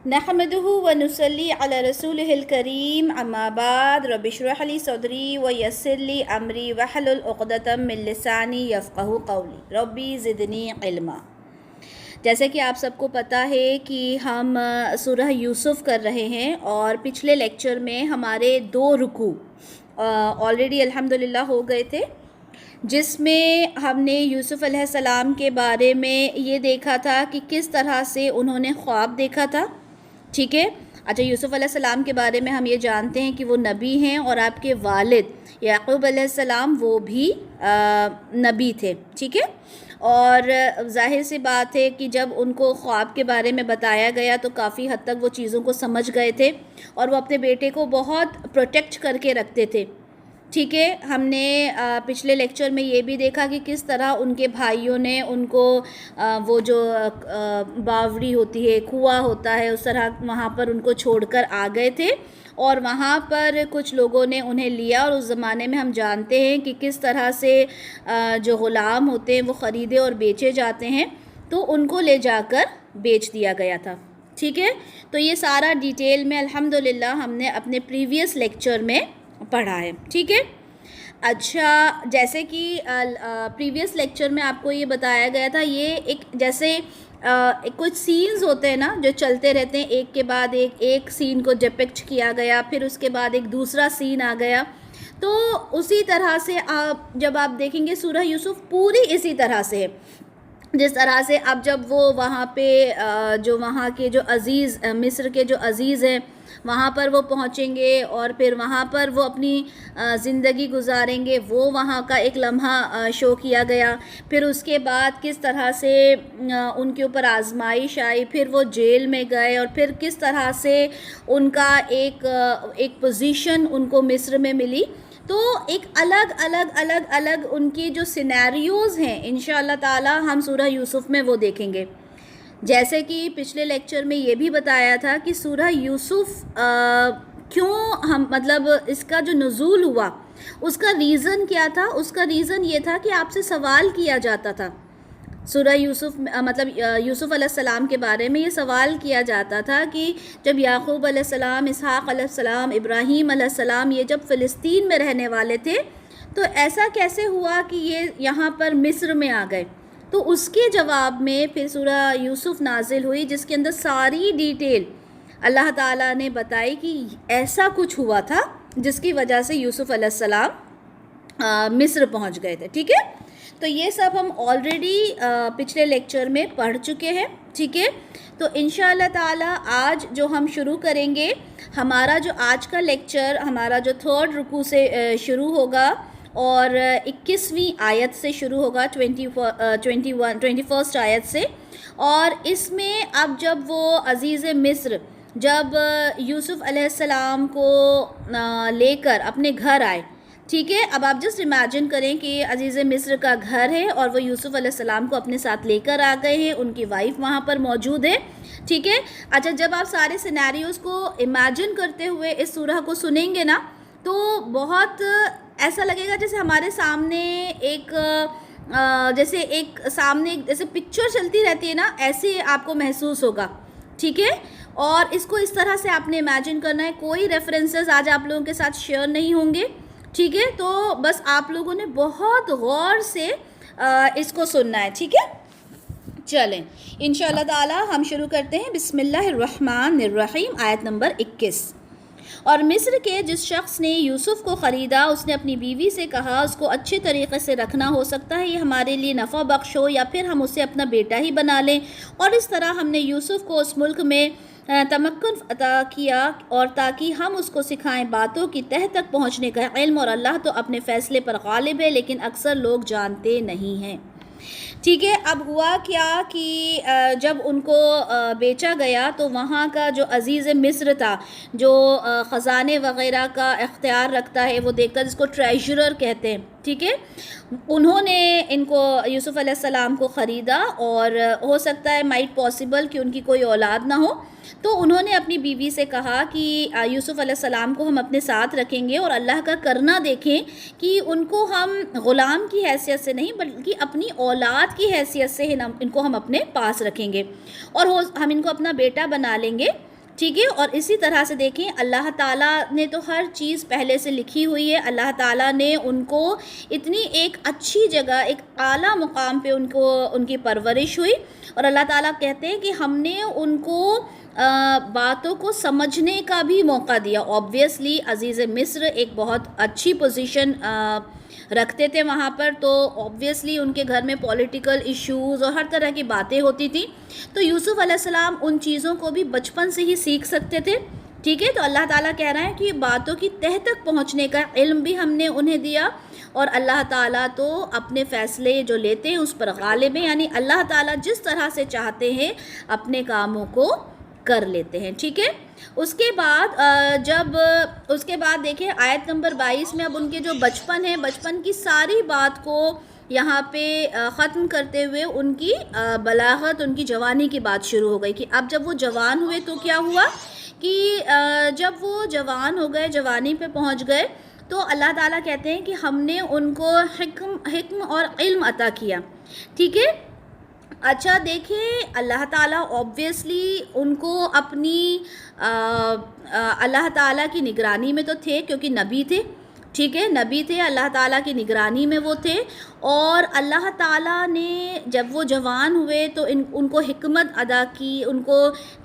نحمدہ ونصلی علی رسولہ الکریم اما بعد رب اشرح لی صدری ویسر لی امری واحلل عقدۃ من لسانی یفقہوا قولی ربی زدنی علما۔ جیسے کہ آپ سب کو پتہ ہے کہ ہم سورہ یوسف کر رہے ہیں اور پچھلے لیکچر میں ہمارے 2 رکوع آلریڈی الحمدللہ ہو گئے تھے، جس میں ہم نے یوسف علیہ السلام کے بارے میں یہ دیکھا تھا کہ کس طرح سے انہوں نے خواب دیکھا تھا، ٹھیک ہے۔ اچھا، یوسف علیہ السلام کے بارے میں ہم یہ جانتے ہیں کہ وہ نبی ہیں اور آپ کے والد یعقوب علیہ السلام وہ بھی نبی تھے، ٹھیک ہے۔ اور ظاہر سی بات ہے کہ جب ان کو خواب کے بارے میں بتایا گیا تو کافی حد تک وہ چیزوں کو سمجھ گئے تھے اور وہ اپنے بیٹے کو بہت پروٹیکٹ کر کے رکھتے تھے، ٹھیک ہے۔ ہم نے پچھلے لیکچر میں یہ بھی دیکھا کہ کس طرح ان کے بھائیوں نے ان کو وہ جو باوڑی ہوتی ہے، کنواں ہوتا ہے، اس طرح وہاں پر ان کو چھوڑ کر آ گئے تھے اور وہاں پر کچھ لوگوں نے انہیں لیا، اور اس زمانے میں ہم جانتے ہیں کہ کس طرح سے جو غلام ہوتے ہیں وہ خریدے اور بیچے جاتے ہیں، تو ان کو لے جا کر بیچ دیا گیا تھا، ٹھیک ہے۔ تو یہ سارا ڈیٹیل میں الحمدللہ ہم نے اپنے پریویس لیکچر میں پڑھا ہے، ٹھیک ہے۔ اچھا، جیسے کہ پریویس لیکچر میں آپ کو یہ بتایا گیا تھا، یہ ایک جیسے کچھ سینز ہوتے ہیں نا جو چلتے رہتے ہیں، ایک کے بعد ایک سین کو ڈپکٹ کیا گیا، پھر اس کے بعد ایک دوسرا سین آ گیا، تو اسی طرح سے جب آپ دیکھیں گے سورہ یوسف پوری اسی طرح سے ہے، جس طرح سے اب جب وہ وہاں پہ جو وہاں کے جو عزیز مصر کے جو عزیز ہیں وہاں پر وہ پہنچیں گے اور پھر وہاں پر وہ اپنی زندگی گزاریں گے، وہ وہاں کا ایک لمحہ شو کیا گیا۔ پھر اس کے بعد کس طرح سے ان کے اوپر آزمائش آئی، پھر وہ جیل میں گئے اور پھر کس طرح سے ان کا ایک پوزیشن ان کو مصر میں ملی۔ تو ایک الگ ان کی جو سینیریوز ہیں انشاءاللہ تعالی ہم سورہ یوسف میں وہ دیکھیں گے۔ جیسے کہ پچھلے لیکچر میں یہ بھی بتایا تھا کہ سورہ یوسف کیوں ہم مطلب اس کا جو نزول ہوا اس کا ریزن کیا تھا، اس کا ریزن یہ تھا کہ آپ سے سوال کیا جاتا تھا سورہ یوسف مطلب یوسف علیہ السلام کے بارے میں یہ سوال کیا جاتا تھا کہ جب یعقوب علیہ السلام، اسحاق علیہ السلام، ابراہیم علیہ السلام یہ جب فلسطین میں رہنے والے تھے تو ایسا کیسے ہوا کہ یہ یہاں پر مصر میں آ گئے؟ تو اس کے جواب میں پھر سورہ یوسف نازل ہوئی جس کے اندر ساری ڈیٹیل اللہ تعالیٰ نے بتائی کہ ایسا کچھ ہوا تھا جس کی وجہ سے یوسف علیہ السلام مصر پہنچ گئے تھے، ٹھیک ہے۔ تو یہ سب ہم آلریڈی پچھلے لیکچر میں پڑھ چکے ہیں، ٹھیک ہے۔ تو انشاءاللہ تعالی آج جو ہم شروع کریں گے، ہمارا جو آج کا لیکچر ہمارا جو 3rd رکوع سے شروع ہوگا اور 21ویں آیت سے شروع ہوگا، 21 آیت سے، اور اس میں اب جب وہ عزیز مصر جب یوسف علیہ السلام کو لے کر اپنے گھر آئے، ٹھیک ہے۔ اب آپ جسٹ امیجن کریں کہ عزیز مصر کا گھر ہے اور وہ یوسف علیہ السلام کو اپنے ساتھ لے کر آ گئے ہیں، ان کی وائف وہاں پر موجود ہے، ٹھیک ہے۔ اچھا، جب آپ سارے سینیریوز کو امیجن کرتے ہوئے اس سورہ کو سنیں گے نا تو بہت ایسا لگے گا جیسے ہمارے سامنے ایک جیسے پکچر چلتی رہتی ہے نا، ایسے آپ کو محسوس ہوگا، ٹھیک ہے۔ اور اس کو اس طرح سے آپ نے امیجن کرنا ہے، کوئی ریفرنسز آج آپ لوگوں کے ساتھ شیئر نہیں ہوں گے، ٹھیک ہے۔ تو بس آپ لوگوں نے بہت غور سے اس کو سننا ہے، ٹھیک ہے۔ چلیں انشاءاللہ تعالی ہم شروع کرتے ہیں۔ بسم اللہ الرحمن الرحیم، آیت نمبر 21۔ اور مصر کے جس شخص نے یوسف کو خریدا اس نے اپنی بیوی سے کہا اس کو اچھے طریقے سے رکھنا، ہو سکتا ہے یہ ہمارے لیے نفع بخش ہو یا پھر ہم اسے اپنا بیٹا ہی بنا لیں، اور اس طرح ہم نے یوسف کو اس ملک میں تمکن عطا کیا اور تاکہ ہم اس کو سکھائیں باتوں کی تہ تک پہنچنے کا علم، اور اللہ تو اپنے فیصلے پر غالب ہے لیکن اکثر لوگ جانتے نہیں ہیں، ٹھیک ہے۔ اب ہوا کیا کہ جب ان کو بیچا گیا تو وہاں کا جو عزیز مصر تھا جو خزانے وغیرہ کا اختیار رکھتا ہے، وہ دیکھتا جس کو ٹریجرر کہتے ہیں، ٹھیک ہے، انہوں نے ان کو یوسف علیہ السلام کو خریدا، اور ہو سکتا ہے مائٹ پاسبل کہ ان کی کوئی اولاد نہ ہو، تو انہوں نے اپنی بیوی سے کہا کہ یوسف علیہ السلام کو ہم اپنے ساتھ رکھیں گے اور اللہ کا کرنا دیکھیں کہ ان کو ہم غلام کی حیثیت سے نہیں بلکہ اپنی اولاد کی حیثیت سے ان کو ہم اپنے پاس رکھیں گے اور ہم ان کو اپنا بیٹا بنا لیں گے، ٹھیک ہے. اور اسی طرح سے دیکھیں اللہ تعالیٰ نے تو ہر چیز پہلے سے لکھی ہوئی ہے. اللہ تعالیٰ نے ان کو اتنی ایک اچھی جگہ ایک اعلیٰ مقام پہ ان کی پرورش ہوئی. اور اللہ تعالیٰ کہتے ہیں کہ ہم نے ان کو باتوں کو سمجھنے کا بھی موقع دیا. آبویسلی عزیز مصر ایک بہت اچھی پوزیشن رکھتے تھے وہاں پر, تو آبویسلی ان کے گھر میں پولیٹیکل ایشوز اور ہر طرح کی باتیں ہوتی تھیں. تو یوسف علیہ السلام ان چیزوں کو بھی بچپن سے ہی سیکھ سکتے تھے. ٹھیک ہے. تو اللہ تعالیٰ کہہ رہا ہے کہ باتوں کی تہ تک پہنچنے کا علم بھی ہم نے انہیں دیا. اور اللہ تعالیٰ تو اپنے فیصلے جو لیتے ہیں اس پر غالب ہیں, یعنی اللہ تعالیٰ جس طرح سے چاہتے ہیں اپنے کاموں کو کر لیتے ہیں. ٹھیک ہے. اس کے بعد دیکھیں آیت نمبر 22 میں اب ان کے جو بچپن ہے, بچپن کی ساری بات کو یہاں پہ ختم کرتے ہوئے ان کی بلاغت, ان کی جوانی کی بات شروع ہو گئی کہ اب جب وہ جوان ہوئے تو کیا ہوا کہ جب وہ جوان ہو گئے, جوانی پہ پہنچ گئے, تو اللہ تعالیٰ کہتے ہیں کہ ہم نے ان کو حکم اور علم عطا کیا. ٹھیک ہے. اچھا دیکھیں اللہ تعالیٰ آبویسلی ان کو اپنی اللہ تعالیٰ کی نگرانی میں تو تھے کیونکہ نبی تھے. ٹھیک ہے. نبی تھے, اللہ تعالیٰ کی نگرانی میں وہ تھے. اور اللہ تعالیٰ نے جب وہ جوان ہوئے تو ان کو حکمت عطا کی, ان کو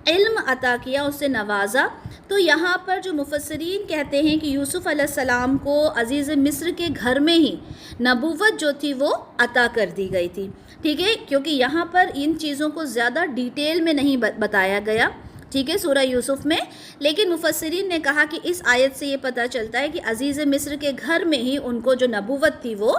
علم عطا کیا, اس سے نوازا. تو یہاں پر جو مفسرین کہتے ہیں کہ یوسف علیہ السلام کو عزیز مصر کے گھر میں ہی نبوت جو تھی وہ عطا کر دی گئی تھی. ٹھیک ہے. کیونکہ یہاں پر ان چیزوں کو زیادہ ڈیٹیل میں نہیں بتایا گیا. ٹھیک ہے. سورہ یوسف میں, لیکن مفسرین نے کہا کہ اس آیت سے یہ پتہ چلتا ہے کہ عزیز مصر کے گھر میں ہی ان کو جو نبوت تھی وہ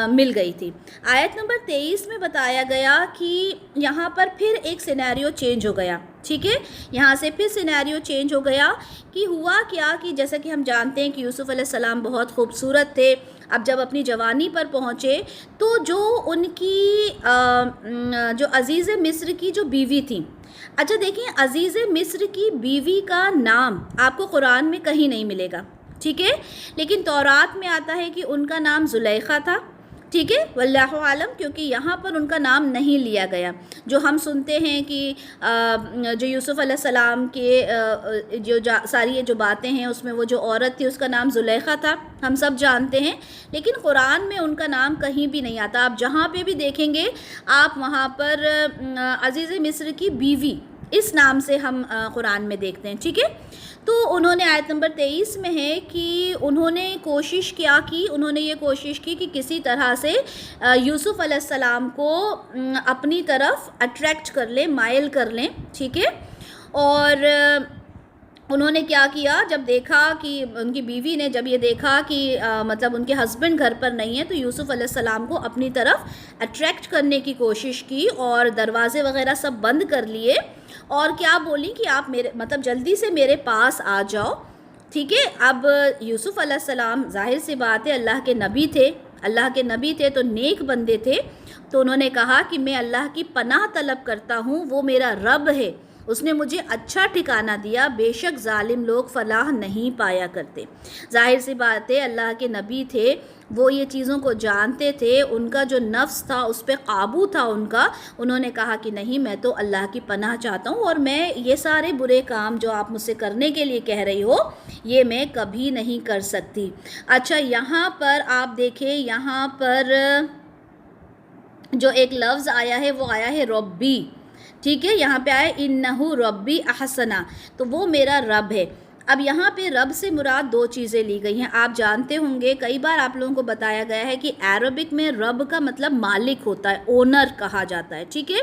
مل گئی تھی. آیت نمبر 23 میں بتایا گیا کہ یہاں پر پھر ایک سینیریو چینج ہو گیا. ٹھیک ہے. یہاں سے پھر سینیریو چینج ہو گیا کہ ہوا کیا کہ جیسا کہ ہم جانتے ہیں کہ یوسف علیہ السلام بہت خوبصورت تھے. اب جب اپنی جوانی پر پہنچے تو جو ان کی جو عزیز مصر کی جو بیوی تھی, اچھا دیکھیں عزیز مصر کی بیوی کا نام آپ کو قرآن میں کہیں نہیں ملے گا. ٹھیک ہے. لیکن تورات میں آتا ہے کہ ان کا نام زلیخا تھا. ٹھیک ہے. واللہ عالم, کیونکہ یہاں پر ان کا نام نہیں لیا گیا. جو ہم سنتے ہیں کہ جو یوسف علیہ السلام کے جو ساری جو باتیں ہیں اس میں وہ جو عورت تھی اس کا نام زلیخا تھا, ہم سب جانتے ہیں. لیکن قرآن میں ان کا نام کہیں بھی نہیں آتا. آپ جہاں پہ بھی دیکھیں گے آپ وہاں پر عزیز مصر کی بیوی اس نام سے ہم قرآن میں دیکھتے ہیں. ٹھیک ہے. تو انہوں نے آیت نمبر 23 میں ہے کہ انہوں نے کوشش کیا کی, انہوں نے یہ کوشش کی کہ کسی طرح سے یوسف علیہ السلام کو اپنی طرف اٹریکٹ کر لیں, مائل کر لیں. ٹھیک ہے. اور انہوں نے کیا کیا, جب دیکھا کہ ان کی بیوی نے جب یہ دیکھا کہ مطلب ان کے ہسبینڈ گھر پر نہیں ہے, تو یوسف علیہ السلام کو اپنی طرف اٹریکٹ کرنے کی کوشش کی اور دروازے وغیرہ سب بند کر لیے اور کیا بولی کہ آپ میرے مطلب جلدی سے میرے پاس آ جاؤ. ٹھیک ہے. اب یوسف علیہ السلام ظاہر سی بات ہے اللہ کے نبی تھے, اللہ کے نبی تھے تو نیک بندے تھے. تو انہوں نے کہا کہ میں اللہ کی پناہ طلب کرتا ہوں, وہ میرا رب ہے, اس نے مجھے اچھا ٹھکانہ دیا, بے شک ظالم لوگ فلاح نہیں پایا کرتے. ظاہر سی بات ہے اللہ کے نبی تھے, وہ یہ چیزوں کو جانتے تھے, ان کا جو نفس تھا اس پہ قابو تھا ان کا. انہوں نے کہا کہ نہیں, میں تو اللہ کی پناہ چاہتا ہوں اور میں یہ سارے برے کام جو آپ مجھ سے کرنے کے لیے کہہ رہی ہو یہ میں کبھی نہیں کر سکتی. اچھا یہاں پر آپ دیکھیں, یہاں پر جو ایک لفظ آیا ہے وہ آیا ہے ربی. ٹھیک ہے. یہاں پہ آیا انہو ربی احسنا, تو وہ میرا رب ہے. اب یہاں پہ رب سے مراد دو چیزیں لی گئی ہیں. آپ جانتے ہوں گے کئی بار آپ لوگوں کو بتایا گیا ہے کہ عربک میں رب کا مطلب مالک ہوتا ہے, اونر کہا جاتا ہے. ٹھیک ہے.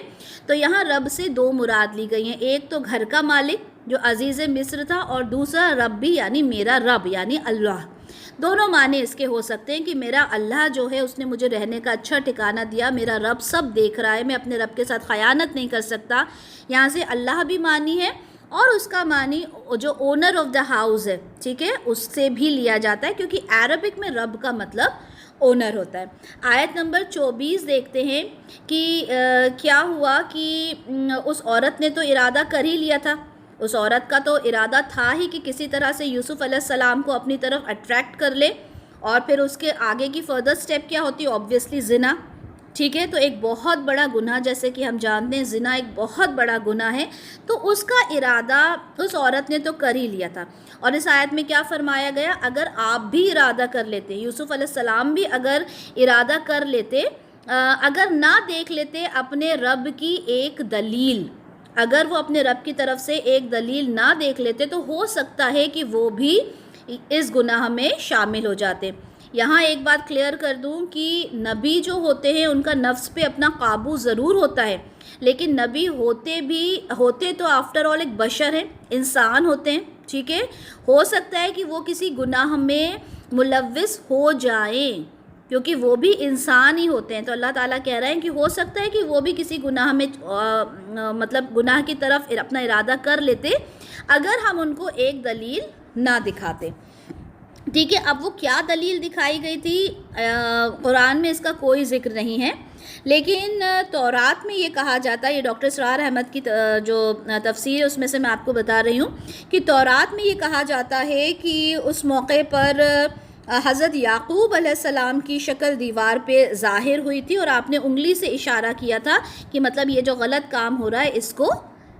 تو یہاں رب سے دو مراد لی گئی ہیں, ایک تو گھر کا مالک جو عزیز مصر تھا, اور دوسرا ربی یعنی میرا رب یعنی اللہ. دونوں معنی اس کے ہو سکتے ہیں کہ میرا اللہ جو ہے اس نے مجھے رہنے کا اچھا ٹھکانہ دیا, میرا رب سب دیکھ رہا ہے, میں اپنے رب کے ساتھ خیانت نہیں کر سکتا. یہاں سے اللہ بھی معنی ہے اور اس کا معنی جو اونر آف دا ہاؤس ہے, ٹھیک ہے, اس سے بھی لیا جاتا ہے کیونکہ عربک میں رب کا مطلب اونر ہوتا ہے. آیت نمبر 24 دیکھتے ہیں کہ کیا ہوا کہ اس عورت نے تو ارادہ کر ہی لیا تھا, اس عورت کا تو ارادہ تھا ہی کہ کسی طرح سے یوسف علیہ السلام کو اپنی طرف اٹریکٹ کر لے, اور پھر اس کے آگے کی فردر سٹیپ کیا ہوتی ہے, آبویسلی زنا. ٹھیک ہے. تو ایک بہت بڑا گناہ، جیسے کہ ہم جانتے ہیں زنا ایک بہت بڑا گناہ ہے، تو اس کا ارادہ اس عورت نے تو کر ہی لیا تھا. اور اس آیت میں کیا فرمایا گیا؟ اگر آپ بھی ارادہ کر لیتے، یوسف علیہ السلام بھی اگر ارادہ کر لیتے، اگر نہ دیکھ لیتے اپنے رب کی ایک دلیل، اگر وہ اپنے رب کی طرف سے ایک دلیل نہ دیکھ لیتے تو ہو سکتا ہے کہ وہ بھی اس گناہ میں شامل ہو جاتے. یہاں ایک بات کلیئر کر دوں کہ نبی جو ہوتے ہیں ان کا نفس پہ اپنا قابو ضرور ہوتا ہے، لیکن نبی ہوتے تو آفٹر آل ایک بشر ہیں، انسان ہوتے ہیں. ٹھیک ہے، ہو سکتا ہے کہ وہ کسی گناہ میں ملوث ہو جائیں، کیونکہ وہ بھی انسان ہی ہوتے ہیں. تو اللہ تعالیٰ کہہ رہے ہیں کہ ہو سکتا ہے کہ وہ بھی کسی گناہ میں مطلب گناہ کی طرف اپنا ارادہ کر لیتے اگر ہم ان کو ایک دلیل نہ دکھاتے. ٹھیک ہے، اب وہ کیا دلیل دکھائی گئی تھی قرآن میں اس کا کوئی ذکر نہیں ہے، لیکن تورات میں یہ کہا جاتا ہے، یہ ڈاکٹر اسرار احمد کی جو تفسیر ہے اس میں سے میں آپ کو بتا رہی ہوں کہ تورات میں یہ کہا جاتا ہے کہ اس موقع پر حضرت یعقوب علیہ السلام کی شکل دیوار پہ ظاہر ہوئی تھی اور آپ نے انگلی سے اشارہ کیا تھا کہ مطلب یہ جو غلط کام ہو رہا ہے اس کو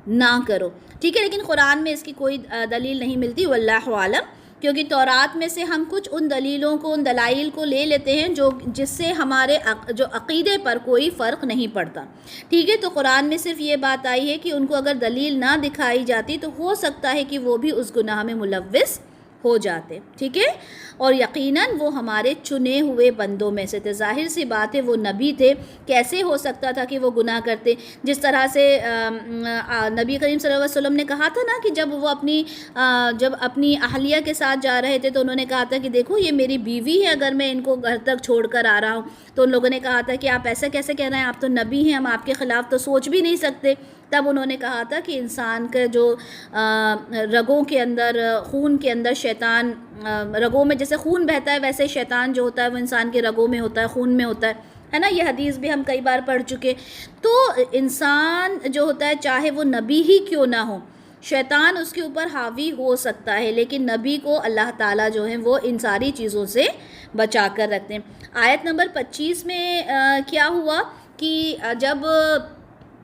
نہ کرو. ٹھیک ہے، لیکن قرآن میں اس کی کوئی دلیل نہیں ملتی، واللہ عالم، کیونکہ تورات میں سے ہم کچھ ان دلیلوں کو، ان دلائل کو لے لیتے ہیں جس سے ہمارے جو عقیدے پر کوئی فرق نہیں پڑتا. ٹھیک ہے، تو قرآن میں صرف یہ بات آئی ہے کہ ان کو اگر دلیل نہ دکھائی جاتی تو ہو سکتا ہے کہ وہ بھی اس گناہ میں ملوث ہو جاتے. ٹھیک ہے، اور یقیناً وہ ہمارے چنے ہوئے بندوں میں سے تھے. ظاہر سی بات ہے وہ نبی تھے، کیسے ہو سکتا تھا کہ وہ گناہ کرتے؟ جس طرح سے نبی کریم صلی اللہ علیہ وسلم نے کہا تھا نا کہ جب وہ اپنی اہلیہ کے ساتھ جا رہے تھے تو انہوں نے کہا تھا کہ دیکھو یہ میری بیوی ہے، اگر میں ان کو گھر تک چھوڑ کر آ رہا ہوں. تو ان لوگوں نے کہا تھا کہ آپ ایسا کیسے کہہ رہے ہیں، آپ تو نبی ہیں، ہم آپ کے خلاف تو سوچ بھی نہیں سکتے. تب انہوں نے کہا تھا کہ انسان کے جو رگوں کے اندر، خون کے اندر شیطان، رگوں میں جیسے خون بہتا ہے ویسے شیطان جو ہوتا ہے وہ انسان کے رگوں میں ہوتا ہے، خون میں ہوتا ہے نا. یہ حدیث بھی ہم کئی بار پڑھ چکے. تو انسان جو ہوتا ہے چاہے وہ نبی ہی کیوں نہ ہو، شیطان اس کے اوپر حاوی ہو سکتا ہے، لیکن نبی کو اللہ تعالیٰ جو ہے وہ ان ساری چیزوں سے بچا کر رکھتے ہیں. آیت نمبر 25 میں کیا ہوا کہ جب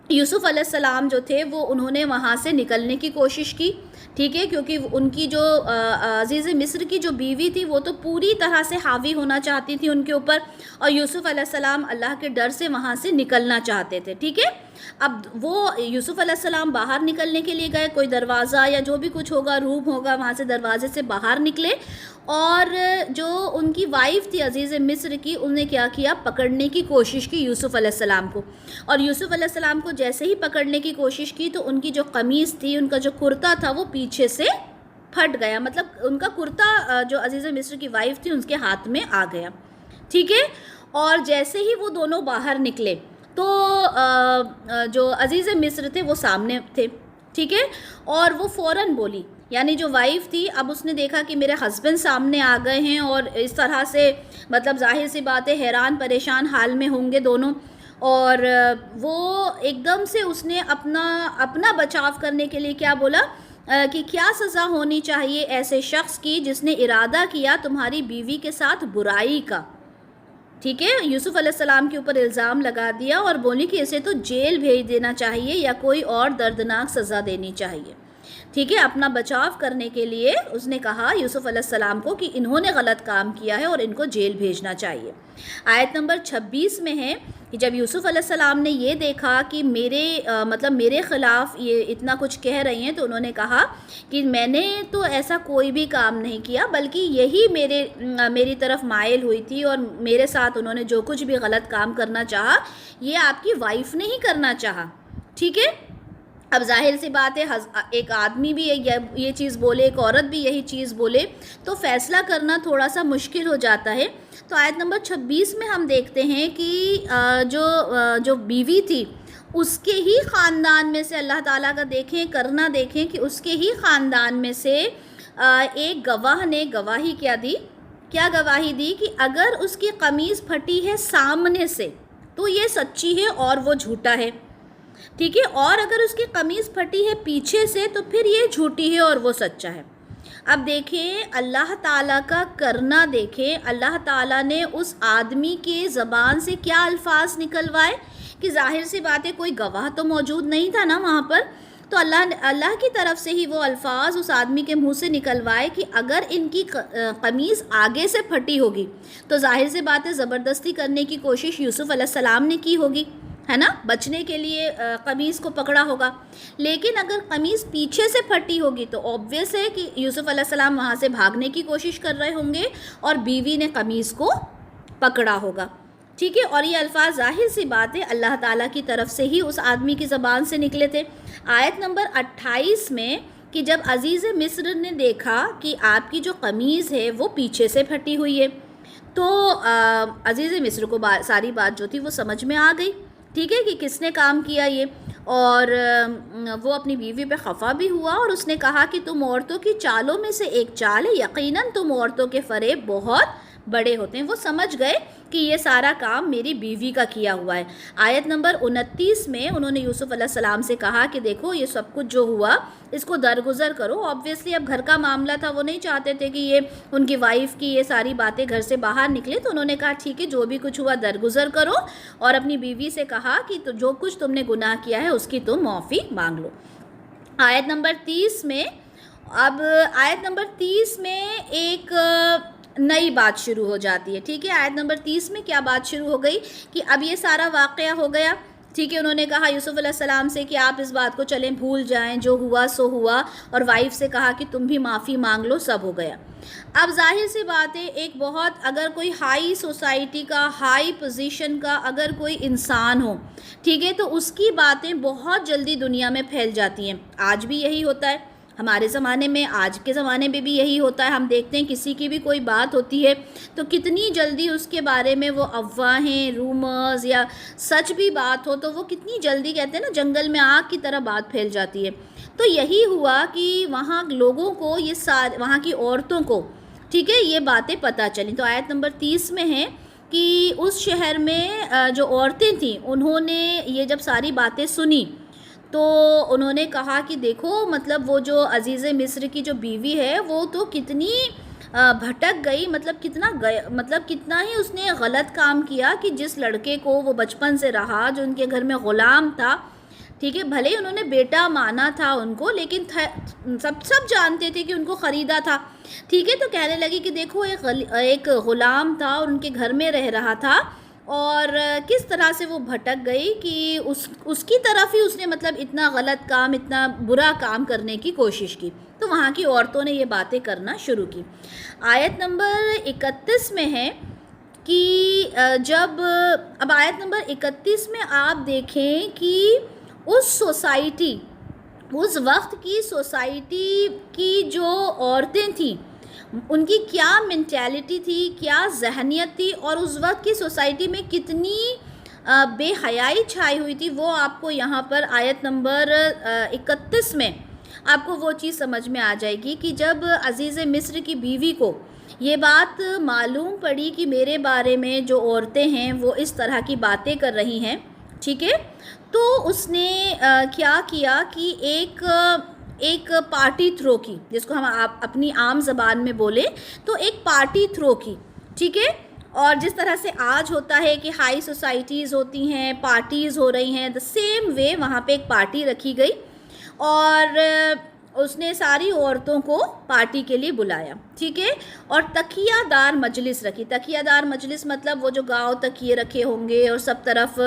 یوسف علیہ السلام جو تھے وہ انہوں نے وہاں سے نکلنے کی کوشش کی. ٹھیک ہے، کیونکہ ان کی جو عزیز مصر کی جو بیوی تھی وہ تو پوری طرح سے حاوی ہونا چاہتی تھی ان کے اوپر، اور یوسف علیہ السلام اللہ کے ڈر سے وہاں سے نکلنا چاہتے تھے. ٹھیک ہے، اب وہ یوسف علیہ السلام باہر نکلنے کے لیے گئے، کوئی دروازہ یا جو بھی کچھ ہوگا، روم ہوگا، وہاں سے دروازے سے باہر نکلے، اور جو ان کی وائف تھی عزیز مصر کی، انہوں نے کیا کیا، پکڑنے کی کوشش کی یوسف علیہ السلام کو. اور یوسف علیہ السلام کو جیسے ہی پکڑنے کی کوشش کی تو ان کی جو قمیص تھی، ان کا جو کرتا تھا وہ پیچھے سے پھٹ گیا، مطلب ان کا کرتا جو عزیز مصر کی وائف تھی ان کے ہاتھ میں آ گیا. ٹھیک ہے، اور جیسے ہی وہ دونوں باہر نکلے تو جو عزیز مصر تھے وہ سامنے تھے. ٹھیک ہے، اور وہ فوراً بولی، یعنی جو وائف تھی اب اس نے دیکھا کہ میرے ہسبینڈ سامنے آ گئے ہیں، اور اس طرح سے مطلب ظاہر سی بات ہے حیران پریشان حال میں ہوں گے دونوں. اور وہ ایک دم سے اس نے اپنا بچاؤ کرنے کے لیے کیا بولا کہ کیا سزا ہونی چاہیے ایسے شخص کی جس نے ارادہ کیا تمہاری بیوی کے ساتھ برائی کا. ٹھیک ہے، یوسف علیہ السلام کے اوپر الزام لگا دیا اور بولی کہ اسے تو جیل بھیج دینا چاہیے یا کوئی اور دردناک سزا دینی چاہیے. ٹھیک ہے، اپنا بچاؤ کرنے کے لیے اس نے کہا یوسف علیہ السلام کو کہ انہوں نے غلط کام کیا ہے اور ان کو جیل بھیجنا چاہیے. آیت نمبر 26 میں ہے کہ جب یوسف علیہ السلام نے یہ دیکھا کہ میرے خلاف یہ اتنا کچھ کہہ رہی ہیں، تو انہوں نے کہا کہ میں نے تو ایسا کوئی بھی کام نہیں کیا، بلکہ یہی میری طرف مائل ہوئی تھی، اور میرے ساتھ انہوں نے جو کچھ بھی غلط کام کرنا چاہا یہ آپ کی وائف نے ہی کرنا چاہا. ٹھیک ہے، اب ظاہر سی بات ہے ایک آدمی بھی یہ چیز بولے، ایک عورت بھی یہی چیز بولے تو فیصلہ کرنا تھوڑا سا مشکل ہو جاتا ہے. تو آیت نمبر 26 میں ہم دیکھتے ہیں کہ جو بیوی تھی اس کے ہی خاندان میں سے اللہ تعالیٰ کا دیکھیں کہ اس کے ہی خاندان میں سے ایک گواہ نے گواہی کیا گواہی دی کہ اگر اس کی قمیص پھٹی ہے سامنے سے تو یہ سچی ہے اور وہ جھوٹا ہے. ٹھیک ہے، اور اگر اس کی قمیص پھٹی ہے پیچھے سے تو پھر یہ جھوٹی ہے اور وہ سچا ہے. اب دیکھیں اللہ تعالیٰ کا کرنا، دیکھیں اللہ تعالیٰ نے اس آدمی کے زبان سے کیا الفاظ نکلوائے کہ ظاہر سی بات ہے کوئی گواہ تو موجود نہیں تھا نا وہاں پر، تو اللہ کی طرف سے ہی وہ الفاظ اس آدمی کے منہ سے نکلوائے کہ اگر ان کی قمیص آگے سے پھٹی ہوگی تو ظاہر سی بات ہے زبردستی کرنے کی کوشش یوسف علیہ السلام نے کی ہوگی، ہے نا، بچنے کے لیے قمیص کو پکڑا ہوگا۔ لیکن اگر قمیص پیچھے سے پھٹی ہوگی تو obvious ہے کہ یوسف علیہ السلام وہاں سے بھاگنے کی کوشش کر رہے ہوں گے اور بیوی نے قمیص کو پکڑا ہوگا، ٹھیک ہے۔ اور یہ الفاظ ظاہر سی بات ہے اللہ تعالیٰ کی طرف سے ہی اس آدمی کی زبان سے نکلے تھے۔ آیت نمبر 28 میں کہ جب عزیز مصر نے دیکھا کہ آپ کی جو قمیض ہے وہ پیچھے سے پھٹی ہوئی ہے تو عزیز مصر کو ساری بات جو تھی وہ سمجھ میں آ گئی، ٹھیک ہے، کہ کس نے کام کیا یہ، اور وہ اپنی بیوی پہ خفا بھی ہوا اور اس نے کہا کہ تم عورتوں کی چالوں میں سے ایک چال ہے، یقیناً تم عورتوں کے فریب بہت بڑے ہوتے ہیں۔ وہ سمجھ گئے کہ یہ سارا کام میری بیوی کا کیا ہوا ہے۔ آیت نمبر 29 میں انہوں نے یوسف علیہ السلام سے کہا کہ دیکھو یہ سب کچھ جو ہوا اس کو درگزر کرو۔ آبویسلی اب گھر کا معاملہ تھا، وہ نہیں چاہتے تھے کہ یہ ان کی وائف کی یہ ساری باتیں گھر سے باہر نکلے، تو انہوں نے کہا ٹھیک ہے جو بھی کچھ ہوا درگزر کرو، اور اپنی بیوی سے کہا کہ تو جو کچھ تم نے گناہ کیا ہے اس کی تم معافی مانگ لو۔ آیت نمبر 30 میں ایک نئی بات شروع ہو جاتی ہے، ٹھیک ہے۔ آیت نمبر 30 میں کیا بات شروع ہو گئی کہ اب یہ سارا واقعہ ہو گیا، ٹھیک ہے۔ انہوں نے کہا یوسف علیہ السلام سے کہ آپ اس بات کو چلیں بھول جائیں، جو ہوا سو ہوا، اور وائف سے کہا کہ تم بھی معافی مانگ لو، سب ہو گیا۔ اب ظاہر سی بات ہے ایک بہت اگر کوئی ہائی سوسائٹی کا، ہائی پوزیشن کا اگر کوئی انسان ہو، ٹھیک ہے، تو اس کی باتیں بہت جلدی دنیا میں پھیل جاتی ہیں۔ آج بھی یہی ہوتا ہے، ہمارے زمانے میں، آج کے زمانے میں بھی یہی ہوتا ہے۔ ہم دیکھتے ہیں کسی کی بھی کوئی بات ہوتی ہے تو کتنی جلدی اس کے بارے میں وہ افواہیں، رومرز یا سچ بھی بات ہو تو وہ کتنی جلدی کہتے ہیں نا جنگل میں آگ کی طرح بات پھیل جاتی ہے۔ تو یہی ہوا کہ وہاں لوگوں کو وہاں کی عورتوں کو، ٹھیک ہے، یہ باتیں پتہ چلیں۔ تو آیت نمبر 30 میں ہے کہ اس شہر میں جو عورتیں تھیں انہوں نے یہ جب ساری باتیں سنی تو انہوں نے کہا کہ دیکھو مطلب وہ جو عزیز مصر کی جو بیوی ہے وہ تو کتنی بھٹک گئی، مطلب کتنا ہی اس نے غلط کام کیا کہ جس لڑکے کو وہ بچپن سے رہا، جو ان کے گھر میں غلام تھا، ٹھیک ہے، بھلے ہی انہوں نے بیٹا مانا تھا ان کو، لیکن سب جانتے تھے کہ ان کو خریدا تھا، ٹھیک ہے۔ تو کہنے لگی کہ دیکھو ایک غلام تھا اور ان کے گھر میں رہ رہا تھا، اور کس طرح سے وہ بھٹک گئی کہ اس کی طرف ہی اس نے مطلب اتنا غلط کام، اتنا برا کام کرنے کی کوشش کی۔ تو وہاں کی عورتوں نے یہ باتیں کرنا شروع کی۔ آیت نمبر 31 میں ہے کہ اب آیت نمبر 31 میں آپ دیکھیں کہ اس وقت کی سوسائٹی کی جو عورتیں تھیں ان کی کیا مینٹیلٹی تھی، کیا ذہنیت تھی، اور اس وقت کی سوسائٹی میں کتنی بے حیائی چھائی ہوئی تھی، وہ آپ کو یہاں پر آیت نمبر 31 میں آپ کو وہ چیز سمجھ میں آ جائے گی کہ جب عزیز مصر کی بیوی کو یہ بات معلوم پڑی کہ میرے بارے میں جو عورتیں ہیں وہ اس طرح کی باتیں کر رہی ہیں، ٹھیک ہے، تو اس نے کیا کیا کہ ایک پارٹی تھرو کی، جس کو ہم اپنی عام زبان میں بولیں تو ایک پارٹی تھرو کی، ٹھیک ہے۔ اور جس طرح سے آج ہوتا ہے کہ ہائی سوسائٹیز ہوتی ہیں، پارٹیز ہو رہی ہیں، دا سیم وے وہاں پہ ایک پارٹی رکھی گئی اور اس نے ساری عورتوں کو پارٹی کے لیے بلایا، ٹھیک ہے، اور تکیہ دار مجلس رکھی۔ تکیہ دار مجلس مطلب وہ جو گاؤں تکیے رکھے ہوں گے اور سب طرف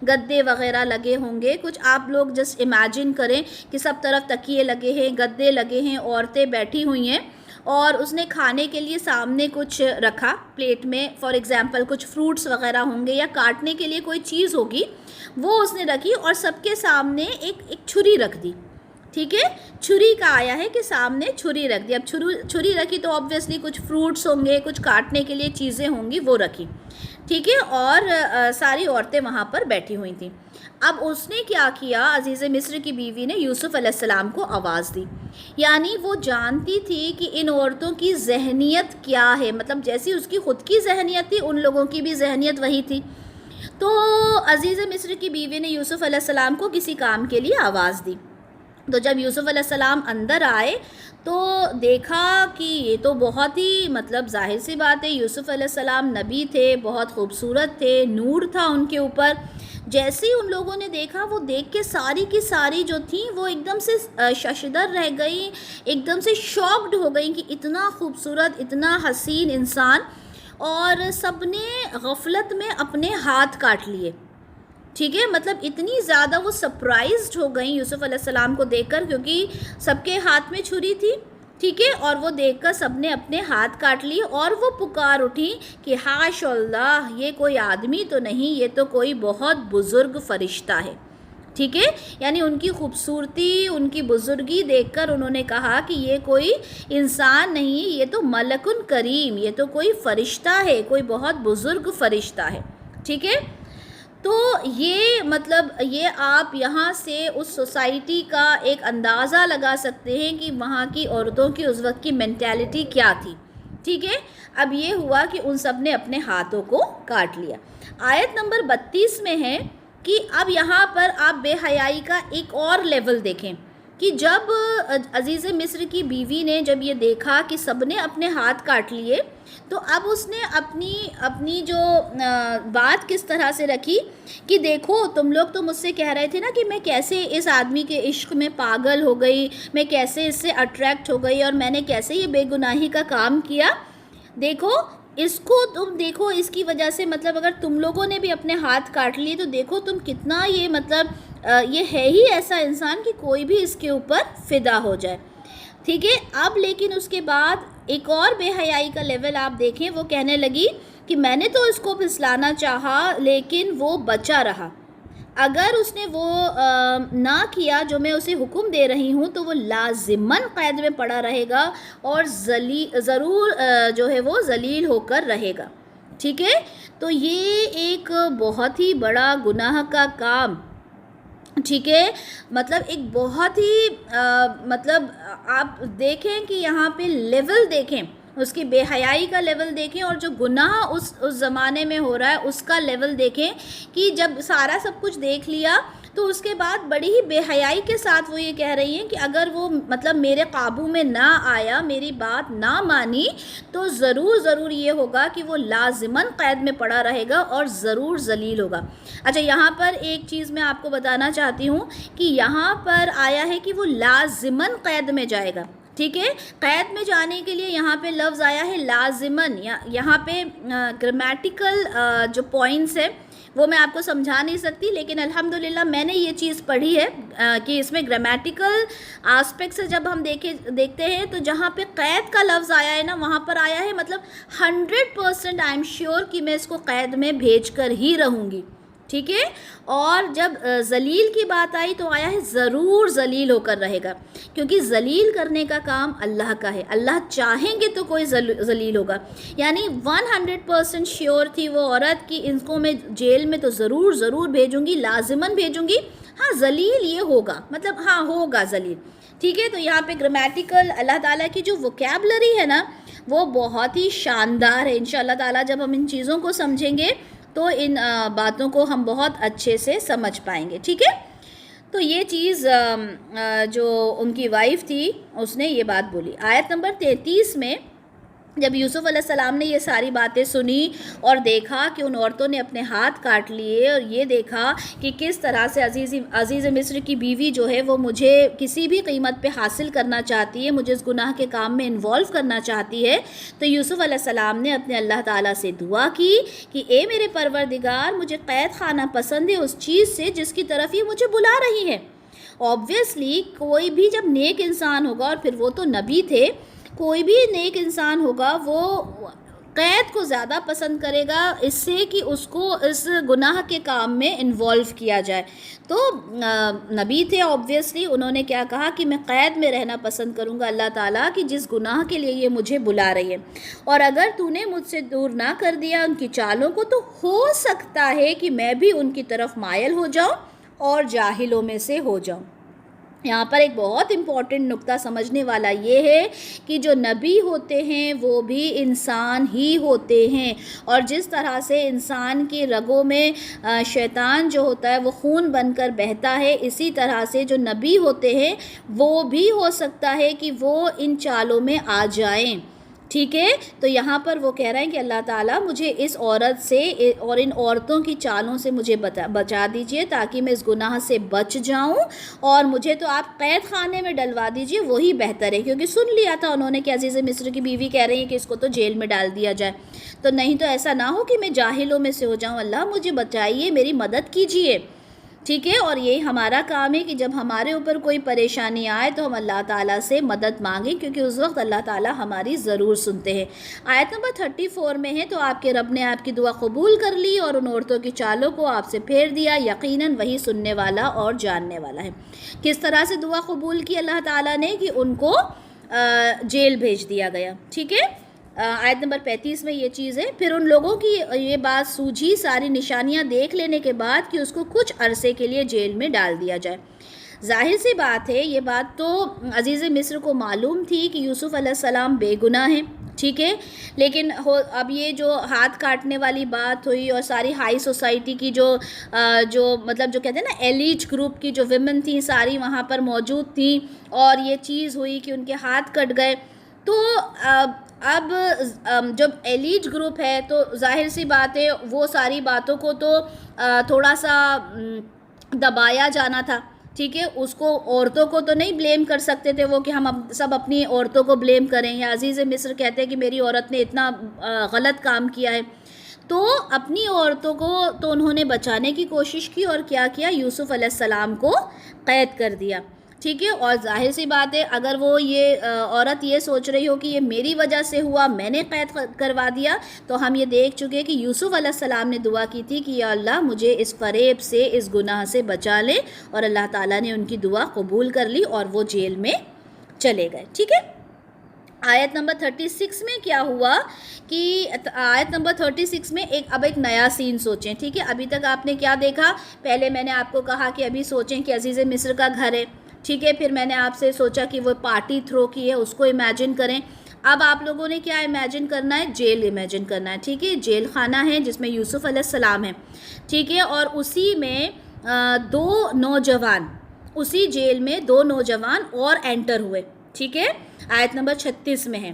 گدے وغیرہ لگے ہوں گے، کچھ آپ لوگ جسٹ امیجن کریں کہ سب طرف تکیے لگے ہیں، گدے لگے ہیں، عورتیں بیٹھی ہوئی ہیں، اور اس نے کھانے کے لیے سامنے کچھ رکھا پلیٹ میں، فار ایگزامپل کچھ فروٹس وغیرہ ہوں گے یا کاٹنے کے لیے کوئی چیز ہوگی، وہ اس نے رکھی اور سب کے سامنے ایک چھری رکھ دی، ٹھیک ہے۔ چھری کا آیا ہے کہ سامنے چھری رکھ دی۔ اب چھری رکھی تو آبویسلی کچھ فروٹس ہوں گے، کچھ کاٹنے کے لیے چیزیں ہوں گی، وہ رکھی، ٹھیک ہے، اور ساری عورتیں وہاں پر بیٹھی ہوئی تھیں۔ اب اس نے کیا کیا، عزیز مصر کی بیوی نے یوسف علیہ السلام کو آواز دی، یعنی وہ جانتی تھی کہ ان عورتوں کی ذہنیت کیا ہے، مطلب جیسی اس کی خود کی ذہنیت تھی ان لوگوں کی بھی ذہنیت وہی تھی۔ تو عزیز مصر کی بیوی نے یوسف علیہ السلام کو کسی کام کے لیے آواز دی، تو جب یوسف علیہ السلام اندر آئے تو دیکھا کہ یہ تو بہت ہی مطلب ظاہر سی بات ہے، یوسف علیہ السلام نبی تھے، بہت خوبصورت تھے، نور تھا ان کے اوپر۔ جیسے ہی ان لوگوں نے دیکھا، وہ دیکھ کے ساری کی ساری جو تھیں وہ ایک دم سے ششدر رہ گئیں، ایک دم سے شاکڈ ہو گئیں کہ اتنا خوبصورت، اتنا حسین انسان، اور سب نے غفلت میں اپنے ہاتھ کاٹ لیے، ٹھیک ہے۔ مطلب اتنی زیادہ وہ سرپرائزڈ ہو گئیں یوسف علیہ السلام کو دیکھ کر، کیونکہ سب کے ہاتھ میں چھری تھی، ٹھیک ہے، اور وہ دیکھ کر سب نے اپنے ہاتھ کاٹ لیے، اور وہ پکار اٹھی کہ حاش اللہ، یہ کوئی آدمی تو نہیں، یہ تو کوئی بہت بزرگ فرشتہ ہے، ٹھیک ہے۔ یعنی ان کی خوبصورتی، ان کی بزرگی دیکھ کر انہوں نے کہا کہ یہ کوئی انسان نہیں، یہ تو ملک کریم، یہ تو کوئی فرشتہ ہے، کوئی بہت بزرگ فرشتہ ہے، ٹھیک ہے۔ تو یہ مطلب یہ آپ یہاں سے اس سوسائٹی کا ایک اندازہ لگا سکتے ہیں کہ وہاں کی عورتوں کی اس وقت کی مینٹیلٹی کیا تھی، ٹھیک ہے۔ اب یہ ہوا کہ ان سب نے اپنے ہاتھوں کو کاٹ لیا۔ آیت نمبر 32 میں ہے کہ اب یہاں پر آپ بے حیائی کا ایک اور لیول دیکھیں کہ جب عزیز مصر کی بیوی نے جب یہ دیکھا کہ سب نے اپنے ہاتھ کاٹ لیے، تو اب اس نے اپنی جو بات کس طرح سے رکھی کہ دیکھو تم لوگ تو مجھ سے کہہ رہے تھے نا کہ میں کیسے اس آدمی کے عشق میں پاگل ہو گئی، میں کیسے اس سے اٹریکٹ ہو گئی، اور میں نے کیسے یہ بے گناہی کا کام کیا۔ دیکھو اس کو تم دیکھو، اس کی وجہ سے مطلب اگر تم لوگوں نے بھی اپنے ہاتھ کاٹ لیے تو دیکھو تم کتنا یہ مطلب یہ ہے ہی ایسا انسان کہ کوئی بھی اس کے اوپر فدا ہو جائے، ٹھیک ہے۔ اب لیکن اس کے بعد ایک اور بے حیائی کا لیول آپ دیکھیں، وہ کہنے لگی کہ میں نے تو اس کو پھسلانا چاہا لیکن وہ بچا رہا، اگر اس نے وہ نہ کیا جو میں اسے حکم دے رہی ہوں تو وہ لازماً قید میں پڑا رہے گا اور ضرور جو ہے وہ ذلیل ہو کر رہے گا، ٹھیک ہے۔ تو یہ ایک بہت ہی بڑا گناہ کا کام، ٹھیک ہے، مطلب ایک بہت ہی مطلب آپ دیکھیں کہ یہاں پہ لیول دیکھیں، اس کی بے حیائی کا لیول دیکھیں، اور جو گناہ اس زمانے میں ہو رہا ہے اس کا لیول دیکھیں کہ جب سارا سب کچھ دیکھ لیا تو اس کے بعد بڑی ہی بے حیائی کے ساتھ وہ یہ کہہ رہی ہیں کہ اگر وہ مطلب میرے قابو میں نہ آیا، میری بات نہ مانی، تو ضرور یہ ہوگا کہ وہ لازماً قید میں پڑا رہے گا اور ضرور ذلیل ہوگا۔ اچھا، یہاں پر ایک چیز میں آپ کو بتانا چاہتی ہوں کہ یہاں پر آیا ہے کہ وہ لازماً قید میں جائے گا، ٹھیک ہے۔ قید میں جانے کے لیے یہاں پہ لفظ آیا ہے لازماً، یہاں پہ گرامیٹیکل جو پوائنٹس ہیں وہ میں آپ کو سمجھا نہیں سکتی، لیکن الحمدللہ میں نے یہ چیز پڑھی ہے کہ اس میں گرامیٹیکل آسپیکٹ سے جب ہم دیکھتے ہیں تو جہاں پہ قید کا لفظ آیا ہے نا، وہاں پر آیا ہے مطلب 100% آئی ایم شیور کہ میں اس کو قید میں بھیج کر ہی رہوں گی، ٹھیک ہے۔ اور جب ذلیل کی بات آئی تو آیا ہے ضرور ذلیل ہو کر رہے گا، کیونکہ ذلیل کرنے کا کام اللہ کا ہے، اللہ چاہیں گے تو کوئی ذلیل ہوگا۔ یعنی 100% شیور تھی وہ عورت کہ ان کو میں جیل میں تو ضرور بھیجوں گی، لازماً بھیجوں گی، ہاں ذلیل یہ ہوگا، مطلب ہاں ہوگا ذلیل، ٹھیک ہے۔ تو یہاں پہ گرامیٹیکل اللہ تعالیٰ کی جو ووکیبلری ہے نا وہ بہت ہی شاندار ہے۔ انشاءاللہ تعالیٰ جب ہم ان چیزوں کو سمجھیں گے تو ان باتوں کو ہم بہت اچھے سے سمجھ پائیں گے، ٹھیک ہے۔ تو یہ چیز جو ان کی وائف تھی اس نے یہ بات بولی۔ آیت نمبر 33 میں جب یوسف علیہ السلام نے یہ ساری باتیں سنی اور دیکھا کہ ان عورتوں نے اپنے ہاتھ کاٹ لیے، اور یہ دیکھا کہ کس طرح سے عزیز مصر کی بیوی جو ہے وہ مجھے کسی بھی قیمت پہ حاصل کرنا چاہتی ہے، مجھے اس گناہ کے کام میں انوالو کرنا چاہتی ہے، تو یوسف علیہ السلام نے اپنے اللہ تعالیٰ سے دعا کی کہ اے میرے پروردگار، مجھے قید خانہ پسند ہے اس چیز سے جس کی طرف یہ مجھے بلا رہی ہے۔ اوبویسلی کوئی بھی جب نیک انسان ہوگا، اور پھر وہ تو نبی تھے، کوئی بھی نیک انسان ہوگا وہ قید کو زیادہ پسند کرے گا اس سے کہ اس کو اس گناہ کے کام میں انوالو کیا جائے۔ تو نبی تھے، اوبویسلی انہوں نے کیا کہا کہ میں قید میں رہنا پسند کروں گا اللہ تعالیٰ کہ جس گناہ کے لیے یہ مجھے بلا رہی ہے، اور اگر تو نے مجھ سے دور نہ کر دیا ان کی چالوں کو تو ہو سکتا ہے کہ میں بھی ان کی طرف مائل ہو جاؤں اور جاہلوں میں سے ہو جاؤں۔ یہاں پر ایک بہت امپورٹنٹ نقطہ سمجھنے والا یہ ہے کہ جو نبی ہوتے ہیں وہ بھی انسان ہی ہوتے ہیں، اور جس طرح سے انسان کی رگوں میں شیطان جو ہوتا ہے وہ خون بن کر بہتا ہے، اسی طرح سے جو نبی ہوتے ہیں وہ بھی ہو سکتا ہے کہ وہ ان چالوں میں آ جائیں، ٹھیک ہے۔ تو یہاں پر وہ کہہ رہے ہیں کہ اللہ تعالیٰ مجھے اس عورت سے اور ان عورتوں کی چالوں سے مجھے بچا دیجئے تاکہ میں اس گناہ سے بچ جاؤں، اور مجھے تو آپ قید خانے میں ڈلوا دیجئے، وہی بہتر ہے، کیونکہ سن لیا تھا انہوں نے کہ عزیز مصر کی بیوی کہہ رہی ہے کہ اس کو تو جیل میں ڈال دیا جائے، تو نہیں تو ایسا نہ ہو کہ میں جاہلوں میں سے ہو جاؤں، اللہ مجھے بچائیے، میری مدد کیجئے، ٹھیک ہے۔ اور یہی ہمارا کام ہے کہ جب ہمارے اوپر کوئی پریشانی آئے تو ہم اللہ تعالیٰ سے مدد مانگیں، کیونکہ اس وقت اللہ تعالیٰ ہماری ضرور سنتے ہیں۔ آیت نمبر 34 میں ہے، تو آپ کے رب نے آپ کی دعا قبول کر لی اور ان عورتوں کی چالوں کو آپ سے پھیر دیا، یقیناً وہی سننے والا اور جاننے والا ہے۔ کس طرح سے دعا قبول کی اللہ تعالیٰ نے کہ ان کو جیل بھیج دیا گیا، ٹھیک ہے۔ آیت نمبر 35 میں یہ چیز ہے۔ پھر ان لوگوں کی یہ بات سوجھی ساری نشانیاں دیکھ لینے کے بعد کہ اس کو کچھ عرصے کے لیے جیل میں ڈال دیا جائے۔ ظاہر سی بات ہے، یہ بات تو عزیز مصر کو معلوم تھی کہ یوسف علیہ السلام بے گناہ ہیں، ٹھیک ہے، لیکن اب یہ جو ہاتھ کاٹنے والی بات ہوئی اور ساری ہائی سوسائٹی کی جو مطلب جو کہتے ہیں نا ایلیٹ گروپ کی جو ویمن تھیں ساری وہاں پر موجود تھیں، اور یہ چیز ہوئی کہ ان کے ہاتھ کٹ گئے، تو اب جب ایلیٹ گروپ ہے تو ظاہر سی بات ہے وہ ساری باتوں کو تو تھوڑا سا دبایا جانا تھا، ٹھیک ہے۔ اس کو عورتوں کو تو نہیں بلیم کر سکتے تھے وہ کہ ہم سب اپنی عورتوں کو بلیم کریں، یا عزیز مصر کہتے ہیں کہ میری عورت نے اتنا غلط کام کیا ہے، تو اپنی عورتوں کو تو انہوں نے بچانے کی کوشش کی، اور کیا کیا، یوسف علیہ السلام کو قید کر دیا، ٹھیک ہے۔ اور ظاہر سی بات ہے اگر وہ یہ عورت یہ سوچ رہی ہو کہ یہ میری وجہ سے ہوا، میں نے قید کروا دیا، تو ہم یہ دیکھ چکے کہ یوسف علیہ السلام نے دعا کی تھی کہ یا اللہ مجھے اس فریب سے، اس گناہ سے بچا لے، اور اللہ تعالیٰ نے ان کی دعا قبول کر لی اور وہ جیل میں چلے گئے، ٹھیک ہے۔ آیت نمبر 36 میں کیا ہوا کہ آیت نمبر 36 میں اب ایک نیا سین سوچیں، ٹھیک ہے۔ ابھی تک آپ نے کیا دیکھا، پہلے میں نے آپ کو کہا کہ ابھی سوچیں کہ عزیز مصر کا گھر ہے، ٹھیک ہے، پھر میں نے آپ سے سوچا کہ وہ پارٹی تھرو کی ہے، اس کو امیجن کریں۔ اب آپ لوگوں نے کیا امیجن کرنا ہے، جیل امیجن کرنا ہے، ٹھیک ہے، جیل خانہ ہے جس میں یوسف علیہ السلام ہے، ٹھیک ہے، اور اسی میں اسی جیل میں دو نوجوان اور انٹر ہوئے، ٹھیک ہے، آیت نمبر 36 میں ہے،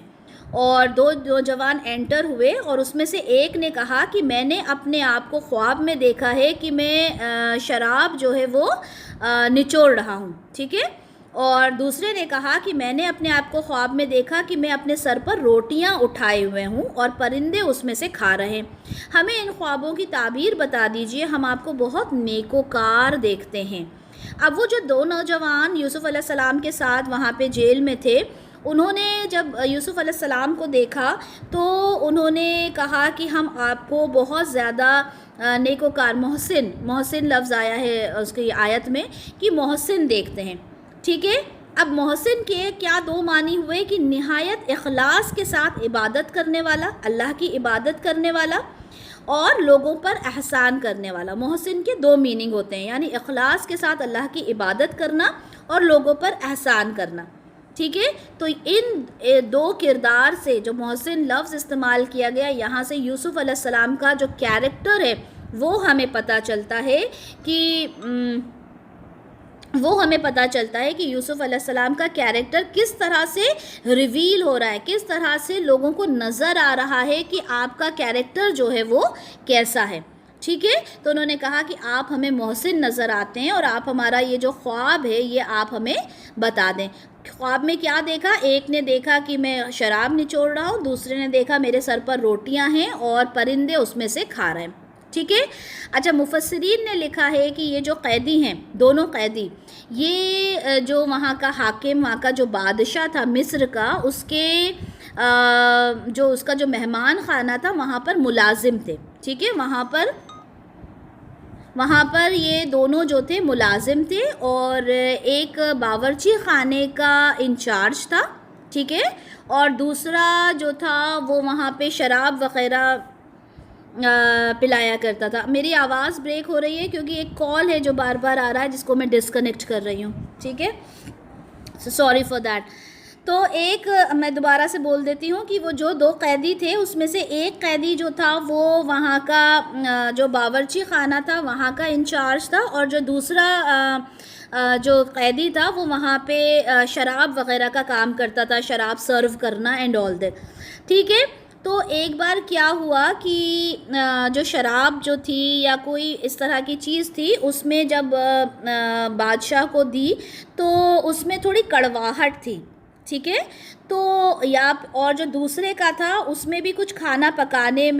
اور دو نوجوان انٹر ہوئے، اور اس میں سے ایک نے کہا کہ میں نے اپنے آپ کو خواب میں دیکھا ہے کہ میں شراب جو ہے وہ نچوڑ رہا ہوں، ٹھیک ہے، اور دوسرے نے کہا کہ میں نے اپنے آپ کو خواب میں دیکھا کہ میں اپنے سر پر روٹیاں اٹھائے ہوئے ہوں اور پرندے اس میں سے کھا رہے ہیں، ہمیں ان خوابوں کی تعبیر بتا دیجئے، ہم آپ کو بہت نیکوکار دیکھتے ہیں۔ اب وہ جو دو نوجوان یوسف علیہ السلام کے ساتھ وہاں پہ جیل میں تھے، انہوں نے جب یوسف علیہ السلام کو دیکھا تو انہوں نے کہا کہ ہم آپ کو بہت زیادہ نیکوکار، محسن لفظ آیا ہے اس کی آیت میں کہ محسن دیکھتے ہیں، ٹھیک ہے۔ اب محسن کے کیا دو معنی ہوئے کہ نہایت اخلاص کے ساتھ عبادت کرنے والا، اللہ کی عبادت کرنے والا، اور لوگوں پر احسان کرنے والا۔ محسن کے دو میننگ ہوتے ہیں، یعنی اخلاص کے ساتھ اللہ کی عبادت کرنا اور لوگوں پر احسان کرنا، ٹھیک ہے۔ تو ان دو کردار سے جو محسن لفظ استعمال کیا گیا، یہاں سے یوسف علیہ السلام کا جو کیریکٹر ہے وہ ہمیں پتہ چلتا ہے کہ یوسف علیہ السلام کا کیریکٹر کس طرح سے ریویل ہو رہا ہے، کس طرح سے لوگوں کو نظر آ رہا ہے کہ آپ کا کیریکٹر جو ہے وہ کیسا ہے، ٹھیک ہے۔ تو انہوں نے کہا کہ آپ ہمیں محسن نظر آتے ہیں، اور آپ ہمارا یہ جو خواب ہے یہ آپ ہمیں بتا دیں۔ خواب میں کیا دیکھا، ایک نے دیکھا کہ میں شراب نچوڑ رہا ہوں، دوسرے نے دیکھا میرے سر پر روٹیاں ہیں اور پرندے اس میں سے کھا رہے ہیں، ٹھیک ہے۔ اچھا، مفسرین نے لکھا ہے کہ یہ جو قیدی ہیں، دونوں قیدی، یہ جو وہاں کا حاکم، وہاں کا جو بادشاہ تھا مصر کا، اس کا جو مہمان خانہ تھا وہاں پر ملازم تھے، ٹھیک ہے، وہاں پر یہ دونوں جو تھے ملازم تھے، اور ایک باورچی خانے کا انچارج تھا، ٹھیک ہے، اور دوسرا جو تھا وہ وہاں پہ شراب وغیرہ پلایا کرتا تھا. میری آواز بریک ہو رہی ہے کیونکہ ایک کال ہے جو بار بار آ رہا ہے جس کو میں ڈسکنیکٹ کر رہی ہوں, ٹھیک ہے, سوری فار دیٹ. تو ایک میں دوبارہ سے بول دیتی ہوں کہ وہ جو 2 قیدی تھے اس میں سے ایک قیدی جو تھا وہ وہاں کا جو باورچی خانہ تھا وہاں کا انچارج تھا, اور جو دوسرا جو قیدی تھا وہ وہاں پہ شراب وغیرہ کا کام کرتا تھا, شراب سرو کرنا اینڈ آل دیٹ, ٹھیک ہے. تو ایک بار کیا ہوا کہ جو شراب جو تھی یا کوئی اس طرح کی چیز تھی اس میں جب بادشاہ کو دی تو اس میں تھوڑی کڑواہٹ تھی, ٹھیک ہے. تو یا اور جو دوسرے کا تھا اس میں بھی کچھ کھانا پکانے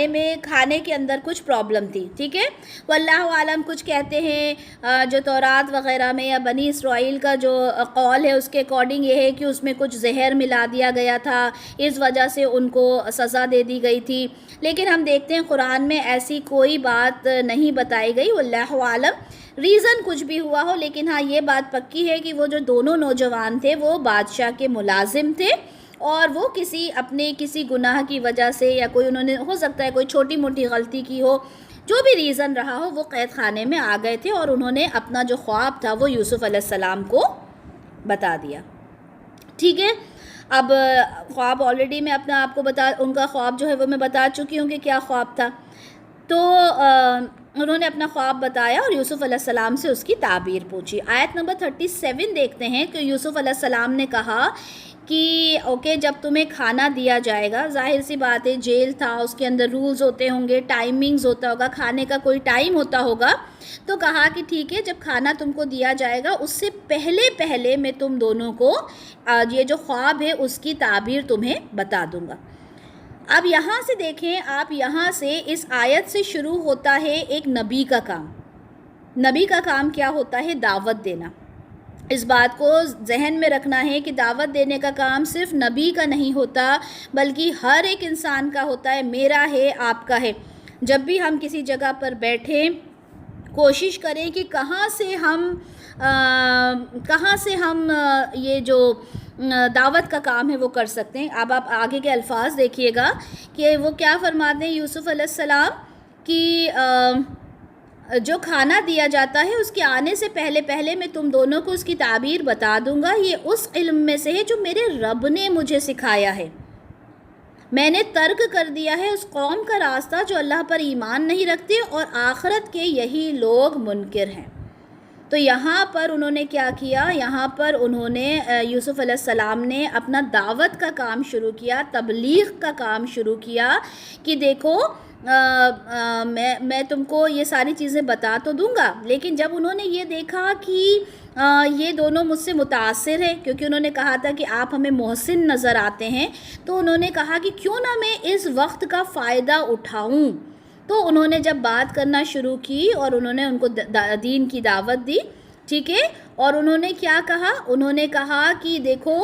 میں کھانے کے اندر کچھ پرابلم تھی, ٹھیک ہے. واللہ عالم, کچھ کہتے ہیں جو تورات وغیرہ میں یا بنی اسرائیل کا جو قول ہے اس کے اکارڈنگ یہ ہے کہ اس میں کچھ زہر ملا دیا گیا تھا, اس وجہ سے ان کو سزا دے دی گئی تھی. لیکن ہم دیکھتے ہیں قرآن میں ایسی کوئی بات نہیں بتائی گئی, واللہ عالم, ریزن کچھ بھی ہوا ہو. لیکن ہاں یہ بات پکی ہے کہ وہ جو دونوں نوجوان تھے وہ بادشاہ کے ملازم تھے, اور وہ کسی گناہ کی وجہ سے یا کوئی انہوں نے ہو سکتا ہے کوئی چھوٹی موٹی غلطی کی ہو, جو بھی ریزن رہا ہو, وہ قید خانے میں آ گئے تھے اور انہوں نے اپنا جو خواب تھا وہ یوسف علیہ السلام کو بتا دیا, ٹھیک ہے. اب خواب آلریڈی میں اپنا آپ کو ان کا خواب جو ہے وہ میں بتا چکی ہوں کہ کیا خواب تھا. تو انہوں نے اپنا خواب بتایا اور یوسف علیہ السلام سے اس کی تعبیر پوچھی. آیت نمبر 37 دیکھتے ہیں کہ یوسف علیہ السلام نے کہا کہ اوکے, جب تمہیں کھانا دیا جائے گا, ظاہر سی بات ہے جیل تھا, اس کے اندر رولز ہوتے ہوں گے, ٹائمنگز ہوتا ہوگا, کھانے کا کوئی ٹائم ہوتا ہوگا. تو کہا کہ ٹھیک ہے, جب کھانا تم کو دیا جائے گا اس سے پہلے میں تم دونوں کو یہ جو خواب ہے اس کی تعبیر تمہیں بتا دوں گا. اب یہاں سے دیکھیں آپ, یہاں سے اس آیت سے شروع ہوتا ہے ایک نبی کا کام. نبی کا کام کیا ہوتا ہے؟ دعوت دینا. اس بات کو ذہن میں رکھنا ہے کہ دعوت دینے کا کام صرف نبی کا نہیں ہوتا بلکہ ہر ایک انسان کا ہوتا ہے, میرا ہے, آپ کا ہے. جب بھی ہم کسی جگہ پر بیٹھیں کوشش کریں کہ کہاں سے ہم یہ جو دعوت کا کام ہے وہ کر سکتے ہیں. اب آپ آگے کے الفاظ دیکھیے گا کہ وہ کیا فرماتے ہیں یوسف علیہ السلام کہ جو کھانا دیا جاتا ہے اس کے آنے سے پہلے میں تم دونوں کو اس کی تعبیر بتا دوں گا. یہ اس علم میں سے ہے جو میرے رب نے مجھے سکھایا ہے. میں نے ترک کر دیا ہے اس قوم کا راستہ جو اللہ پر ایمان نہیں رکھتے اور آخرت کے یہی لوگ منکر ہیں. تو یہاں پر انہوں نے کیا کیا؟ یہاں پر انہوں نے یوسف علیہ السلام نے اپنا دعوت کا کام شروع کیا, تبلیغ کا کام شروع کیا کہ دیکھو میں تم کو یہ ساری چیزیں بتا تو دوں گا. لیکن جب انہوں نے یہ دیکھا کہ یہ دونوں مجھ سے متاثر ہیں, کیونکہ انہوں نے کہا تھا کہ آپ ہمیں محسن نظر آتے ہیں, تو انہوں نے کہا کہ کیوں نہ میں اس وقت کا فائدہ اٹھاؤں. تو انہوں نے جب بات کرنا شروع کی اور انہوں نے ان کو دین کی دعوت دی, ٹھیک ہے. اور انہوں نے کیا کہا؟ انہوں نے کہا کہ دیکھو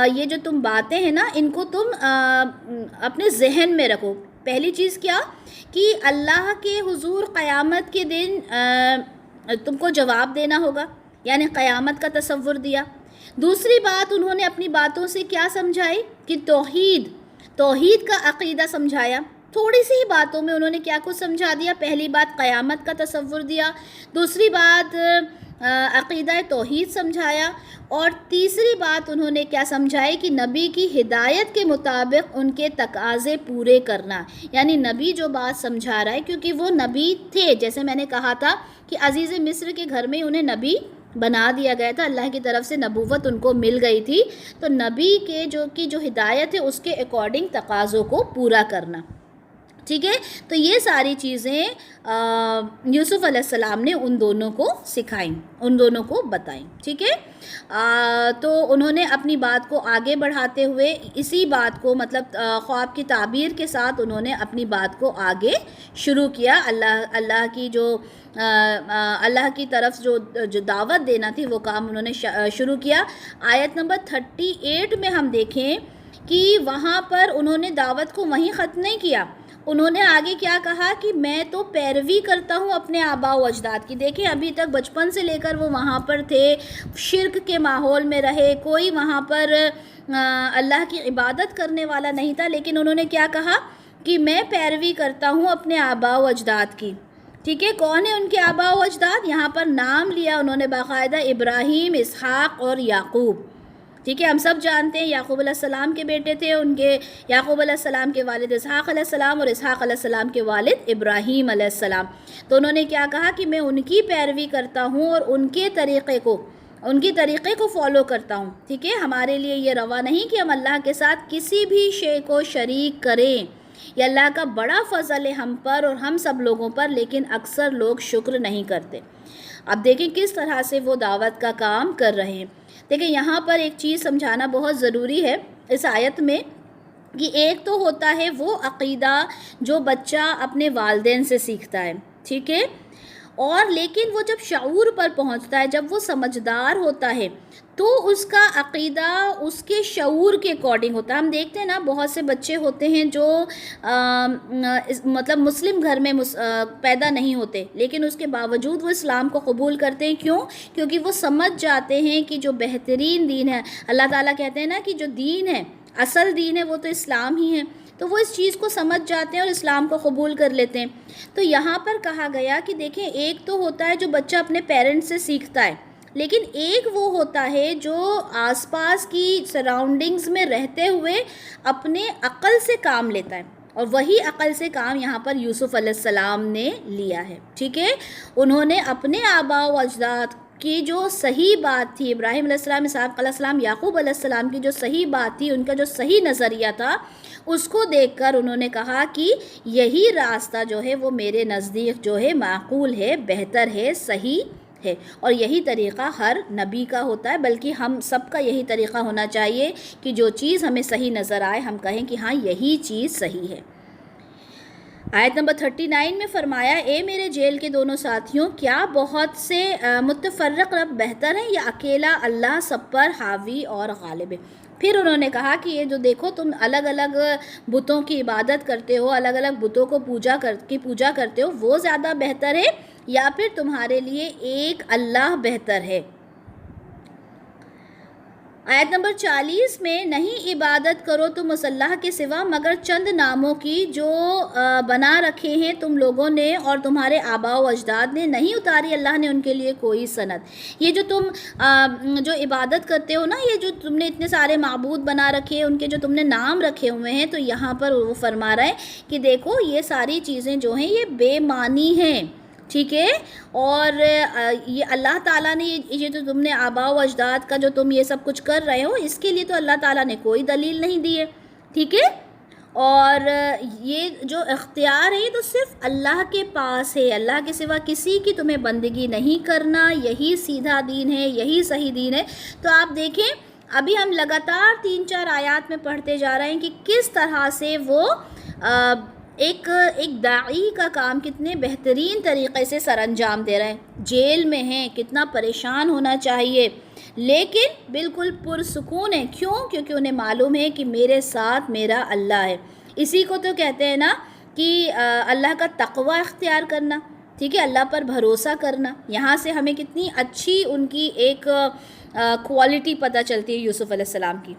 یہ جو تم باتیں ہیں نا ان کو تم اپنے ذہن میں رکھو. پہلی چیز کیا کہ اللہ کے حضور قیامت کے دن تم کو جواب دینا ہوگا, یعنی قیامت کا تصور دیا. دوسری بات انہوں نے اپنی باتوں سے کیا سمجھائی کہ توحید کا عقیدہ سمجھایا. تھوڑی سی ہی باتوں میں انہوں نے کیا کچھ سمجھا دیا. پہلی بات قیامت کا تصور دیا, دوسری بات عقیدہ توحید سمجھایا, اور تیسری بات انہوں نے کیا سمجھائی کہ نبی کی ہدایت کے مطابق ان کے تقاضے پورے کرنا. یعنی نبی جو بات سمجھا رہا ہے, کیونکہ وہ نبی تھے, جیسے میں نے کہا تھا کہ عزیز مصر کے گھر میں انہیں نبی بنا دیا گیا تھا, اللہ کی طرف سے نبوت ان کو مل گئی تھی. تو نبی کے جو ہدایت ہے اس کے اکارڈنگ تقاضوں کو پورا کرنا, ٹھیک ہے. تو یہ ساری چیزیں یوسف علیہ السلام نے ان دونوں کو سکھائیں, ان دونوں کو بتائیں, ٹھیک ہے. تو انہوں نے اپنی بات کو آگے بڑھاتے ہوئے اسی بات کو مطلب خواب کی تعبیر کے ساتھ انہوں نے اپنی بات کو آگے شروع کیا. اللہ کی طرف جو دعوت دینا تھی وہ کام انہوں نے شروع کیا. آیت نمبر 38 میں ہم دیکھیں کہ وہاں پر انہوں نے دعوت کو وہیں ختم نہیں کیا, انہوں نے آگے کیا کہا کہ میں تو پیروی کرتا ہوں اپنے آباء و اجداد کی. دیکھیں ابھی تک بچپن سے لے کر وہ وہاں پر تھے, شرک کے ماحول میں رہے, کوئی وہاں پر اللہ کی عبادت کرنے والا نہیں تھا, لیکن انہوں نے کیا کہا کہ میں پیروی کرتا ہوں اپنے آباء و اجداد کی. ٹھیک ہے, کون ہے ان کے آباء و اجداد؟ یہاں پر نام لیا انہوں نے باقاعدہ, ابراہیم, اسحاق اور یعقوب. ٹھیک ہے, ہم سب جانتے ہیں یعقوب علیہ السلام کے بیٹے تھے, ان کے یعقوب علیہ السلام کے والد اسحاق علیہ السلام اور اسحاق علیہ السلام کے والد ابراہیم علیہ السلام. تو انہوں نے کیا کہا کہ میں ان کی پیروی کرتا ہوں اور ان کے طریقے کو فالو کرتا ہوں. ٹھیک ہے, ہمارے لیے یہ روا نہیں کہ ہم اللہ کے ساتھ کسی بھی شے کو شریک کریں. یہ اللہ کا بڑا فضل ہے ہم پر اور ہم سب لوگوں پر, لیکن اکثر لوگ شکر نہیں کرتے. اب دیکھیں کس طرح سے وہ دعوت کا کام کر رہے ہیں. دیکھیں یہاں پر ایک چیز سمجھانا بہت ضروری ہے اس آیت میں, کہ ایک تو ہوتا ہے وہ عقیدہ جو بچہ اپنے والدین سے سیکھتا ہے. ٹھیک ہے, اور لیکن وہ جب شعور پر پہنچتا ہے, جب وہ سمجھدار ہوتا ہے, تو اس کا عقیدہ اس کے شعور کے اکارڈنگ ہوتا ہے. ہم دیکھتے ہیں نا بہت سے بچے ہوتے ہیں جو مطلب مسلم گھر میں پیدا نہیں ہوتے, لیکن اس کے باوجود وہ اسلام کو قبول کرتے ہیں. کیوں؟ کیونکہ وہ سمجھ جاتے ہیں کہ جو بہترین دین ہے, اللہ تعالیٰ کہتے ہیں نا کہ جو دین ہے, اصل دین ہے, وہ تو اسلام ہی ہے. تو وہ اس چیز کو سمجھ جاتے ہیں اور اسلام کو قبول کر لیتے ہیں. تو یہاں پر کہا گیا کہ دیکھیں ایک تو ہوتا ہے جو بچہ اپنے پیرنٹس سے سیکھتا ہے, لیکن ایک وہ ہوتا ہے جو آس پاس کی سراؤنڈنگز میں رہتے ہوئے اپنے عقل سے کام لیتا ہے, اور وہی عقل سے کام یہاں پر یوسف علیہ السلام نے لیا ہے. ٹھیک ہے, انہوں نے اپنے آباء و اجداد کی جو صحیح بات تھی, ابراہیم علیہ السلام, اسحاق علیہ السلام, یعقوب علیہ السلام کی جو صحیح بات تھی, ان کا جو صحیح نظریہ تھا, اس کو دیکھ کر انہوں نے کہا کہ یہی راستہ جو ہے وہ میرے نزدیک جو ہے معقول ہے, بہتر ہے, صحیح ہے. اور یہی طریقہ ہر نبی کا ہوتا ہے, بلکہ ہم سب کا یہی طریقہ ہونا چاہیے کہ جو چیز ہمیں صحیح نظر آئے ہم کہیں کہ ہاں یہی چیز صحیح ہے. آیت نمبر 39 میں فرمایا, اے میرے جیل کے دونوں ساتھیوں, کیا بہت سے متفرق رب بہتر ہیں یا اکیلا اللہ سب پر حاوی اور غالب ہے؟ پھر انہوں نے کہا کہ یہ جو دیکھو تم الگ الگ بتوں کی عبادت کرتے ہو, الگ الگ بتوں کو پوجا کرتے ہو, وہ زیادہ بہتر ہے یا پھر تمہارے لیے ایک اللہ بہتر ہے؟ آیت نمبر 40 میں, نہیں عبادت کرو تم اس اللہ کے سوا مگر چند ناموں کی جو بنا رکھے ہیں تم لوگوں نے اور تمہارے آباء و اجداد نے, نہیں اتاری اللہ نے ان کے لیے کوئی سند. یہ جو تم جو عبادت کرتے ہو نا, یہ جو تم نے اتنے سارے معبود بنا رکھے, ان کے جو تم نے نام رکھے ہوئے ہیں, تو یہاں پر وہ فرما رہا ہے کہ دیکھو یہ ساری چیزیں جو ہیں یہ بے معنی ہیں. ٹھیک ہے, اور یہ اللہ تعالیٰ نے یہ جو تم نے آباء و اجداد کا جو تم یہ سب کچھ کر رہے ہو, اس کے لیے تو اللہ تعالیٰ نے کوئی دلیل نہیں دی ہے. ٹھیک ہے, اور یہ جو اختیار ہے یہ تو صرف اللہ کے پاس ہے, اللہ کے سوا کسی کی تمہیں بندگی نہیں کرنا, یہی سیدھا دین ہے, یہی صحیح دین ہے. تو آپ دیکھیں ابھی ہم لگاتار 3-4 آیات میں پڑھتے جا رہے ہیں کہ کس طرح سے وہ ایک داعی کا کام کتنے بہترین طریقے سے سر انجام دے رہے ہیں. جیل میں ہیں, کتنا پریشان ہونا چاہیے, لیکن بالکل پرسکون ہے. کیوں؟ کیونکہ انہیں معلوم ہے کہ میرے ساتھ میرا اللہ ہے. اسی کو تو کہتے ہیں نا کہ اللہ کا تقوی اختیار کرنا. ٹھیک ہے, اللہ پر بھروسہ کرنا. یہاں سے ہمیں کتنی اچھی ان کی ایک کوالٹی پتہ چلتی ہے یوسف علیہ السلام کی.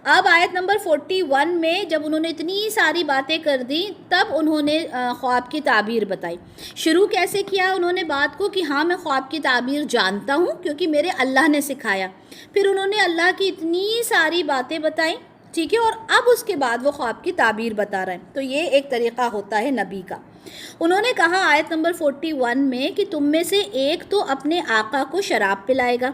اب آیت نمبر 41 میں جب انہوں نے اتنی ساری باتیں کر دی, تب انہوں نے خواب کی تعبیر بتائی. شروع کیسے کیا انہوں نے بات کو کہ ہاں میں خواب کی تعبیر جانتا ہوں کیونکہ میرے اللہ نے سکھایا. پھر انہوں نے اللہ کی اتنی ساری باتیں بتائیں. ٹھیک ہے, اور اب اس کے بعد وہ خواب کی تعبیر بتا رہے ہیں. تو یہ ایک طریقہ ہوتا ہے نبی کا. انہوں نے کہا آیت نمبر 41 میں کہ تم میں سے ایک تو اپنے آقا کو شراب پلائے گا.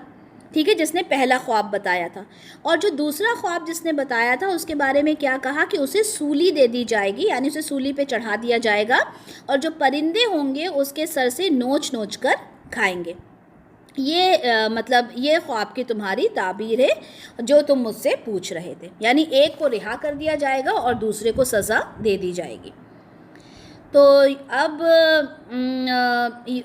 ٹھیک ہے, جس نے پہلا خواب بتایا تھا, اور جو دوسرا خواب جس نے بتایا تھا اس کے بارے میں کیا کہا کہ اسے سولی دے دی جائے گی, یعنی اسے سولی پہ چڑھا دیا جائے گا, اور جو پرندے ہوں گے اس کے سر سے نوچ نوچ کر کھائیں گے. یہ مطلب یہ خواب کی تمہاری تعبیر ہے جو تم مجھ سے پوچھ رہے تھے, یعنی ایک کو رہا کر دیا جائے گا اور دوسرے کو سزا دے دی جائے گی. تو اب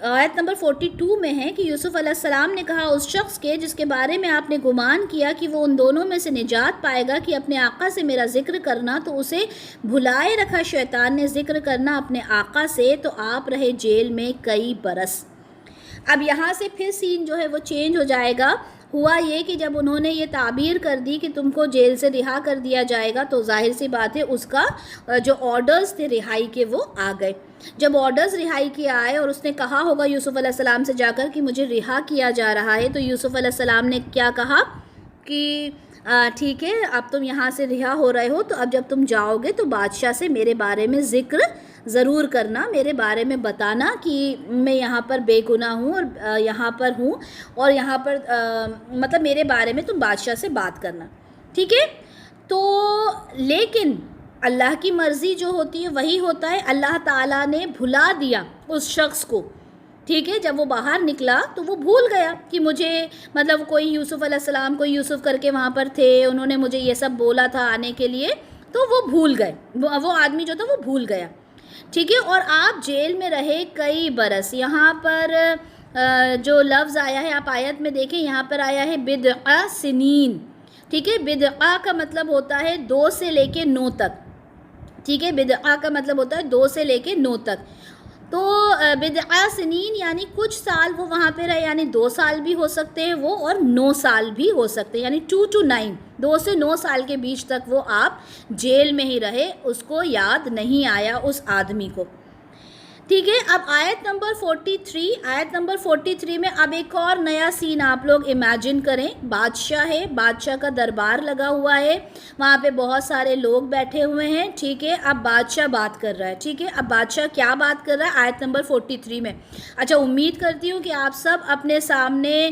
آیت نمبر 42 میں ہے کہ یوسف علیہ السلام نے کہا اس شخص کے جس کے بارے میں آپ نے گمان کیا کہ وہ ان دونوں میں سے نجات پائے گا کہ اپنے آقا سے میرا ذکر کرنا، تو اسے بھلائے رکھا شیطان نے ذکر کرنا اپنے آقا سے، تو آپ رہے جیل میں کئی برس۔ اب یہاں سے پھر سین جو ہے وہ چینج ہو جائے گا۔ ہوا یہ کہ جب انہوں نے یہ تعبیر کر دی کہ تم کو جیل سے رہا کر دیا جائے گا، تو ظاہر سی بات ہے اس کا جو آرڈرز تھے رہائی کے وہ آ گئے۔ جب آرڈرز رہائی کے آئے اور اس نے کہا ہوگا یوسف علیہ السلام سے جا کر کہ مجھے رہا کیا جا رہا ہے، تو یوسف علیہ السلام نے کیا کہا کہ ٹھیک ہے اب تم یہاں سے رہا ہو رہے ہو، تو اب جب تم جاؤ گے تو بادشاہ سے میرے بارے میں ذکر ضرور کرنا، میرے بارے میں بتانا کہ میں یہاں پر بے گناہ ہوں اور یہاں پر ہوں، اور یہاں پر مطلب میرے بارے میں تم بادشاہ سے بات کرنا، ٹھیک ہے۔ تو لیکن اللہ کی مرضی جو ہوتی ہے وہی ہوتا ہے۔ اللہ تعالیٰ نے بھلا دیا اس شخص کو، ٹھیک ہے، جب وہ باہر نکلا تو وہ بھول گیا کہ مجھے مطلب کوئی یوسف علیہ السلام کوئی یوسف کر کے وہاں پر تھے، انہوں نے مجھے یہ سب بولا تھا آنے کے لیے، تو وہ بھول گئے، وہ آدمی جو تھا وہ بھول گیا، ٹھیک ہے۔ اور آپ جیل میں رہے کئی برس۔ یہاں پر جو لفظ آیا ہے آپ آیت میں دیکھیں، یہاں پر آیا ہے بضع سنین، ٹھیک ہے۔ بضع کا مطلب ہوتا ہے 2 سے لے کے 9 تک، ٹھیک ہے، بضع کا مطلب ہوتا ہے 2 سے لے کے 9 تک۔ تو بضع سنین یعنی کچھ سال وہ وہاں پہ رہے، یعنی 2 سال بھی ہو سکتے ہیں وہ، اور 9 سال بھی ہو سکتے ہیں، یعنی 2 to 9، 2 سے 9 سال کے بیچ تک وہ آپ جیل میں ہی رہے، اس کو یاد نہیں آیا اس آدمی کو، ٹھیک ہے۔ اب آیت نمبر 43 میں اب ایک اور نیا سین آپ لوگ امیجن کریں۔ بادشاہ ہے، بادشاہ کا دربار لگا ہوا ہے، وہاں پہ بہت سارے لوگ بیٹھے ہوئے ہیں، ٹھیک ہے۔ اب بادشاہ بات کر رہا ہے، ٹھیک ہے۔ اب بادشاہ کیا بات کر رہا ہے آیت نمبر 43 میں؟ اچھا، امید کرتی ہوں کہ آپ سب اپنے سامنے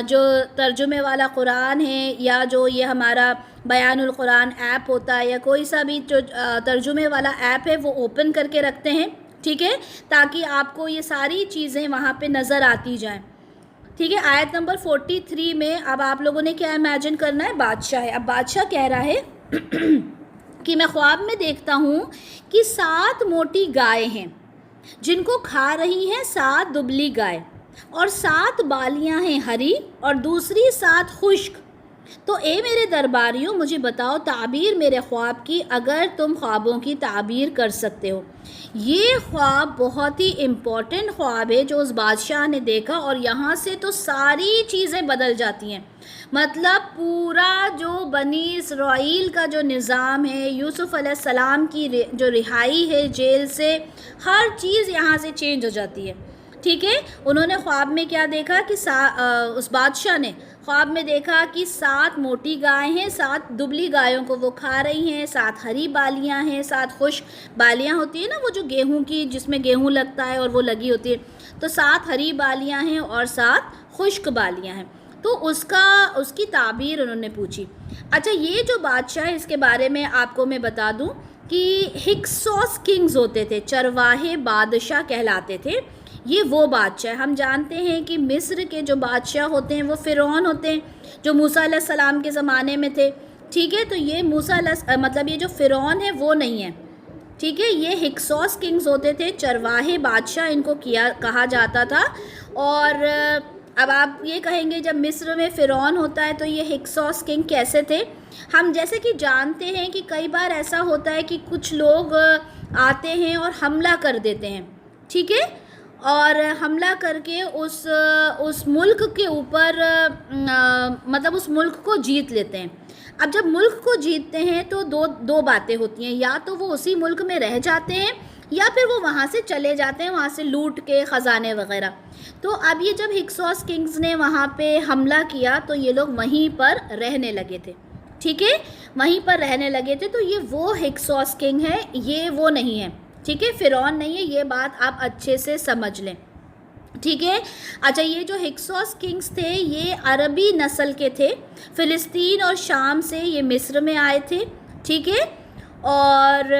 جو ترجمے والا قرآن ہے یا جو یہ ہمارا بیان القرآن ایپ ہوتا ہے یا کوئی سا بھی جو ترجمے والا ایپ ہے وہ اوپن کر کے رکھتے ہیں، ٹھیک ہے، تاکہ آپ کو یہ ساری چیزیں وہاں پہ نظر آتی جائیں، ٹھیک ہے۔ آیت نمبر 43 میں اب آپ لوگوں نے کیا امیجن کرنا ہے؟ بادشاہ ہے۔ اب بادشاہ کہہ رہا ہے کہ میں خواب میں دیکھتا ہوں کہ 7 موٹی گائے ہیں جن کو کھا رہی ہیں 7 دبلی گائے، اور 7 بالیاں ہیں ہری اور دوسری 7 خشک۔ تو اے میرے درباریوں، مجھے بتاؤ تعبیر میرے خواب کی، اگر تم خوابوں کی تعبیر کر سکتے ہو۔ یہ خواب بہت ہی امپورٹنٹ خواب ہے جو اس بادشاہ نے دیکھا، اور یہاں سے تو ساری چیزیں بدل جاتی ہیں، مطلب پورا جو بنی اسرائیل کا جو نظام ہے، یوسف علیہ السلام کی جو رہائی ہے جیل سے، ہر چیز یہاں سے چینج ہو جاتی ہے، ٹھیک ہے۔ انہوں نے خواب میں کیا دیکھا کہ اس بادشاہ نے خواب میں دیکھا کہ 7 موٹی گائے ہیں، 7 دبلی گایوں کو وہ کھا رہی ہیں، 7 ہری بالیاں ہیں، 7 خشک بالیاں ہوتی ہیں نا، وہ جو گیہوں کی جس میں گیہوں لگتا ہے اور وہ لگی ہوتی ہے، تو 7 ہری بالیاں ہیں اور 7 خشک بالیاں ہیں۔ تو اس کی تعبیر انہوں نے پوچھی۔ اچھا، یہ جو بادشاہ ہے اس کے بارے میں آپ کو میں بتا دوں کہ ہکسوس کنگز ہوتے تھے، چرواہے بادشاہ کہلاتے تھے۔ یہ وہ بادشاہ، ہم جانتے ہیں کہ مصر کے جو بادشاہ ہوتے ہیں وہ فرعون ہوتے ہیں جو موسیٰ علیہ السلام کے زمانے میں تھے، ٹھیک ہے۔ تو یہ مطلب یہ جو فرعون ہے وہ نہیں ہے، ٹھیک ہے۔ یہ ہکسوس کنگز ہوتے تھے، چرواہے بادشاہ ان کو کہا جاتا تھا۔ اور اب آپ یہ کہیں گے جب مصر میں فرعون ہوتا ہے تو یہ ہکسوس کنگ کیسے تھے؟ ہم جیسے کہ جانتے ہیں کہ کئی بار ایسا ہوتا ہے کہ کچھ لوگ آتے ہیں اور حملہ کر دیتے ہیں، ٹھیک ہے، اور حملہ کر کے اس ملک کے اوپر مطلب اس ملک کو جیت لیتے ہیں۔ اب جب ملک کو جیتتے ہیں تو دو باتیں ہوتی ہیں، یا تو وہ اسی ملک میں رہ جاتے ہیں یا پھر وہ وہاں سے چلے جاتے ہیں، وہاں سے لوٹ کے خزانے وغیرہ۔ تو اب یہ جب ہکسوس کنگز نے وہاں پہ حملہ کیا تو یہ لوگ وہیں پر رہنے لگے تھے، ٹھیک ہے، وہیں پر رہنے لگے تھے۔ تو یہ وہ ہکسوس کنگ ہے، یہ وہ نہیں ہے، ٹھیک ہے، فرعون نہیں ہے، یہ بات آپ اچھے سے سمجھ لیں، ٹھیک ہے۔ اچھا، یہ جو ہکسوس کنگز تھے یہ عربی نسل کے تھے، فلسطین اور شام سے یہ مصر میں آئے تھے، ٹھیک ہے۔ اور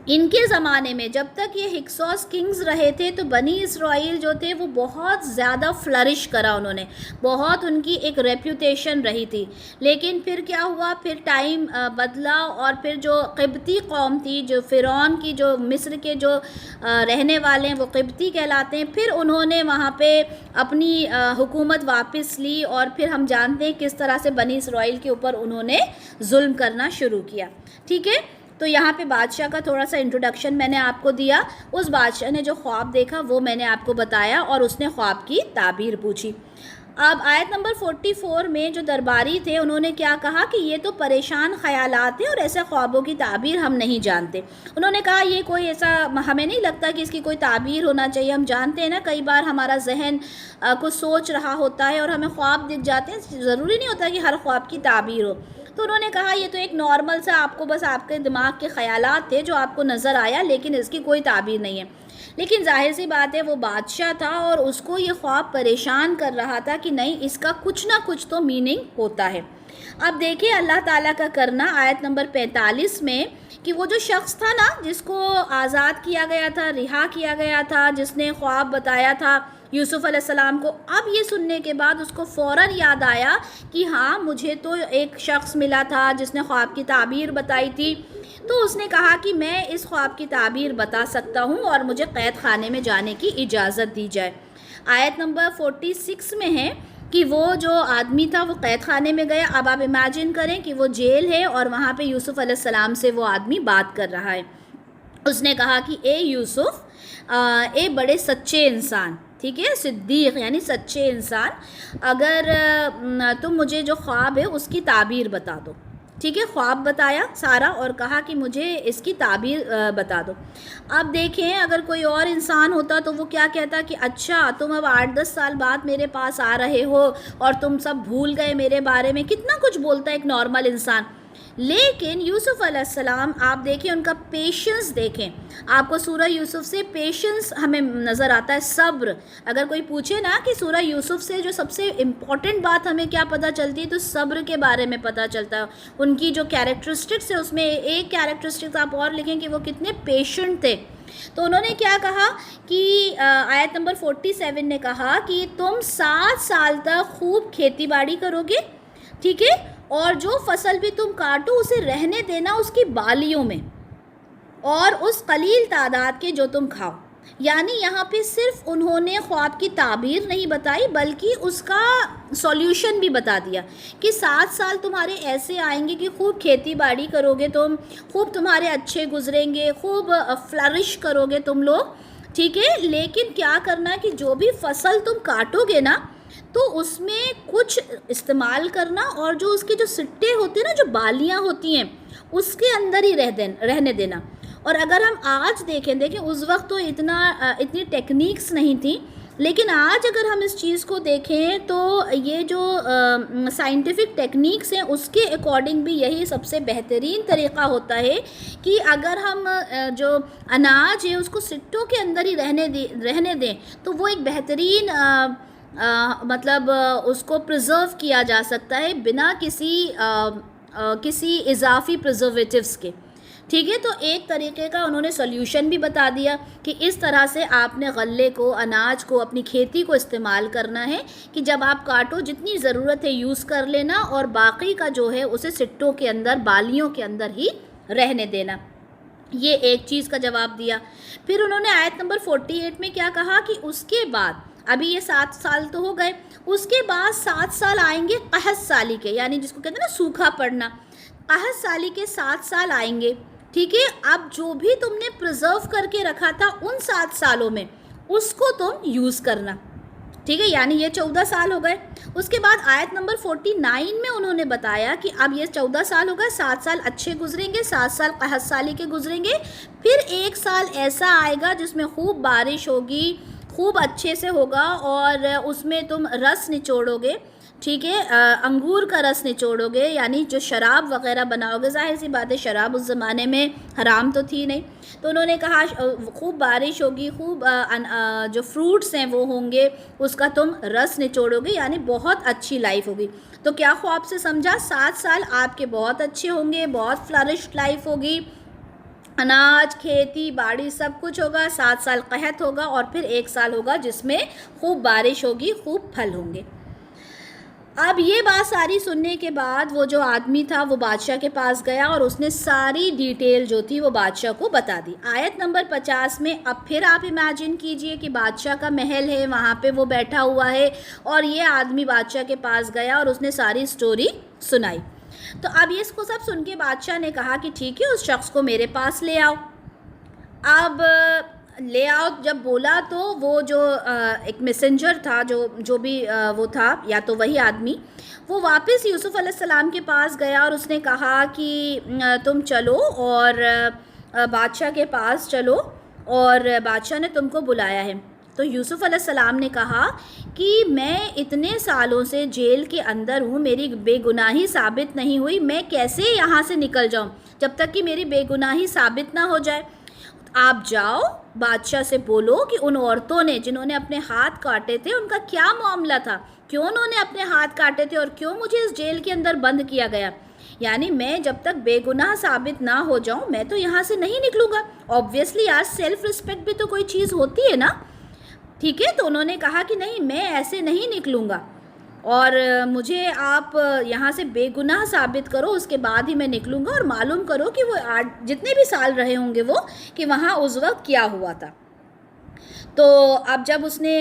ان کے زمانے میں جب تک یہ ہکسوس کنگز رہے تھے تو بنی اسرائیل جو تھے وہ بہت زیادہ فلرش کرا، انہوں نے بہت، ان کی ایک ریپیوٹیشن رہی تھی. لیکن پھر کیا ہوا، پھر ٹائم بدلا، اور پھر جو قبطی قوم تھی، جو فرعون کی، جو مصر کے جو رہنے والے ہیں وہ قبطی کہلاتے ہیں، پھر انہوں نے وہاں پہ اپنی حکومت واپس لی، اور پھر ہم جانتے ہیں کس طرح سے بنی اسرائیل کے اوپر انہوں نے ظلم کرنا شروع کیا. ٹھیک ہے، تو یہاں پہ بادشاہ کا تھوڑا سا انٹروڈکشن میں نے آپ کو دیا. اس بادشاہ نے جو خواب دیکھا وہ میں نے آپ کو بتایا، اور اس نے خواب کی تعبیر پوچھی. اب آیت نمبر 44 میں جو درباری تھے انہوں نے کیا کہا کہ یہ تو پریشان خیالات ہیں اور ایسے خوابوں کی تعبیر ہم نہیں جانتے. انہوں نے کہا یہ کوئی ایسا، ہمیں نہیں لگتا کہ اس کی کوئی تعبیر ہونا چاہیے. ہم جانتے ہیں نا کئی بار ہمارا ذہن کچھ سوچ رہا ہوتا ہے اور ہمیں خواب دکھ جاتے ہیں، ضروری نہیں ہوتا کہ ہر خواب کی تعبیر ہو. تو انہوں نے کہا یہ تو ایک نارمل سا آپ کو بس آپ کے دماغ کے خیالات تھے جو آپ کو نظر آیا، لیکن اس کی کوئی تعبیر نہیں ہے. لیکن ظاہر سی بات ہے وہ بادشاہ تھا اور اس کو یہ خواب پریشان کر رہا تھا کہ نہیں، اس کا کچھ نہ کچھ تو میننگ ہوتا ہے. اب دیکھیں اللہ تعالیٰ کا کرنا آیت نمبر 45 میں، کہ وہ جو شخص تھا نا جس کو آزاد کیا گیا تھا، رہا کیا گیا تھا، جس نے خواب بتایا تھا یوسف علیہ السلام کو، اب یہ سننے کے بعد اس کو فوراً یاد آیا کہ ہاں مجھے تو ایک شخص ملا تھا جس نے خواب کی تعبیر بتائی تھی. تو اس نے کہا کہ میں اس خواب کی تعبیر بتا سکتا ہوں اور مجھے قید خانے میں جانے کی اجازت دی جائے. آیت نمبر 46 میں ہے کہ وہ جو آدمی تھا وہ قید خانے میں گیا. اب آپ امیجن کریں کہ وہ جیل ہے اور وہاں پہ یوسف علیہ السلام سے وہ آدمی بات کر رہا ہے. اس نے کہا کہ اے یوسف، اے بڑے سچے انسان، ٹھیک ہے، صدیق یعنی سچے انسان، اگر تم مجھے جو خواب ہے اس کی تعبیر بتا دو. ٹھیک ہے، خواب بتایا سارا اور کہا کہ مجھے اس کی تعبیر بتا دو. اب دیکھیں اگر کوئی اور انسان ہوتا تو وہ کیا کہتا کہ اچھا تم اب 8-10 سال بعد میرے پاس آ رہے ہو اور تم سب بھول گئے میرے بارے میں، کتنا کچھ بولتا ہے ایک نارمل انسان. لیکن یوسف علیہ السلام، آپ دیکھیں ان کا پیشنس، دیکھیں آپ کو سورہ یوسف سے پیشنس ہمیں نظر آتا ہے، صبر. اگر کوئی پوچھے نا کہ سورہ یوسف سے جو سب سے امپورٹنٹ بات ہمیں کیا پتہ چلتی ہے تو صبر کے بارے میں پتہ چلتا ہے. ان کی جو کیریکٹرسٹکس ہے اس میں ایک کیریکٹرسٹکس آپ اور لکھیں کہ وہ کتنے پیشنٹ تھے. تو انہوں نے کیا کہا کہ آیت نمبر 47 نے کہا کہ تم 7 سال تک خوب کھیتی باڑی کرو گے، ٹھیک ہے، اور جو فصل بھی تم کاٹو اسے رہنے دینا اس کی بالیوں میں، اور اس قلیل تعداد کے جو تم کھاؤ. یعنی یہاں پہ صرف انہوں نے خواب کی تعبیر نہیں بتائی بلکہ اس کا سولیوشن بھی بتا دیا کہ 7 سال تمہارے ایسے آئیں گے کہ خوب کھیتی باڑی کرو گے تم، خوب تمہارے اچھے گزریں گے، خوب فلرش کرو گے تم لوگ، ٹھیک ہے. لیکن کیا کرنا کہ جو بھی فصل تم کاٹو گے نا تو اس میں کچھ استعمال کرنا، اور جو اس کے جو سٹے ہوتے ہیں نا، جو بالیاں ہوتی ہیں، اس کے اندر ہی رہنے دینا. اور اگر ہم آج دیکھیں اس وقت تو اتنی ٹیکنیکس نہیں تھیں، لیکن آج اگر ہم اس چیز کو دیکھیں تو یہ جو سائنٹیفک ٹیکنیکس ہیں اس کے اکارڈنگ بھی یہی سب سے بہترین طریقہ ہوتا ہے کہ اگر ہم جو اناج ہے اس کو سٹوں کے اندر ہی رہنے دیں تو وہ ایک بہترین مطلب اس کو پرزرو کیا جا سکتا ہے بنا کسی اضافی پرزرویٹیوز کے. ٹھیک ہے، تو ایک طریقے کا انہوں نے سولیوشن بھی بتا دیا کہ اس طرح سے آپ نے غلے کو، اناج کو، اپنی کھیتی کو استعمال کرنا ہے کہ جب آپ کاٹو جتنی ضرورت ہے یوز کر لینا اور باقی کا جو ہے اسے سٹوں کے اندر، بالیوں کے اندر ہی رہنے دینا. یہ ایک چیز کا جواب دیا. پھر انہوں نے آیت نمبر 48 میں کیا کہا کہ اس کے بعد، ابھی یہ 7 سال تو ہو گئے، اس کے بعد 7 سال آئیں گے قحط سالی کے، یعنی جس کو کہتے ہیں نا سوکھا پڑنا، قحط سالی کے 7 سال آئیں گے. ٹھیک ہے، اب جو بھی تم نے پرزرو کر کے رکھا تھا ان 7 سالوں میں اس کو تم یوز کرنا. ٹھیک ہے، یعنی یہ 14 سال ہو گئے. اس کے بعد آیت نمبر 49 میں انہوں نے بتایا کہ اب یہ 14 سال ہو گئے، 7 سال اچھے گزریں گے، 7 سال قحط سالی کے گزریں گے، پھر 1 سال ایسا آئے گا جس میں خوب بارش ہوگی، خوب اچھے سے ہوگا، اور اس میں تم رس نچوڑو گے. ٹھیک ہے، انگور کا رس نچوڑو گے، یعنی جو شراب وغیرہ بناؤ گے. ظاہر سی بات ہے شراب اس زمانے میں حرام تو تھی نہیں. تو انہوں نے کہا خوب بارش ہوگی، خوب جو فروٹس ہیں وہ ہوں گے، اس کا تم رس نچوڑو گے، یعنی بہت اچھی لائف ہوگی. تو کیا خواب سے سمجھا؟ 7 سال آپ کے بہت اچھے ہوں گے، بہت فلرشڈ لائف ہوگی، اناج کھیتی باڑی سب کچھ ہوگا، 7 سال قحط ہوگا اور پھر 1 سال ہوگا جس میں خوب بارش ہوگی، خوب پھل ہوں گے۔ اب یہ بات ساری سننے کے بعد وہ جو آدمی تھا وہ بادشاہ کے پاس گیا اور اس نے ساری ڈیٹیل جو تھی وہ بادشاہ کو بتا دی۔ آیت نمبر 50 میں اب پھر آپ امیجن کیجئے کہ بادشاہ کا محل ہے، وہاں پہ وہ بیٹھا ہوا ہے اور یہ آدمی بادشاہ کے پاس گیا اور اس نے ساری سٹوری سنائی۔ تو اب اس کو سب سن کے بادشاہ نے کہا کہ ٹھیک ہے، اس شخص کو میرے پاس لے آؤ۔ اب لے آؤ جب بولا تو وہ جو ایک میسنجر تھا جو بھی وہ تھا، یا تو وہی آدمی، وہ واپس یوسف علیہ السلام کے پاس گیا اور اس نے کہا کہ تم چلو اور بادشاہ کے پاس چلو اور بادشاہ نے تم کو بلایا ہے۔ تو یوسف علیہ السلام نے کہا کہ میں اتنے سالوں سے جیل کے اندر ہوں، میری بے گناہی ثابت نہیں ہوئی، میں کیسے یہاں سے نکل جاؤں جب تک کہ میری بے گناہی ثابت نہ ہو جائے۔ آپ جاؤ بادشاہ سے بولو کہ ان عورتوں نے جنہوں نے اپنے ہاتھ کاٹے تھے ان کا کیا معاملہ تھا، کیوں انہوں نے اپنے ہاتھ کاٹے تھے اور کیوں مجھے اس جیل کے اندر بند کیا گیا، یعنی میں جب تک بے گناہ ثابت نہ ہو جاؤں میں تو یہاں سے نہیں نکلوں گا۔ آبویسلی یار سیلف رسپیکٹ بھی تو کوئی چیز ہوتی ہے نا، ٹھیک ہے۔ تو انہوں نے کہا کہ نہیں، میں ایسے نہیں نکلوں گا اور مجھے آپ یہاں سے بے گناہ ثابت کرو، اس کے بعد ہی میں نکلوں گا، اور معلوم کرو کہ وہ جتنے بھی سال رہے ہوں گے وہ، کہ وہاں اس وقت کیا ہوا تھا۔ تو اب جب اس نے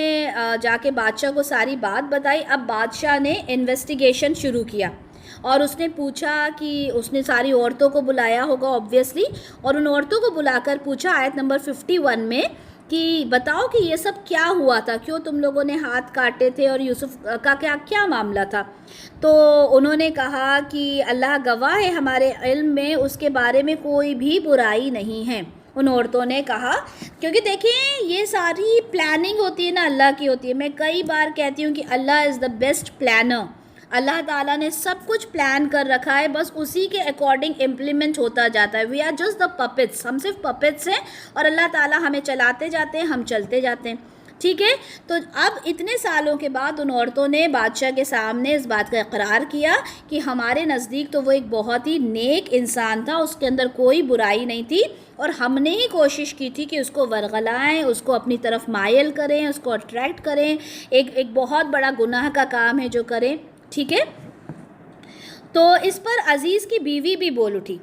جا کے بادشاہ کو ساری بات بتائی، اب بادشاہ نے انویسٹیگیشن شروع کیا اور اس نے پوچھا کہ اس نے ساری عورتوں کو بلایا ہوگا آبویسلی، اور ان عورتوں کو بلا کر پوچھا آیت نمبر 51 میں کہ بتاؤ کہ یہ سب کیا ہوا تھا، کیوں تم لوگوں نے ہاتھ کاٹے تھے اور یوسف کا کیا معاملہ تھا۔ تو انہوں نے کہا کہ اللہ گواہ ہے ہمارے علم میں اس کے بارے میں کوئی بھی برائی نہیں ہے۔ ان عورتوں نے کہا، کیونکہ دیکھیں یہ ساری پلاننگ ہوتی ہے نا، اللہ کی ہوتی ہے۔ میں کئی بار کہتی ہوں کہ اللہ از دا بیسٹ پلانر، اللہ تعالیٰ نے سب کچھ پلان کر رکھا ہے، بس اسی کے اکارڈنگ امپلیمنٹ ہوتا جاتا ہے۔ وی آر جسٹ دا پپٹس، ہم صرف پپٹس ہیں اور اللہ تعالیٰ ہمیں چلاتے جاتے ہیں، ہم چلتے جاتے ہیں، ٹھیک ہے۔ تو اب اتنے سالوں کے بعد ان عورتوں نے بادشاہ کے سامنے اس بات کا اقرار کیا کہ ہمارے نزدیک تو وہ ایک بہت ہی نیک انسان تھا، اس کے اندر کوئی برائی نہیں تھی، اور ہم نے ہی کوشش کی تھی کہ اس کو ورغلائیں، اس کو اپنی طرف مائل کریں، اس کو اٹریکٹ کریں، ایک بہت بڑا گناہ کا کام ہے جو کریں، ٹھیک ہے۔ تو اس پر عزیز کی بیوی بھی بول اٹھی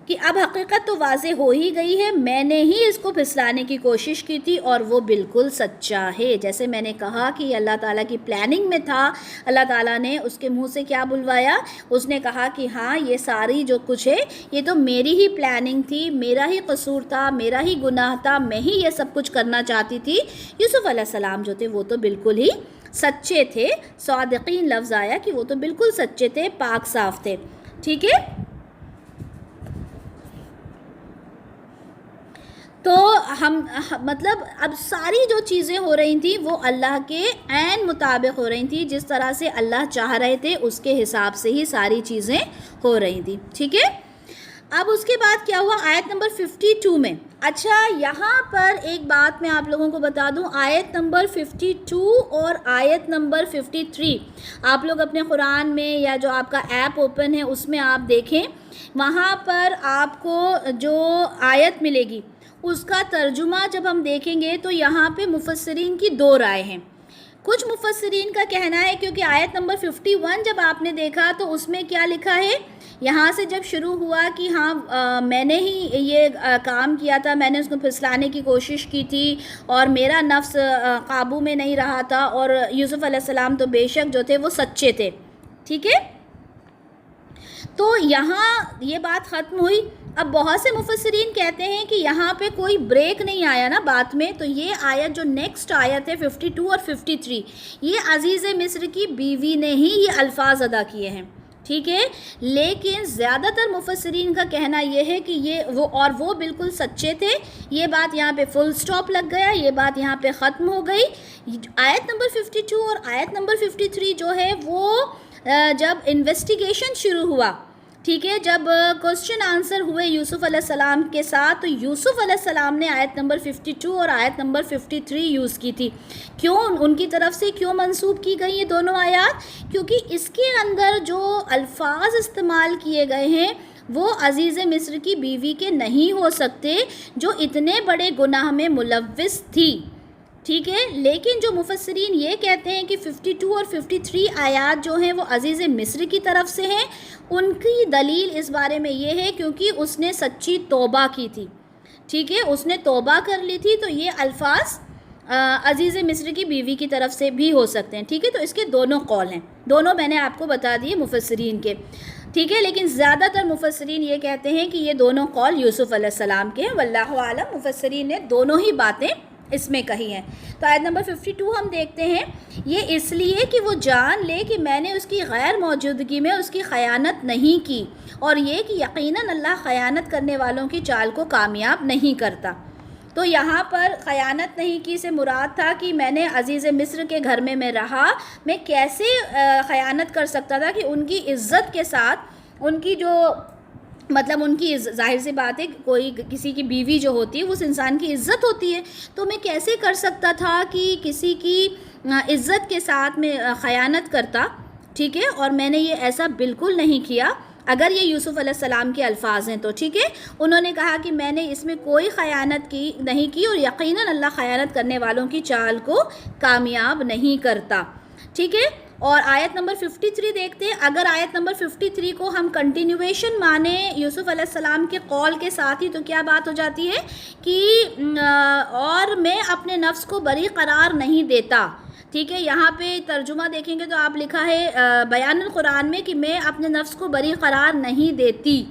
کہ اب حقیقت تو واضح ہو ہی گئی ہے، میں نے ہی اس کو پھسلانے کی کوشش کی تھی اور وہ بالکل سچا ہے۔ جیسے میں نے کہا کہ یہ اللہ تعالیٰ کی پلاننگ میں تھا، اللہ تعالیٰ نے اس کے منہ سے کیا بلوایا، اس نے کہا کہ ہاں یہ ساری جو کچھ ہے یہ تو میری ہی پلاننگ تھی، میرا ہی قصور تھا، میرا ہی گناہ تھا، میں ہی یہ سب کچھ کرنا چاہتی تھی۔ یوسف علیہ السلام جو تھے وہ تو بالکل ہی سچے تھے، صادقین لفظ آیا کہ وہ تو بالکل سچے تھے، پاک صاف تھے، ٹھیک ہے۔ تو ہم مطلب اب ساری جو چیزیں ہو رہی تھیں وہ اللہ کے عین مطابق ہو رہی تھیں، جس طرح سے اللہ چاہ رہے تھے اس کے حساب سے ہی ساری چیزیں ہو رہی تھیں، ٹھیک ہے۔ اب اس کے بعد کیا ہوا آیت نمبر 52 میں، اچھا یہاں پر ایک بات میں آپ لوگوں کو بتا دوں، آیت نمبر 52 اور آیت نمبر 53 آپ لوگ اپنے قرآن میں یا جو آپ کا ایپ اوپن ہے اس میں آپ دیکھیں، وہاں پر آپ کو جو آیت ملے گی اس کا ترجمہ جب ہم دیکھیں گے تو یہاں پہ مفسرین کی 2 رائے ہیں۔ کچھ مفسرین کا کہنا ہے، کیونکہ آیت نمبر 51 جب آپ نے دیکھا تو اس میں کیا لکھا ہے، یہاں سے جب شروع ہوا کہ ہاں میں نے ہی یہ کام کیا تھا، میں نے اس کو پھسلانے کی کوشش کی تھی اور میرا نفس قابو میں نہیں رہا تھا، اور یوسف علیہ السلام تو بے شک جو تھے وہ سچے تھے، ٹھیک ہے۔ تو یہاں یہ بات ختم ہوئی۔ اب بہت سے مفسرین کہتے ہیں کہ یہاں پہ کوئی بریک نہیں آیا نا بات میں، تو یہ آیت جو نیکسٹ آیت ہے 52 اور 53، یہ عزیز مصر کی بیوی نے ہی یہ الفاظ ادا کیے ہیں، ٹھیک ہے۔ لیکن زیادہ تر مفسرین کا کہنا یہ ہے کہ وہ بالکل سچے تھے، یہ بات یہاں پہ فل سٹاپ لگ گیا، یہ بات یہاں پہ ختم ہو گئی۔ آیت نمبر 52 اور آیت نمبر 53 جو ہے وہ جب انویسٹیگیشن شروع ہوا، ٹھیک ہے، جب کوسچن آنسر ہوئے یوسف علیہ السلام کے ساتھ، تو یوسف علیہ السلام نے آیت نمبر 52 اور آیت نمبر 53 یوز کی تھی۔ کیوں ان کی طرف سے کیوں منسوب کی گئی یہ دونوں آیات؟ کیونکہ اس کے اندر جو الفاظ استعمال کیے گئے ہیں وہ عزیز مصر کی بیوی کے نہیں ہو سکتے جو اتنے بڑے گناہ میں ملوث تھی، ٹھیک ہے۔ لیکن جو مفسرین یہ کہتے ہیں کہ 52 اور 53 آیات جو ہیں وہ عزیز مصر کی طرف سے ہیں، ان کی دلیل اس بارے میں یہ ہے کیونکہ اس نے سچی توبہ کی تھی، ٹھیک ہے، اس نے توبہ کر لی تھی، تو یہ الفاظ عزیز مصر کی بیوی کی طرف سے بھی ہو سکتے ہیں، ٹھیک ہے۔ تو اس کے دونوں قول ہیں، دونوں میں نے آپ کو بتا دیے مفسرین کے، ٹھیک ہے۔ لیکن زیادہ تر مفسرین یہ کہتے ہیں کہ یہ دونوں قول یوسف علیہ السلام کے ہیں، واللہ عالم، مفسرین نے دونوں ہی باتیں اس میں کہی ہیں۔ تو آیت نمبر 52 ہم دیکھتے ہیں، یہ اس لیے کہ وہ جان لے کہ میں نے اس کی غیر موجودگی میں اس کی خیانت نہیں کی، اور یہ کہ یقیناً اللہ خیانت کرنے والوں کی چال کو کامیاب نہیں کرتا۔ تو یہاں پر خیانت نہیں کی سے مراد تھا کہ میں نے عزیز مصر کے گھر میں رہا، میں کیسے خیانت کر سکتا تھا کہ ان کی عزت کے ساتھ، ان کی جو مطلب ان کی ظاہر سی بات ہے، کوئی کسی کی بیوی جو ہوتی ہے وہ اس انسان کی عزت ہوتی ہے، تو میں کیسے کر سکتا تھا کہ کسی کی عزت کے ساتھ میں خیانت کرتا، ٹھیک ہے، اور میں نے یہ ایسا بالکل نہیں کیا۔ اگر یہ یوسف علیہ السلام کے الفاظ ہیں تو ٹھیک ہے، انہوں نے کہا کہ میں نے اس میں کوئی خیانت نہیں کی، اور یقیناً اللہ خیانت کرنے والوں کی چال کو کامیاب نہیں کرتا، ٹھیک ہے۔ اور آیت نمبر 53 دیکھتے ہیں، اگر آیت نمبر 53 کو ہم کنٹینیویشن مانیں یوسف علیہ السلام کے قول کے ساتھ ہی، تو کیا بات ہو جاتی ہے کہ اور میں اپنے نفس کو بری قرار نہیں دیتا، ٹھیک ہے۔ یہاں پہ ترجمہ دیکھیں گے تو آپ لکھا ہے بیان القرآن میں کہ میں اپنے نفس کو بری قرار نہیں دیتی،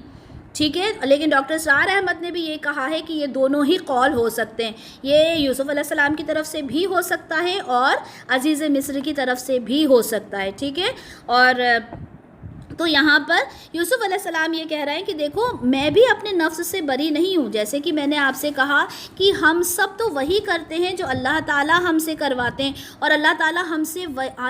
ٹھیک ہے۔ لیکن ڈاکٹر اسرار احمد نے بھی یہ کہا ہے کہ یہ دونوں ہی قول ہو سکتے ہیں، یہ یوسف علیہ السلام کی طرف سے بھی ہو سکتا ہے اور عزیز مصر کی طرف سے بھی ہو سکتا ہے، ٹھیک ہے۔ اور تو یہاں پر یوسف علیہ السلام یہ کہہ رہے ہیں کہ دیکھو میں بھی اپنے نفس سے بری نہیں ہوں، جیسے کہ میں نے آپ سے کہا کہ ہم سب تو وہی کرتے ہیں جو اللہ تعالیٰ ہم سے کرواتے ہیں، اور اللہ تعالیٰ ہم سے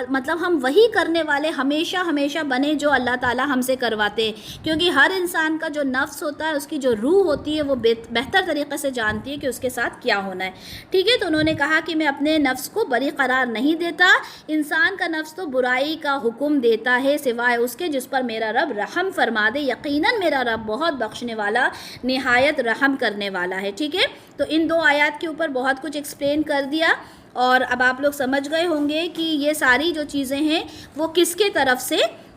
مطلب ہم وہی کرنے والے ہمیشہ بنے جو اللہ تعالیٰ ہم سے کرواتے ہیں، کیونکہ ہر انسان کا جو نفس ہوتا ہے، اس کی جو روح ہوتی ہے، وہ بہتر طریقے سے جانتی ہے کہ اس کے ساتھ کیا ہونا ہے، ٹھیک ہے۔ تو انہوں نے کہا کہ میں اپنے نفس کو بری قرار نہیں دیتا، انسان کا نفس تو برائی کا حکم دیتا ہے سوائے اس کے جس پر میرا رب رحم فرما دے، یقیناً میرا رب بہت بخشنے والا، نہایت رحم کرنے والا ہے، ٹھیک ہے۔ تو ان دو آیات کے اوپر بہت کچھ ایکسپلین کر دیا، اور اب آپ لوگ سمجھ گئے ہوں گے کہ یہ ساری جو چیزیں ہیں وہ کس کے طرف سے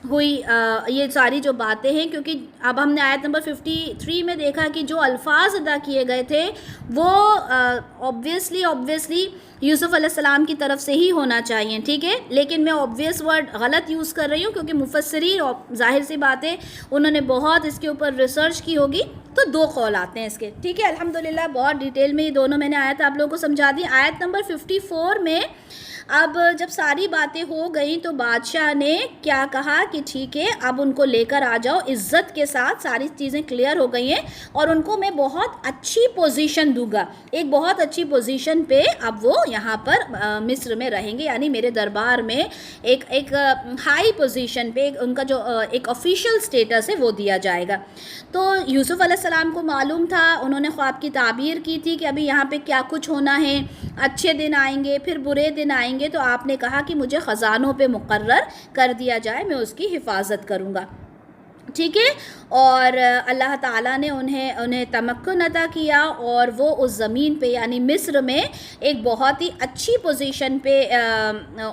ہوئی، یہ ساری جو باتیں ہیں، کیونکہ اب ہم نے آیت نمبر 53 میں دیکھا کہ جو الفاظ ادا کیے گئے تھے وہ obviously یوسف علیہ السلام کی طرف سے ہی ہونا چاہیے، ٹھیک ہے۔ لیکن میں obvious ورڈ غلط یوز کر رہی ہوں کیونکہ مفسرین ظاہر سی بات ہے انہوں نے بہت اس کے اوپر ریسرچ کی ہوگی، تو دو قول آتے ہیں اس کے، ٹھیک ہے۔ الحمدللہ بہت ڈیٹیل میں یہ دونوں میں نے آیت آپ لوگوں کو سمجھا دی۔ آیت نمبر 54 میں اب جب ساری باتیں ہو گئیں تو بادشاہ نے کیا کہا کہ ٹھیک ہے اب ان کو لے کر آ جاؤ، عزت کے ساتھ ساری چیزیں کلیئر ہو گئی ہیں، اور ان کو میں بہت اچھی پوزیشن دوں گا، ایک بہت اچھی پوزیشن پہ اب وہ یہاں پر مصر میں رہیں گے، یعنی میرے دربار میں ایک ہائی پوزیشن پہ ان کا جو ایک آفیشیل سٹیٹس ہے وہ دیا جائے گا۔ تو یوسف علیہ السلام کو معلوم تھا، انہوں نے خواب کی تعبیر کی تھی کہ ابھی یہاں پہ کیا کچھ ہونا ہے، اچھے دن آئیں گے پھر برے دن آئیں گے، تو آپ نے کہا کہ مجھے خزانوں پہ مقرر کر دیا جائے، میں اس کی حفاظت کروں گا، ٹھیک ہے۔ اور اللہ تعالیٰ نے انہیں تمکن عطا کیا، اور وہ اس زمین پہ یعنی مصر میں ایک بہت ہی اچھی پوزیشن پہ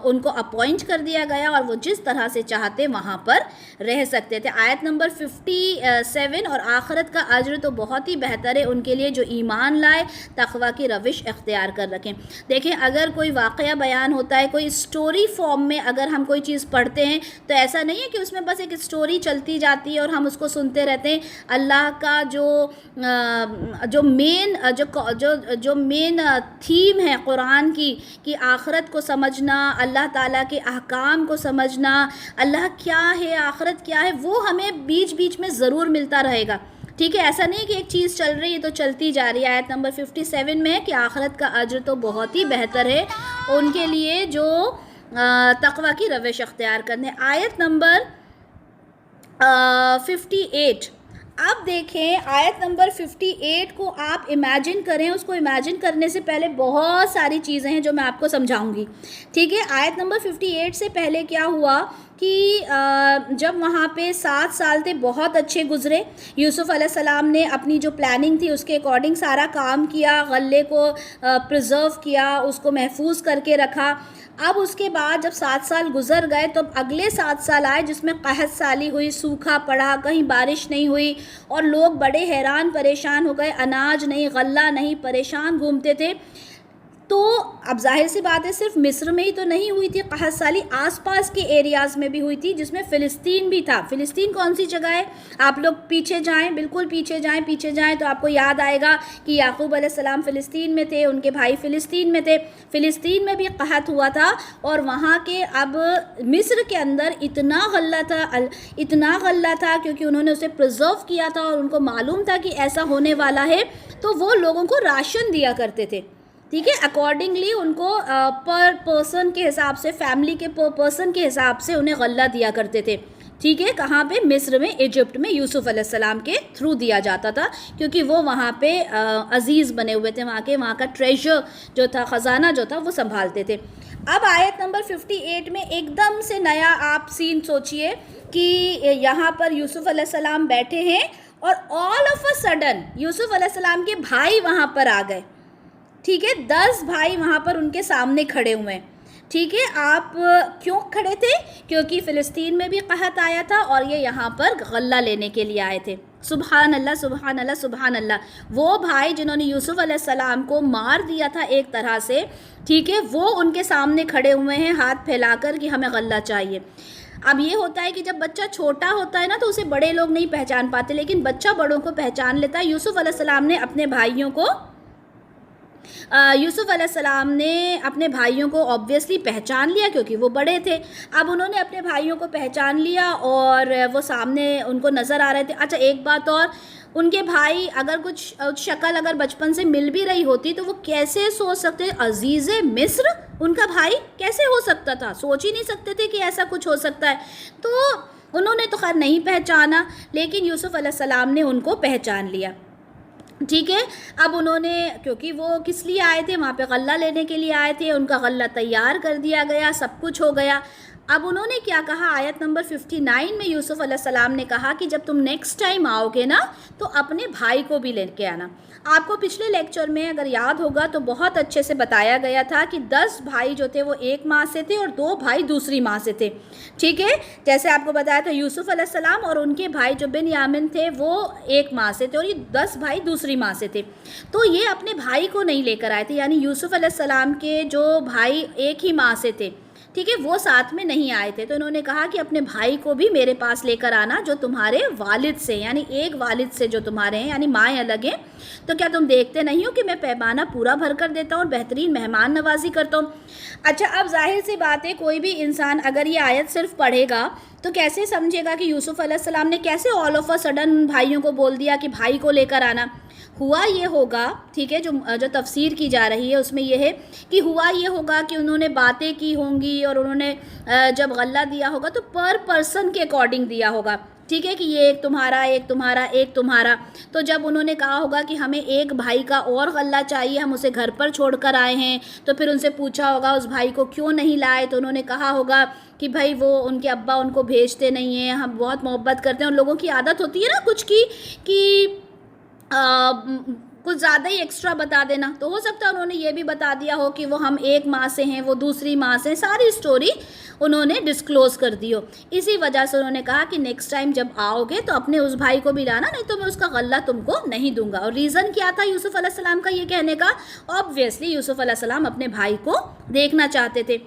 ان کو اپوائنٹ کر دیا گیا، اور وہ جس طرح سے چاہتے وہاں پر رہ سکتے تھے۔ آیت نمبر 57، اور آخرت کا اجر تو بہت ہی بہتر ہے ان کے لیے جو ایمان لائے، تقوی کی روش اختیار کر رکھیں۔ دیکھیں اگر کوئی واقعہ بیان ہوتا ہے، کوئی اسٹوری فارم میں اگر ہم کوئی چیز پڑھتے ہیں تو ایسا نہیں ہے کہ اس میں بس ایک اسٹوری چلتی جاتی ہے اور ہم اس کو سنتے رہتے ہیں۔ اللہ کا جو مین تھیم ہے قرآن کی کہ آخرت کو سمجھنا، اللہ تعالیٰ کے احکام کو سمجھنا، اللہ کیا ہے، آخرت کیا ہے، وہ ہمیں بیچ بیچ میں ضرور ملتا رہے گا، ٹھیک ہے۔ ایسا نہیں کہ ایک چیز چل رہی ہے تو چلتی جا رہی ہے۔ آیت نمبر 57 میں کہ آخرت کا اجر تو بہت ہی بہتر ہے ان کے لیے جو تقوی کی روش اختیار کرنے۔ آیت نمبر 58، اب دیکھیں آیت نمبر 58 کو آپ امیجن کریں، اس کو امیجن کرنے سے پہلے بہت ساری چیزیں ہیں جو میں آپ کو سمجھاؤں گی، ٹھیک ہے۔ آیت نمبر 58 سے پہلے کیا ہوا کہ جب وہاں پہ 7 سال تھے بہت اچھے گزرے. یوسف علیہ السلام نے اپنی جو پلاننگ تھی اس کے اکارڈنگ سارا کام کیا, غلے کو پرزرو کیا, اس کو محفوظ کر کے رکھا. اب اس کے بعد جب 7 سال گزر گئے تو اگلے 7 سال آئے جس میں قحط سالی ہوئی, سوکھا پڑا, کہیں بارش نہیں ہوئی اور لوگ بڑے حیران پریشان ہو گئے. اناج نہیں, غلہ نہیں, پریشان گھومتے تھے. تو اب ظاہر سی بات ہے صرف مصر میں ہی تو نہیں ہوئی تھی قحط سالی, آس پاس کے ایریاز میں بھی ہوئی تھی جس میں فلسطین بھی تھا. فلسطین کون سی جگہ ہے؟ آپ لوگ پیچھے جائیں, بالکل پیچھے جائیں تو آپ کو یاد آئے گا کہ یعقوب علیہ السلام فلسطین میں تھے, ان کے بھائی فلسطین میں تھے. فلسطین میں بھی قحط ہوا تھا اور وہاں کے اب مصر کے اندر اتنا غلہ تھا کیونکہ انہوں نے اسے پرزرو کیا تھا اور ان کو معلوم تھا کہ ایسا ہونے والا ہے, تو وہ لوگوں کو راشن دیا کرتے تھے. ٹھیک ہے, اکارڈنگلی ان کو پر پرسن کے حساب سے, فیملی کے پر پرسن کے حساب سے انہیں غلہ دیا کرتے تھے. ٹھیک ہے, کہاں پہ؟ مصر میں, ایجپٹ میں یوسف علیہ السلام کے تھرو دیا جاتا تھا کیونکہ وہ وہاں پہ عزیز بنے ہوئے تھے, وہاں کا ٹریجر جو تھا, خزانہ جو تھا وہ سنبھالتے تھے. اب آیت نمبر 58 میں ایک دم سے نیا آپ سین سوچئے کہ یہاں پر یوسف علیہ السلام بیٹھے ہیں اور آل آف اے سڈن یوسف علیہ السلام کے بھائی وہاں پر آ گئے. ٹھیک ہے, 10 بھائی وہاں پر ان کے سامنے کھڑے ہوئے ہیں. ٹھیک ہے, آپ کیوں کھڑے تھے؟ کیونکہ فلسطین میں بھی قحط آیا تھا اور یہ یہاں پر غلہ لینے کے لیے آئے تھے. سبحان اللہ سبحان اللہ سبحان اللہ. وہ بھائی جنہوں نے یوسف علیہ السلام کو مار دیا تھا ایک طرح سے, ٹھیک ہے, وہ ان کے سامنے کھڑے ہوئے ہیں ہاتھ پھیلا کر کہ ہمیں غلہ چاہیے. اب یہ ہوتا ہے کہ جب بچہ چھوٹا ہوتا ہے نا تو اسے بڑے لوگ نہیں پہچان پاتے, لیکن بچہ بڑوں کو پہچان لیتا ہے. یوسف علیہ السلام نے اپنے بھائیوں کو آبویسلی پہچان لیا کیونکہ وہ بڑے تھے. اب انہوں نے اپنے بھائیوں کو پہچان لیا اور وہ سامنے ان کو نظر آ رہے تھے. اچھا ایک بات اور, ان کے بھائی اگر کچھ شکل اگر بچپن سے مل بھی رہی ہوتی تو وہ کیسے سوچ سکتے, عزیز مصر ان کا بھائی کیسے ہو سکتا تھا؟ سوچ ہی نہیں سکتے تھے کہ ایسا کچھ ہو سکتا ہے. تو انہوں نے تو خیر نہیں پہچانا, لیکن یوسف علیہ السلام نے ان کو پہچان لیا. ٹھیک ہے, اب انہوں نے, کیونکہ وہ کس لیے آئے تھے, وہاں پہ غلہ لینے کے لیے آئے تھے, ان کا غلہ تیار کر دیا گیا, سب کچھ ہو گیا. اب انہوں نے کیا کہا, آیت نمبر 59 میں یوسف علیہ السلام نے کہا کہ جب تم نیکسٹ ٹائم آؤ گے نا تو اپنے بھائی کو بھی لے کے آنا. آپ کو پچھلے لیکچر میں اگر یاد ہوگا تو بہت اچھے سے بتایا گیا تھا کہ 10 بھائی جو تھے وہ ایک ماں سے تھے اور 2 بھائی دوسری ماں سے تھے. ٹھیک ہے, جیسے آپ کو بتایا تھا یوسف علیہ السلام اور ان کے بھائی جو بنیامین تھے وہ ایک ماں سے تھے اور یہ 10 بھائی دوسری ماں سے تھے. تو یہ اپنے بھائی کو نہیں لے کر آئے تھے, یعنی یوسف علیہ السلام کے جو بھائی ایک ہی ماں سے تھے, ٹھیک ہے, وہ ساتھ میں نہیں آئے تھے. تو انہوں نے کہا کہ اپنے بھائی کو بھی میرے پاس لے کر آنا جو تمہارے والد سے, یعنی ایک والد سے جو تمہارے ہیں, یعنی مائیں الگ ہیں. تو کیا تم دیکھتے نہیں ہو کہ میں پیمانہ پورا بھر کر دیتا ہوں اور بہترین مہمان نوازی کرتا ہوں. اچھا اب ظاہر سی بات ہے, کوئی بھی انسان اگر یہ آیت صرف پڑھے گا تو کیسے سمجھے گا کہ یوسف علیہ السلام نے کیسے آل آف اے سڈن بھائیوں کو بول دیا کہ بھائی کو لے کر آنا. ہوا یہ ہوگا, ٹھیک ہے, جو تفسیر کی جا رہی ہے اس میں یہ ہے کہ ہوا یہ ہوگا کہ انہوں نے باتیں کی ہوں گی اور انہوں نے جب غلہ دیا ہوگا تو پر پرسن کے اکارڈنگ دیا ہوگا. ٹھیک ہے, کہ یہ ایک تمہارا ایک تمہارا ایک تمہارا. تو جب انہوں نے کہا ہوگا کہ ہمیں ایک بھائی کا اور غلہ چاہیے, ہم اسے گھر پر چھوڑ کر آئے ہیں, تو پھر ان سے پوچھا ہوگا اس بھائی کو کیوں نہیں لائے, تو انہوں نے کہا ہوگا کہ بھائی وہ ان کے ابا ان کو بھیجتے نہیں ہیں, ہم بہت محبت کرتے ہیں. اور لوگوں کی عادت ہوتی ہے نا کچھ کی کہ کچھ زیادہ ہی ایکسٹرا بتا دینا. تو ہو سکتا ہے انہوں نے یہ بھی بتا دیا ہو کہ وہ ہم ایک ماں سے ہیں, وہ دوسری ماں سے, ساری اسٹوری انہوں نے ڈسکلوز کر دی ہو. اسی وجہ سے انہوں نے کہا کہ نیکسٹ ٹائم جب آؤ گے تو اپنے اس بھائی کو بھی لانا, نہیں تو میں اس کا غلہ تم کو نہیں دوں گا. اور ریزن کیا تھا یوسف علیہ السلام کا یہ کہنے کا؟ آبویسلی یوسف علیہ السلام اپنے بھائی کو دیکھنا چاہتے تھے.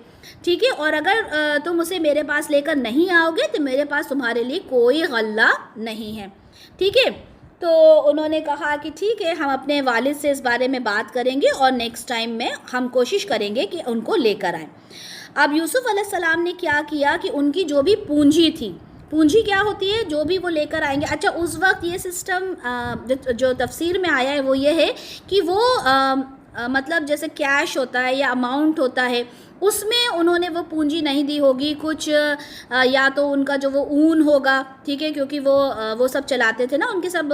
ٹھیک ہے, اور اگر تم اسے میرے پاس لے کر نہیں آؤ گے تو میرے پاس تمہارے لیے کوئی غلہ نہیں ہے. ٹھیک ہے, تو انہوں نے کہا کہ ٹھیک ہے, ہم اپنے والد سے اس بارے میں بات کریں گے اور نیکسٹ ٹائم میں ہم کوشش کریں گے کہ ان کو لے کر آئیں. اب یوسف علیہ السلام نے کیا کیا کہ ان کی جو بھی پونجی تھی, پونجی کیا ہوتی ہے, جو بھی وہ لے کر آئیں گے. اچھا اس وقت یہ سسٹم جو تفسیر میں آیا ہے وہ یہ ہے کہ وہ مطلب جیسے کیش ہوتا ہے یا اماؤنٹ ہوتا ہے, اس میں انہوں نے وہ پونجی نہیں دی ہوگی، کچھ یا تو ان کا جو وہ اون ہوگا، ٹھیک ہے، کیونکہ وہ سب چلاتے تھے نا، ان کے سب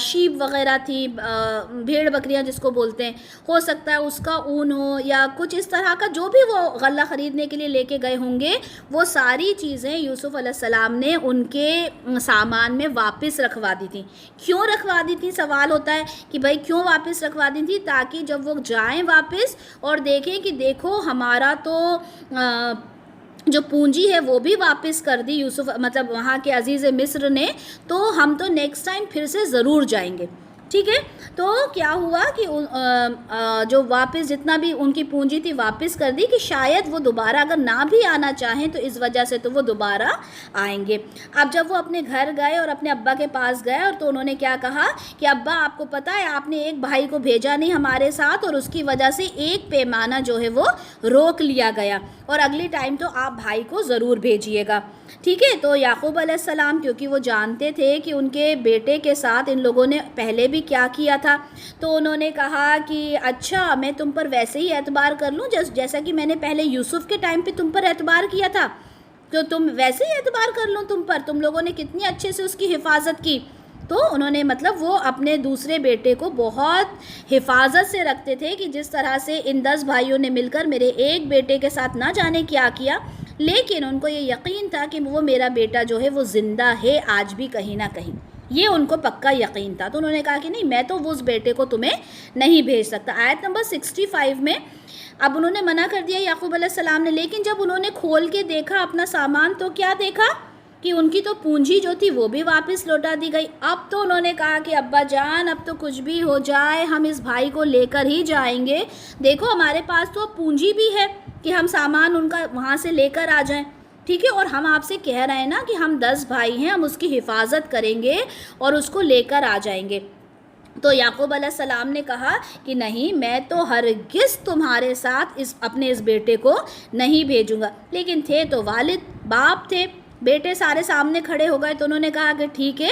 شیپ وغیرہ تھی، بھیڑ بکریاں جس کو بولتے ہیں، ہو سکتا ہے اس کا اون ہو، یا کچھ اس طرح کا جو بھی وہ غلہ خریدنے کے لیے لے کے گئے ہوں گے، وہ ساری چیزیں یوسف علیہ السلام نے ان کے سامان میں واپس رکھوا دی تھیں۔ کیوں رکھوا دی تھی؟ سوال ہوتا ہے کہ بھائی کیوں واپس رکھوا دی تھی؟ تاکہ جب وہ جائیں واپس اور دیکھیں کہ دیکھو ہمارا تو جو پونجی ہے وہ بھی واپس کر دی یوسف، مطلب وہاں کے عزیز مصر نے، تو ہم تو نیکسٹ ٹائم پھر سے ضرور جائیں گے، ٹھیک ہے۔ تو کیا ہوا کہ جو واپس جتنا بھی ان کی پونجی تھی واپس کر دی، کہ شاید وہ دوبارہ اگر نہ بھی آنا چاہیں تو اس وجہ سے تو وہ دوبارہ آئیں گے۔ اب جب وہ اپنے گھر گئے اور اپنے ابا کے پاس گئے، اور تو انہوں نے کیا کہا کہ ابا آپ کو پتہ ہے آپ نے ایک بھائی کو بھیجا نہیں ہمارے ساتھ، اور اس کی وجہ سے ایک پیمانہ جو ہے وہ روک لیا گیا، اور اگلی ٹائم تو آپ بھائی کو ضرور بھیجیے گا، ٹھیک ہے۔ تو یعقوب علیہ السلام کیونکہ وہ جانتے تھے کہ ان کے بیٹے کے ساتھ ان لوگوں نے پہلے بھی کیا کیا تھا، تو انہوں نے کہا کہ اچھا میں تم پر ویسے ہی اعتبار کر لوں جیسا کہ میں نے پہلے یوسف کے ٹائم پہ تم پر اعتبار کیا تھا، تو تم ویسے ہی اعتبار کر لوں تم پر، تم لوگوں نے کتنی اچھے سے اس کی حفاظت کی۔ تو انہوں نے مطلب وہ اپنے دوسرے بیٹے کو بہت حفاظت سے رکھتے تھے، کہ جس طرح سے ان 10 بھائیوں نے مل کر میرے ایک بیٹے کے ساتھ نہ جانے کیا کیا، لیکن ان کو یہ یقین تھا کہ وہ میرا بیٹا جو ہے وہ زندہ ہے آج بھی کہیں نہ کہیں، یہ ان کو پکا یقین تھا۔ تو انہوں نے کہا کہ نہیں میں تو اس بیٹے کو تمہیں نہیں بھیج سکتا۔ آیت نمبر 65 میں اب انہوں نے منع کر دیا یعقوب علیہ السلام نے، لیکن جب انہوں نے کھول کے دیکھا اپنا سامان تو کیا دیکھا کہ ان کی تو پونجی جو تھی وہ بھی واپس لوٹا دی گئی۔ اب تو انہوں نے کہا کہ ابا جان اب تو کچھ بھی ہو جائے ہم اس بھائی کو لے کر ہی جائیں گے، دیکھو ہمارے پاس تو پونجی بھی ہے کہ ہم سامان ان کا وہاں سے لے کر آ جائیں، ٹھیک ہے، اور ہم آپ سے کہہ رہے ہیں نا کہ ہم 10 بھائی ہیں، ہم اس کی حفاظت کریں گے اور اس کو لے کر آ جائیں گے۔ تو یعقوب علیہ السلام نے کہا کہ نہیں میں تو ہرگز تمہارے ساتھ اپنے اس بیٹے کو نہیں بھیجوں گا، لیکن تھے تو والد باپ تھے، بیٹے سارے سامنے کھڑے ہو گئے، تو انہوں نے کہا کہ ٹھیک ہے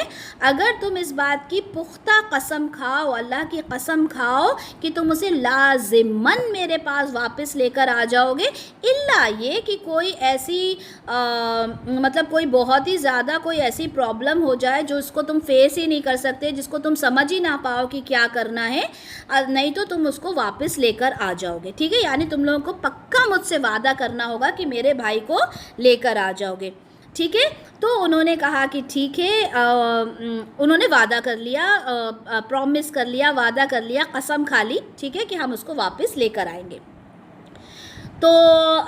اگر تم اس بات کی پختہ قسم کھاؤ، اللہ کی قسم کھاؤ کہ تم اسے لازماً میرے پاس واپس لے کر آ جاؤ گے، الا یہ کہ کوئی ایسی مطلب کوئی بہت ہی زیادہ کوئی ایسی پرابلم ہو جائے جو اس کو تم فیس ہی نہیں کر سکتے، جس کو تم سمجھ ہی نہ پاؤ کہ کیا کرنا ہے، نہیں تو تم اس کو واپس لے کر آ جاؤ گے، ٹھیک ہے، یعنی تم لوگوں کو پکا مجھ سے وعدہ کرنا ہوگا کہ میرے بھائی کو لے کر آ جاؤ گے، ٹھیک ہے۔ تو انہوں نے کہا کہ ٹھیک ہے، انہوں نے وعدہ کر لیا، پرومس کر لیا، وعدہ کر لیا، قسم کھا لی، ٹھیک ہے کہ ہم اس کو واپس لے کر آئیں گے۔ تو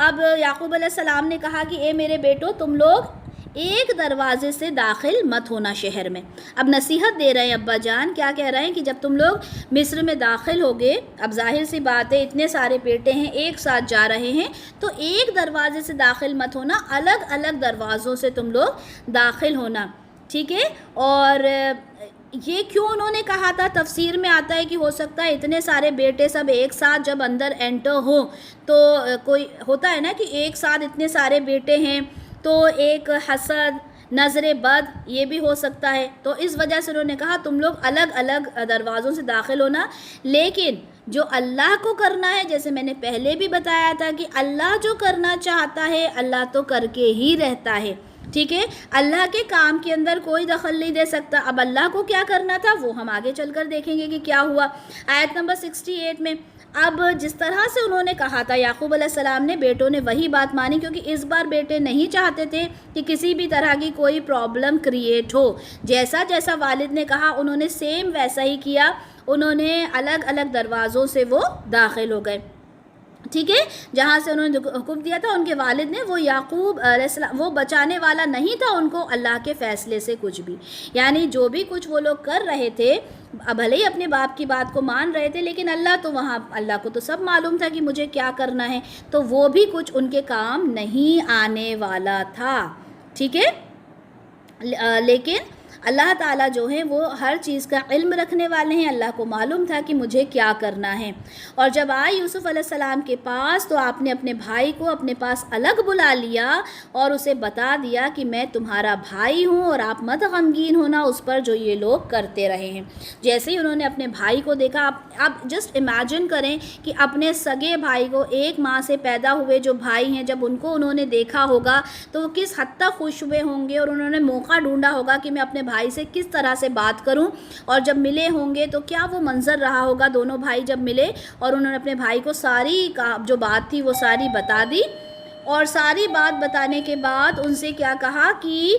اب یعقوب علیہ السلام نے کہا کہ اے میرے بیٹو تم لوگ ایک دروازے سے داخل مت ہونا شہر میں۔ اب نصیحت دے رہے ہیں ابا جان، کیا کہہ رہے ہیں کہ جب تم لوگ مصر میں داخل ہوگے، اب ظاہر سی بات ہے اتنے سارے بیٹے ہیں ایک ساتھ جا رہے ہیں، تو ایک دروازے سے داخل مت ہونا، الگ الگ دروازوں سے تم لوگ داخل ہونا، ٹھیک ہے۔ اور یہ کیوں انہوں نے کہا تھا؟ تفسیر میں آتا ہے کہ ہو سکتا ہے اتنے سارے بیٹے سب ایک ساتھ جب اندر انٹر ہوں تو کوئی ہوتا ہے نا کہ ایک ساتھ اتنے سارے بیٹے ہیں تو ایک حسد نظر بد یہ بھی ہو سکتا ہے، تو اس وجہ سے انہوں نے کہا تم لوگ الگ الگ دروازوں سے داخل ہونا، لیکن جو اللہ کو کرنا ہے، جیسے میں نے پہلے بھی بتایا تھا کہ اللہ جو کرنا چاہتا ہے اللہ تو کر کے ہی رہتا ہے، ٹھیک ہے، اللہ کے کام کے اندر کوئی دخل نہیں دے سکتا۔ اب اللہ کو کیا کرنا تھا وہ ہم آگے چل کر دیکھیں گے کہ کیا ہوا۔ آیت نمبر 68 میں اب جس طرح سے انہوں نے کہا تھا یعقوب علیہ السلام نے، بیٹوں نے وہی بات مانی، کیونکہ اس بار بیٹے نہیں چاہتے تھے کہ کسی بھی طرح کی کوئی پرابلم کریٹ ہو، جیسا جیسا والد نے کہا انہوں نے سیم ویسا ہی کیا، انہوں نے الگ الگ دروازوں سے وہ داخل ہو گئے، ٹھیک ہے، جہاں سے انہوں نے حکم دیا تھا ان کے والد نے، وہ یعقوب علیہ السلام وہ بچانے والا نہیں تھا ان کو اللہ کے فیصلے سے کچھ بھی، یعنی جو بھی کچھ وہ لوگ کر رہے تھے بھلے ہی اپنے باپ کی بات کو مان رہے تھے، لیکن اللہ تو وہاں اللہ کو تو سب معلوم تھا کہ مجھے کیا کرنا ہے، تو وہ بھی کچھ ان کے کام نہیں آنے والا تھا، ٹھیک ہے۔ لیکن اللہ تعالیٰ جو ہے وہ ہر چیز کا علم رکھنے والے ہیں، اللہ کو معلوم تھا کہ مجھے کیا کرنا ہے۔ اور جب آئے یوسف علیہ السلام کے پاس تو آپ نے اپنے بھائی کو اپنے پاس الگ بلا لیا اور اسے بتا دیا کہ میں تمہارا بھائی ہوں اور آپ مت غمگین ہونا اس پر جو یہ لوگ کرتے رہے ہیں۔ جیسے ہی انہوں نے اپنے بھائی کو دیکھا، آپ جسٹ امیجن کریں کہ اپنے سگے بھائی کو، ایک ماں سے پیدا ہوئے جو بھائی ہیں، جب ان کو انہوں نے دیکھا ہوگا تو وہ کس حد تک خوش ہوئے ہوں گے، اور انہوں نے موقع ڈھونڈا ہوگا کہ میں اپنے بھائی سے کس طرح سے بات کروں، اور جب ملے ہوں گے تو کیا وہ منظر رہا ہوگا۔ دونوں بھائی جب ملے اور انہوں نے اپنے بھائی کو ساری جو بات تھی وہ ساری بتا دی، اور ساری بات بتانے کے بعد ان سے کیا کہا کہ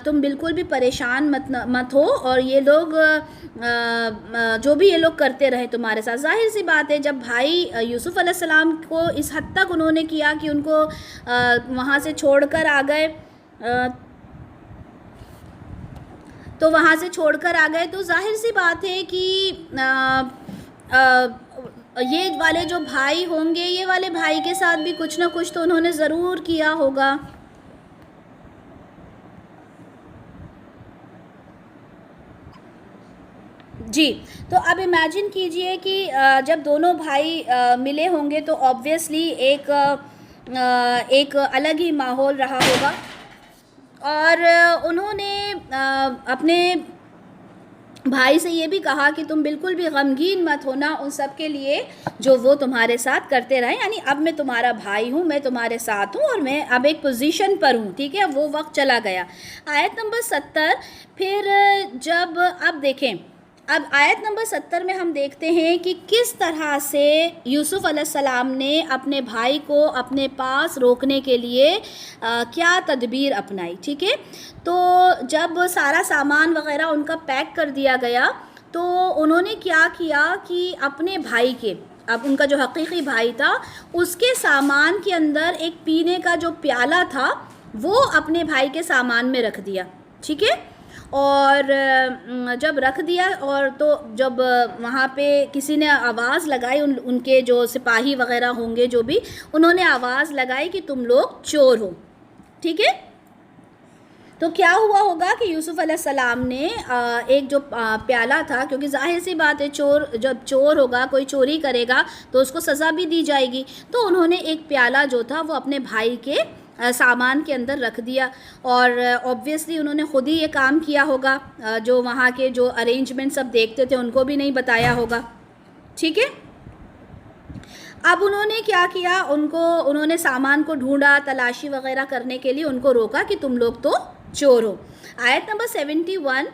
تم بالکل بھی پریشان مت ہو، اور یہ لوگ جو بھی یہ لوگ کرتے رہے تمہارے ساتھ۔ ظاہر سی بات ہے جب بھائی یوسف علیہ السلام کو اس حد تک انہوں نے کیا کہ ان کو وہاں سے چھوڑ کر آ گئے، تو ظاہر سی بات ہے کہ یہ والے جو بھائی ہوں گے، یہ والے بھائی کے ساتھ بھی کچھ نہ کچھ تو انہوں نے ضرور کیا ہوگا۔ جی، تو اب امیجن کیجئے کہ جب دونوں بھائی ملے ہوں گے تو آبویسلی ایک الگ ہی ماحول رہا ہوگا، اور انہوں نے اپنے بھائی سے یہ بھی کہا کہ تم بالکل بھی غمگین مت ہونا ان سب کے لیے جو وہ تمہارے ساتھ کرتے رہے، یعنی اب میں تمہارا بھائی ہوں، میں تمہارے ساتھ ہوں، اور میں اب ایک پوزیشن پر ہوں، ٹھیک ہے۔ وہ وقت چلا گیا۔ آیت نمبر 70 پھر جب اب دیکھیں، اب آیت نمبر 70 میں ہم دیکھتے ہیں کہ کس طرح سے یوسف علیہ السلام نے اپنے بھائی کو اپنے پاس روکنے کے لیے کیا تدبیر اپنائی، ٹھیک ہے۔ تو جب سارا سامان وغیرہ ان کا پیک کر دیا گیا تو انہوں نے کیا کیا کہ اپنے بھائی کے، اب ان کا جو حقیقی بھائی تھا اس کے سامان کے اندر ایک پینے کا جو پیالہ تھا وہ اپنے بھائی کے سامان میں رکھ دیا، ٹھیک ہے۔ اور جب رکھ دیا، اور تو جب وہاں پہ کسی نے آواز لگائی، ان کے جو سپاہی وغیرہ ہوں گے جو بھی، انہوں نے آواز لگائی کہ تم لوگ چور ہو، ٹھیک ہے۔ تو کیا ہوا ہوگا کہ یوسف علیہ السلام نے ایک جو پیالہ تھا، کیونکہ ظاہر سی بات ہے جب چور ہوگا، کوئی چوری کرے گا تو اس کو سزا بھی دی جائے گی، تو انہوں نے ایک پیالہ جو تھا وہ اپنے بھائی کے سامان کے اندر رکھ دیا، اور آبویسلی انہوں نے خود ہی یہ کام کیا ہوگا، جو وہاں کے جو ارینجمنٹ سب دیکھتے تھے ان کو بھی نہیں بتایا ہوگا، ٹھیک ہے۔ اب انہوں نے کیا کیا، انہوں نے سامان کو ڈھونڈا، تلاشی وغیرہ کرنے کے لیے ان کو روکا کہ تم لوگ تو چور ہو۔ آیت نمبر 71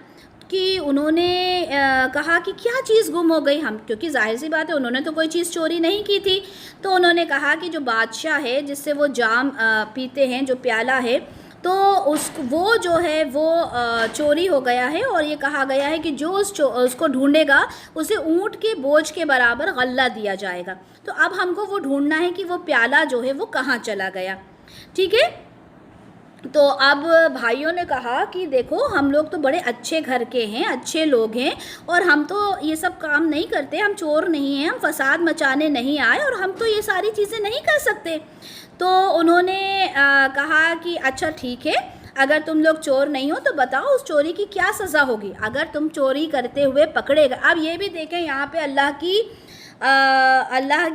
کہ انہوں نے کہا کہ کیا چیز گم ہو گئی، کیونکہ ظاہر سی بات ہے انہوں نے تو کوئی چیز چوری نہیں کی تھی، تو انہوں نے کہا کہ جو بادشاہ ہے جس سے وہ جام پیتے ہیں، جو پیالہ ہے، تو وہ جو ہے وہ چوری ہو گیا ہے، اور یہ کہا گیا ہے کہ جو اس کو ڈھونڈے گا اسے اونٹ کے بوجھ کے برابر غلہ دیا جائے گا۔ تو اب ہم کو وہ ڈھونڈنا ہے کہ وہ پیالہ جو ہے وہ کہاں چلا گیا، ٹھیک ہے۔ تو اب بھائیوں نے کہا کہ دیکھو ہم لوگ تو بڑے اچھے گھر کے ہیں، اچھے لوگ ہیں، اور ہم تو یہ سب کام نہیں کرتے، ہم چور نہیں ہیں، ہم فساد مچانے نہیں آئے، اور ہم تو یہ ساری چیزیں نہیں کر سکتے۔ تو انہوں نے کہا کہ اچھا ٹھیک ہے، اگر تم لوگ چور نہیں ہو تو بتاؤ اس چوری کی کیا سزا ہوگی اگر تم چوری کرتے ہوئے پکڑے گا۔ اب یہ بھی دیکھیں یہاں پہ اللہ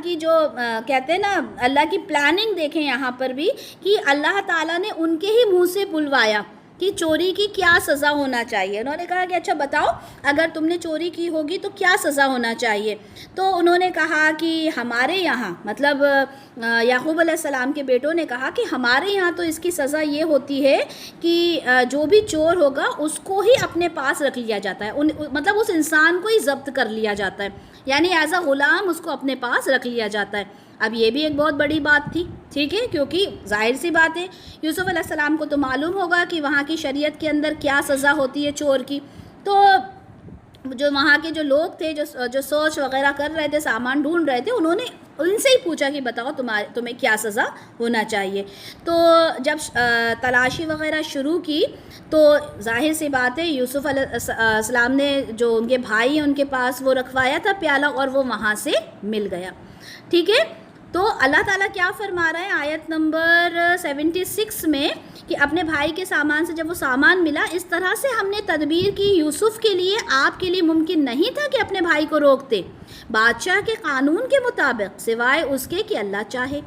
کی جو کہتے ہیں نا، اللہ کی پلاننگ دیکھیں یہاں پر بھی، کہ اللہ تعالیٰ نے ان کے ہی منہ سے بلوایا کہ چوری کی کیا سزا ہونا چاہیے۔ انہوں نے کہا کہ اچھا بتاؤ اگر تم نے چوری کی ہوگی تو کیا سزا ہونا چاہیے۔ تو انہوں نے کہا کہ ہمارے یہاں، مطلب یعقوب علیہ السلام کے بیٹوں نے کہا کہ ہمارے یہاں تو اس کی سزا یہ ہوتی ہے کہ جو بھی چور ہوگا اس کو ہی اپنے پاس رکھ لیا جاتا ہے، مطلب اس انسان کو ہی ضبط کر لیا جاتا ہے، یعنی ایز اے غلام اس کو اپنے پاس رکھ لیا جاتا ہے۔ اب یہ بھی ایک بہت بڑی بات تھی، ٹھیک ہے، کیونکہ ظاہر سی بات ہے یوسف علیہ السلام کو تو معلوم ہوگا کہ وہاں کی شریعت کے اندر کیا سزا ہوتی ہے چور کی۔ تو جو وہاں کے جو لوگ تھے جو سرچ وغیرہ کر رہے تھے، سامان ڈھونڈ رہے تھے، انہوں نے ان سے ہی پوچھا کہ بتاؤ تمہیں کیا سزا ہونا چاہیے۔ تو جب تلاشی وغیرہ شروع کی تو ظاہر سی بات ہے یوسف علیہ السلام نے جو ان کے بھائی ہیں ان کے پاس وہ رکھوایا تھا پیالہ، اور وہ وہاں سے مل گیا، ٹھیک ہے۔ تو اللہ تعالیٰ کیا فرما رہا ہے آیت نمبر 76 میں کہ اپنے بھائی کے سامان سے جب وہ سامان ملا اس طرح سے ہم نے تدبیر کی یوسف کے لیے، آپ کے لیے ممکن نہیں تھا کہ اپنے بھائی کو روکتے بادشاہ کے قانون کے مطابق، سوائے اس کے کہ اللہ چاہے۔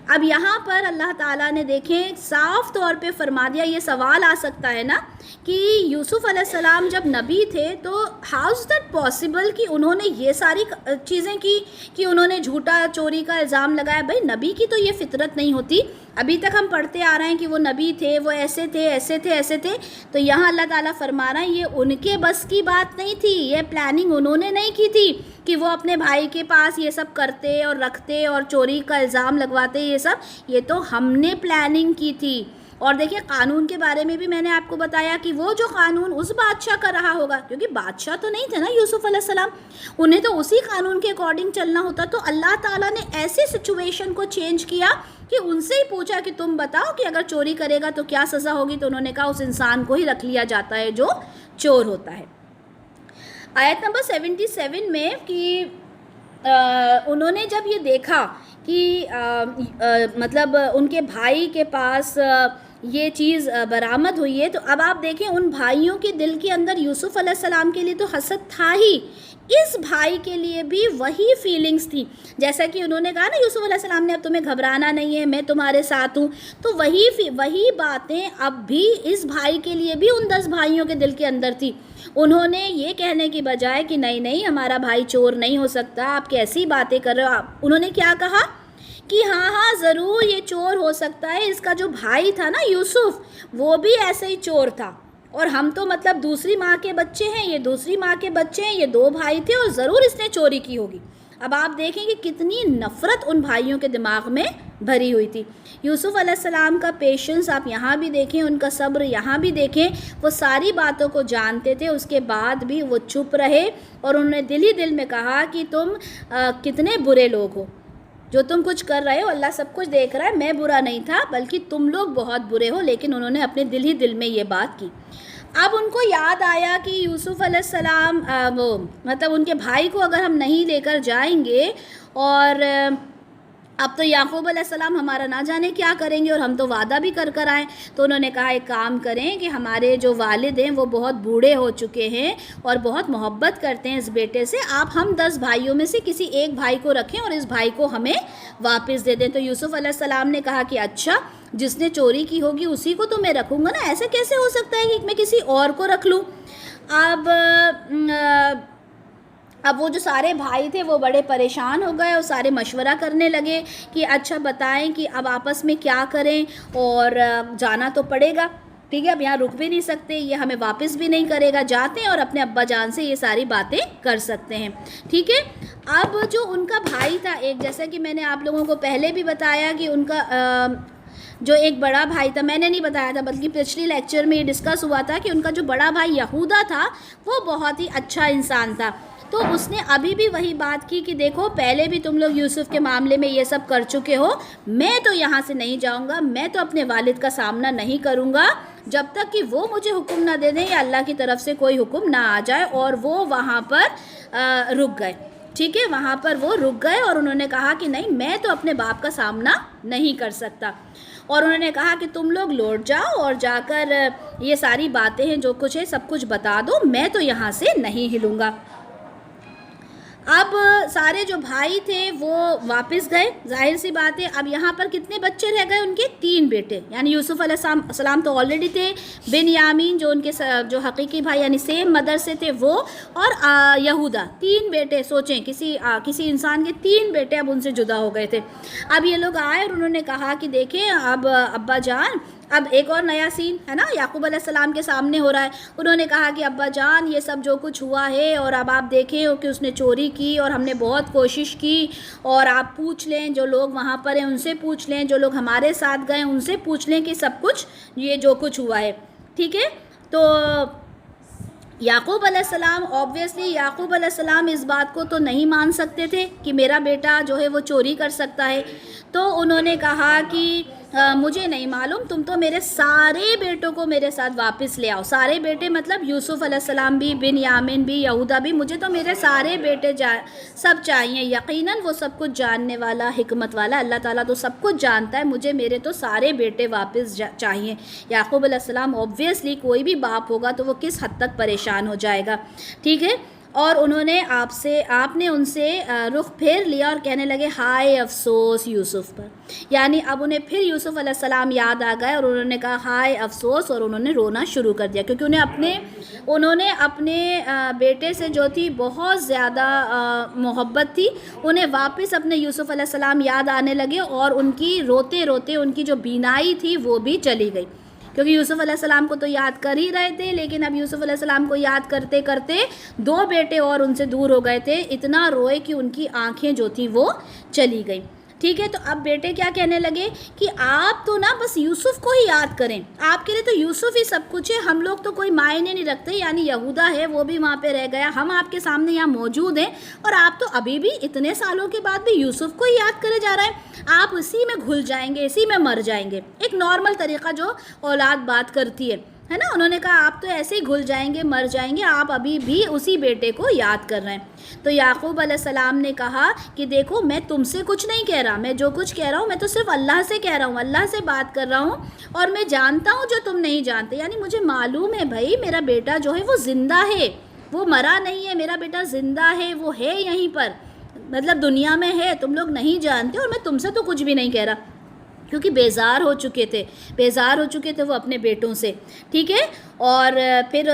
اب یہاں پر اللہ تعالیٰ نے دیکھیں صاف طور پہ فرما دیا، یہ سوال آ سکتا ہے نا کہ یوسف علیہ السلام جب نبی تھے تو ہاؤ از دیٹ پاسبل کہ انہوں نے یہ ساری چیزیں کی کہ انہوں نے جھوٹا چوری کا الزام لگایا؟ بھائی نبی کی تو یہ فطرت نہیں ہوتی، ابھی تک ہم پڑھتے آ رہے ہیں کہ وہ نبی تھے، وہ ایسے تھے ایسے تھے ایسے تھے، تو یہاں اللہ تعالیٰ فرما رہا ہے یہ ان کے بس کی بات نہیں تھی، یہ پلاننگ انہوں نے نہیں کی تھی کہ وہ اپنے بھائی کے پاس یہ سب کرتے اور رکھتے اور چوری کا الزام لگواتے، یہ سب یہ تو ہم نے پلاننگ کی تھی۔ اور دیکھیں قانون کے بارے میں بھی میں نے آپ کو بتایا کہ وہ جو قانون اس بادشاہ کا رہا ہوگا، کیونکہ بادشاہ تو نہیں تھے نا یوسف علیہ السلام، انہیں تو اسی قانون کے اکارڈنگ چلنا ہوتا، تو اللہ تعالیٰ نے ایسی سچویشن کو چینج کیا کہ ان سے ہی پوچھا کہ تم بتاؤ کہ اگر چوری کرے گا تو کیا سزا ہوگی، تو انہوں نے کہا اس انسان کو ہی رکھ لیا جاتا ہے جو چور ہوتا ہے۔ آیت نمبر 77 میں کہ انہوں نے جب یہ دیکھا کہ مطلب ان کے بھائی کے پاس یہ چیز برآمد ہوئی ہے، تو اب آپ دیکھیں ان بھائیوں کے دل کے اندر یوسف علیہ السلام کے لیے تو حسد تھا ہی، اس بھائی کے لیے بھی وہی فیلنگز تھی، جیسا کہ انہوں نے کہا نا یوسف علیہ السلام نے اب تمہیں گھبرانا نہیں ہے، میں تمہارے ساتھ ہوں، تو وہی باتیں اب بھی اس بھائی کے لیے بھی ان 10 بھائیوں کے دل کے اندر تھی۔ انہوں نے یہ کہنے کی بجائے کہ نہیں نہیں ہمارا بھائی چور نہیں ہو سکتا، آپ کیسی باتیں کر رہے ہو، انہوں نے کیا کہا کہ ہاں ضرور یہ چور ہو سکتا ہے، اس کا جو بھائی تھا نا یوسف وہ بھی ایسے ہی چور تھا، اور ہم تو مطلب دوسری ماں کے بچے ہیں، یہ دوسری ماں کے بچے ہیں، یہ 2 بھائی تھے اور ضرور اس نے چوری کی ہوگی۔ اب آپ دیکھیں کہ کتنی نفرت ان بھائیوں کے دماغ میں بھری ہوئی تھی۔ یوسف علیہ السلام کا پیشنس آپ یہاں بھی دیکھیں، ان کا صبر یہاں بھی دیکھیں، وہ ساری باتوں کو جانتے تھے، اس کے بعد بھی وہ چپ رہے اور انہوں نے دل ہی دل میں کہا کہ تم کتنے برے لوگ ہو، جو تم کچھ کر رہے ہو اللہ سب کچھ دیکھ رہا ہے، میں برا نہیں تھا بلکہ تم لوگ بہت برے ہو، لیکن انہوں نے اپنے دل ہی دل میں یہ بات کی۔ اب ان کو یاد آیا کہ یوسف علیہ السلام مطلب ان کے بھائی کو اگر ہم نہیں لے کر جائیں گے، اور اب تو یعقوب علیہ السلام ہمارا نہ جانے کیا کریں گے، اور ہم تو وعدہ بھی کر آئیں، تو انہوں نے کہا ایک کام کریں کہ ہمارے جو والد ہیں وہ بہت بوڑھے ہو چکے ہیں اور بہت محبت کرتے ہیں اس بیٹے سے، آپ ہم 10 بھائیوں میں سے کسی ایک بھائی کو رکھیں اور اس بھائی کو ہمیں واپس دے دیں۔ تو یوسف علیہ السلام نے کہا کہ اچھا جس نے چوری کی ہوگی اسی کو تو میں رکھوں گا نا، ایسے کیسے ہو سکتا ہے کہ میں کسی اور کو رکھ لوں۔ اب وہ جو سارے بھائی تھے وہ بڑے پریشان ہو گئے اور سارے مشورہ کرنے لگے کہ اچھا بتائیں کہ اب آپس میں کیا کریں، اور جانا تو پڑے گا، ٹھیک ہے، اب یہاں رک بھی نہیں سکتے، یہ ہمیں واپس بھی نہیں کرے گا، جاتے ہیں اور اپنے ابا جان سے یہ ساری باتیں کر سکتے ہیں، ٹھیک ہے۔ اب جو ان کا بھائی تھا ایک، جیسا کہ میں نے آپ لوگوں کو پہلے بھی بتایا کہ ان کا جو ایک بڑا بھائی تھا، میں نے نہیں بتایا تھا بلکہ پچھلی لیکچر میں یہ ڈسکس ہوا تھا کہ ان کا جو بڑا بھائی یہودا تھا وہ بہت ہی اچھا انسان تھا، تو اس نے ابھی بھی وہی بات کی کہ دیکھو پہلے بھی تم لوگ یوسف کے معاملے میں یہ سب کر چکے ہو، میں تو یہاں سے نہیں جاؤں گا، میں تو اپنے والد کا سامنا نہیں کروں گا جب تک کہ وہ مجھے حکم نہ دے دیں یا اللہ کی طرف سے کوئی حکم نہ آ جائے، اور وہ وہاں پر رک گئے، ٹھیک ہے، وہاں پر وہ رک گئے اور انہوں نے کہا کہ نہیں میں تو اپنے باپ کا سامنا نہیں کر سکتا، اور انہوں نے کہا کہ تم لوگ لوٹ جاؤ اور جا کر یہ ساری باتیں ہیں جو کچھ ہے سب کچھ بتا دو، میں تو یہاں سے نہیں ہلوں گا۔ اب سارے جو بھائی تھے وہ واپس گئے، ظاہر سی بات ہے، اب یہاں پر کتنے بچے رہ گئے ان کے؟ 3 بیٹے، یعنی یوسف علیہ السلام تو آلریڈی تھے، بنیامین جو ان کے جو حقیقی بھائی یعنی سیم مدر سے تھے وہ، اور یہودا، 3 بیٹے، سوچیں کسی انسان کے 3 بیٹے اب ان سے جدا ہو گئے تھے۔ اب یہ لوگ آئے اور انہوں نے کہا کہ دیکھیں اب ابا جان، اب ایک اور نیا سین ہے نا یعقوب علیہ السلام کے سامنے ہو رہا ہے، انہوں نے کہا کہ ابا جان یہ سب جو کچھ ہوا ہے، اور اب آپ دیکھیں کہ اس نے چوری کی اور ہم نے بہت کوشش کی، اور آپ پوچھ لیں جو لوگ وہاں پر ہیں ان سے پوچھ لیں، جو لوگ ہمارے ساتھ گئے ان سے پوچھ لیں کہ سب کچھ یہ جو کچھ ہوا ہے، ٹھیک ہے۔ تو یعقوب علیہ السلام آبویسلی یعقوب علیہ السلام اس بات کو تو نہیں مان سکتے تھے کہ میرا بیٹا جو ہے وہ چوری کر سکتا ہے، تو انہوں نے کہا کہ مجھے نہیں معلوم، تم تو میرے سارے بیٹوں کو میرے ساتھ واپس لے آؤ. سارے بیٹے مطلب یوسف علیہ السلام بھی، بنیامین بھی، یہودا بھی. مجھے تو میرے سارے بیٹے سب چاہیے. یقیناً وہ سب کچھ جاننے والا، حکمت والا اللہ تعالیٰ تو سب کچھ جانتا ہے. مجھے میرے تو سارے بیٹے واپس چاہیے. یعقوب علیہ السلام اوبویسلی کوئی بھی باپ ہوگا تو وہ کس حد تک پریشان ہو جائے گا. ٹھیک ہے. اور انہوں نے آپ نے ان سے رخ پھیر لیا اور کہنے لگے ہائے افسوس یوسف پر. یعنی اب انہیں پھر یوسف علیہ السلام یاد آ گئے اور انہوں نے کہا ہائے افسوس، اور انہوں نے رونا شروع کر دیا، کیونکہ انہوں نے اپنے بیٹے سے جو تھی بہت زیادہ محبت تھی. انہیں واپس اپنے یوسف علیہ السلام یاد آنے لگے اور ان کی روتے روتے ان کی جو بینائی تھی وہ بھی چلی گئی، کیونکہ یوسف علیہ السلام کو تو یاد کر ہی رہے تھے. لیکن اب یوسف علیہ السلام کو یاد کرتے کرتے 2 بیٹے اور ان سے دور ہو گئے تھے. اتنا روئے کہ ان کی آنکھیں جو تھیں وہ چلی گئیں. ٹھیک ہے. تو اب بیٹے کیا کہنے لگے کہ آپ تو نا بس یوسف کو ہی یاد کریں، آپ کے لیے تو یوسف ہی سب کچھ ہے، ہم لوگ تو کوئی معنی نہیں رکھتے. یعنی یہودا ہے وہ بھی وہاں پہ رہ گیا، ہم آپ کے سامنے یہاں موجود ہیں، اور آپ تو ابھی بھی اتنے سالوں کے بعد بھی یوسف کو ہی یاد کرے جا رہے ہیں. آپ اسی میں گھل جائیں گے، اسی میں مر جائیں گے. ایک نارمل طریقہ جو اولاد بات کرتی ہے نا. انہوں نے کہا آپ تو ایسے ہی گھل جائیں گے، مر جائیں گے، آپ ابھی بھی اسی بیٹے کو یاد کر رہے ہیں. تو یعقوب علیہ السلام نے کہا کہ دیکھو میں تم سے کچھ نہیں کہہ رہا، میں جو کچھ کہہ رہا ہوں میں تو صرف اللہ سے کہہ رہا ہوں، اللہ سے بات کر رہا ہوں، اور میں جانتا ہوں جو تم نہیں جانتے. یعنی مجھے معلوم ہے بھائی میرا بیٹا جو ہے وہ زندہ ہے، وہ مرا نہیں ہے، میرا بیٹا زندہ ہے، وہ ہے یہیں پر، مطلب دنیا میں ہے، تم لوگ نہیں جانتے. اور میں تم سے تو کچھ بھی نہیں کہہ رہا، کیونکہ بیزار ہو چکے تھے وہ اپنے بیٹوں سے. ٹھیک ہے. اور پھر